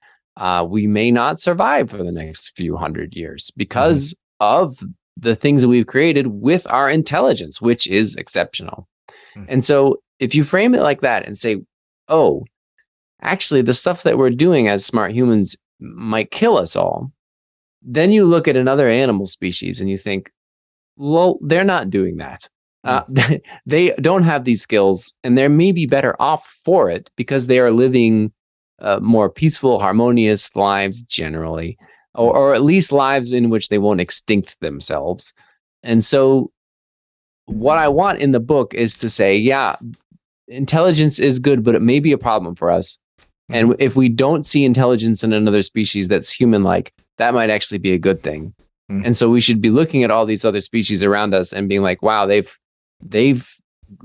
we may not survive for the next few hundred years because of the things that we've created with our intelligence, which is exceptional. And so if you frame it like that and say, oh, actually the stuff that we're doing as smart humans might kill us all, then you look at another animal species and you think, well, they're not doing that. They don't have these skills, and they may be better off for it because they are living more peaceful, harmonious lives generally, or at least lives in which they won't extinct themselves. And so what I want in the book is to say, yeah, intelligence is good, but it may be a problem for us. And if we don't see intelligence in another species that's human-like, that might actually be a good thing. And so we should be looking at all these other species around us and being like, wow, they're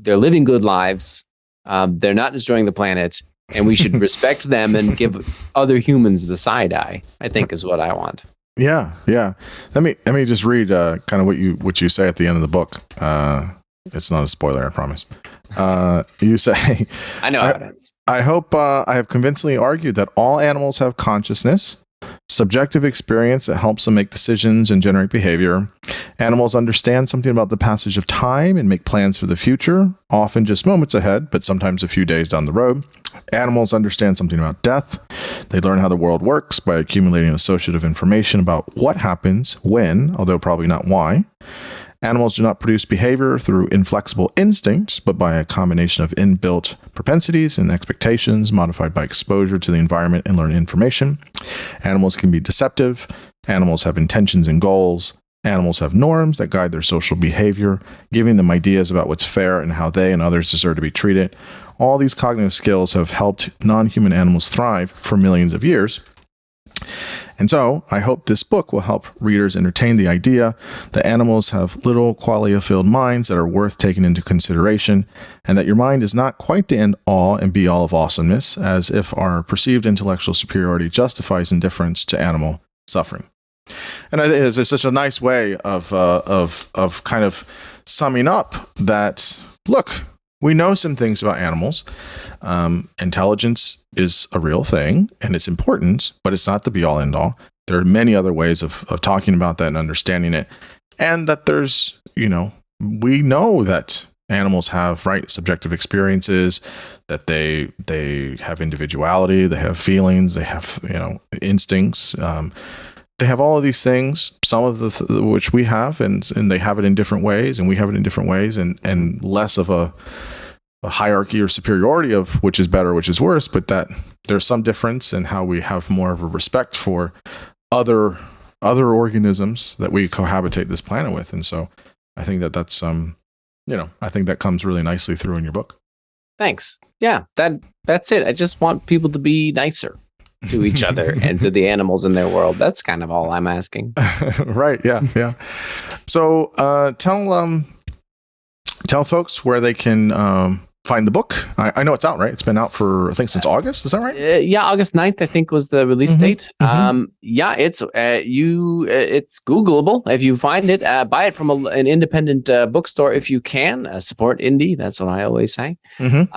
living good lives. They're not destroying the planet. And we should respect them and give other humans the side eye, I think, is what I want. Yeah. Let me just read kind of what you say at the end of the book. It's not a spoiler, I promise. You say, I know how it ends. I hope I have convincingly argued that all animals have consciousness, subjective experience that helps them make decisions and generate behavior. Animals understand something about the passage of time and make plans for the future, often just moments ahead, but sometimes a few days down the road. Animals understand something about death. They learn how the world works by accumulating associative information about what happens when, although probably not why. Animals do not produce behavior through inflexible instinct, but by a combination of inbuilt propensities and expectations modified by exposure to the environment and learned information. Animals can be deceptive. Animals have intentions and goals. Animals have norms that guide their social behavior, giving them ideas about what's fair and how they and others deserve to be treated. All these cognitive skills have helped non-human animals thrive for millions of years. And so, I hope this book will help readers entertain the idea that animals have little qualia-filled minds that are worth taking into consideration, and that your mind is not quite the end-all and be-all of awesomeness, as if our perceived intellectual superiority justifies indifference to animal suffering. And I think it's such a nice way of kind of summing up that, look, we know some things about animals. Intelligence is a real thing, and it's important, but it's not the be-all, end-all. There are many other ways of talking about that and understanding it. And that there's, we know that animals have, subjective experiences, that they have individuality, they have feelings, they have, instincts. They have all of these things, some of which we have, and they have it in different ways, and we have it in different ways, and less of a hierarchy or superiority of which is better, which is worse, but that there's some difference in how we have more of a respect for other organisms that we cohabitate this planet with. And so I think that's I think that comes really nicely through in your book. Thanks. Yeah, that's it. I just want people to be nicer to each other and to the animals in their world. That's kind of all I'm asking. Right. Yeah. So tell folks where they can find the book. I know it's out, right? It's been out for, I think, since August. Is that right? Yeah, August 9th, I think, was the release date. Yeah, it's Googleable if you find it. Buy it from an independent bookstore if you can. Support indie. That's what I always say. Yeah.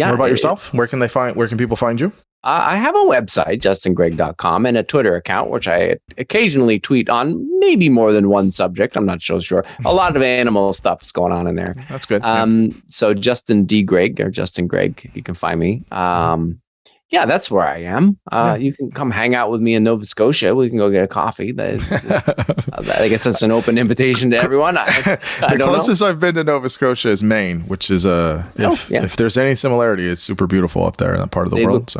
What about yourself? Where can people find you? I have a website, justingregg.com, and a Twitter account, which I occasionally tweet on maybe more than one subject. I'm not so sure. A lot of animal stuff is going on in there. That's good. So Justin D. Gregg or Justin Gregg, you can find me. Yeah, that's where I am. You can come hang out with me in Nova Scotia. We can go get a coffee. I guess that's an open invitation to everyone. The closest I've been to Nova Scotia is Maine, which is if there's any similarity, it's super beautiful up there in that part of the world.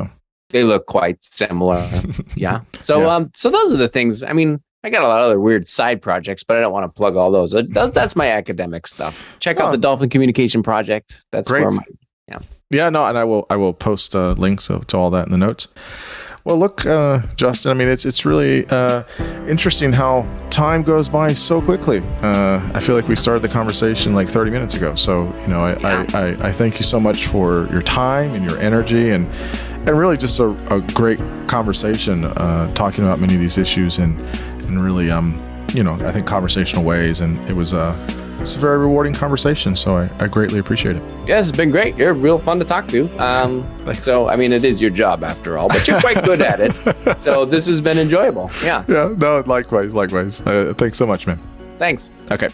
They look quite similar. Yeah. So so those are the things. I mean, I got a lot of other weird side projects, but I don't want to plug all those. That's my academic stuff. Check out the Dolphin Communication Project. That's great. Yeah, no, and I will post links to all that in the notes. Well, look, Justin, I mean, it's really interesting how time goes by so quickly. I feel like we started the conversation like 30 minutes ago. So, I thank you so much for your time and your energy and really just a great conversation talking about many of these issues and really, I think conversational ways. And it's a very rewarding conversation, so I greatly appreciate it. Yeah, it's been great. You're real fun to talk to. So, I mean, it is your job after all, but you're quite good at it. So this has been enjoyable. Yeah. Yeah, no, likewise. Thanks so much, man. Thanks. Okay.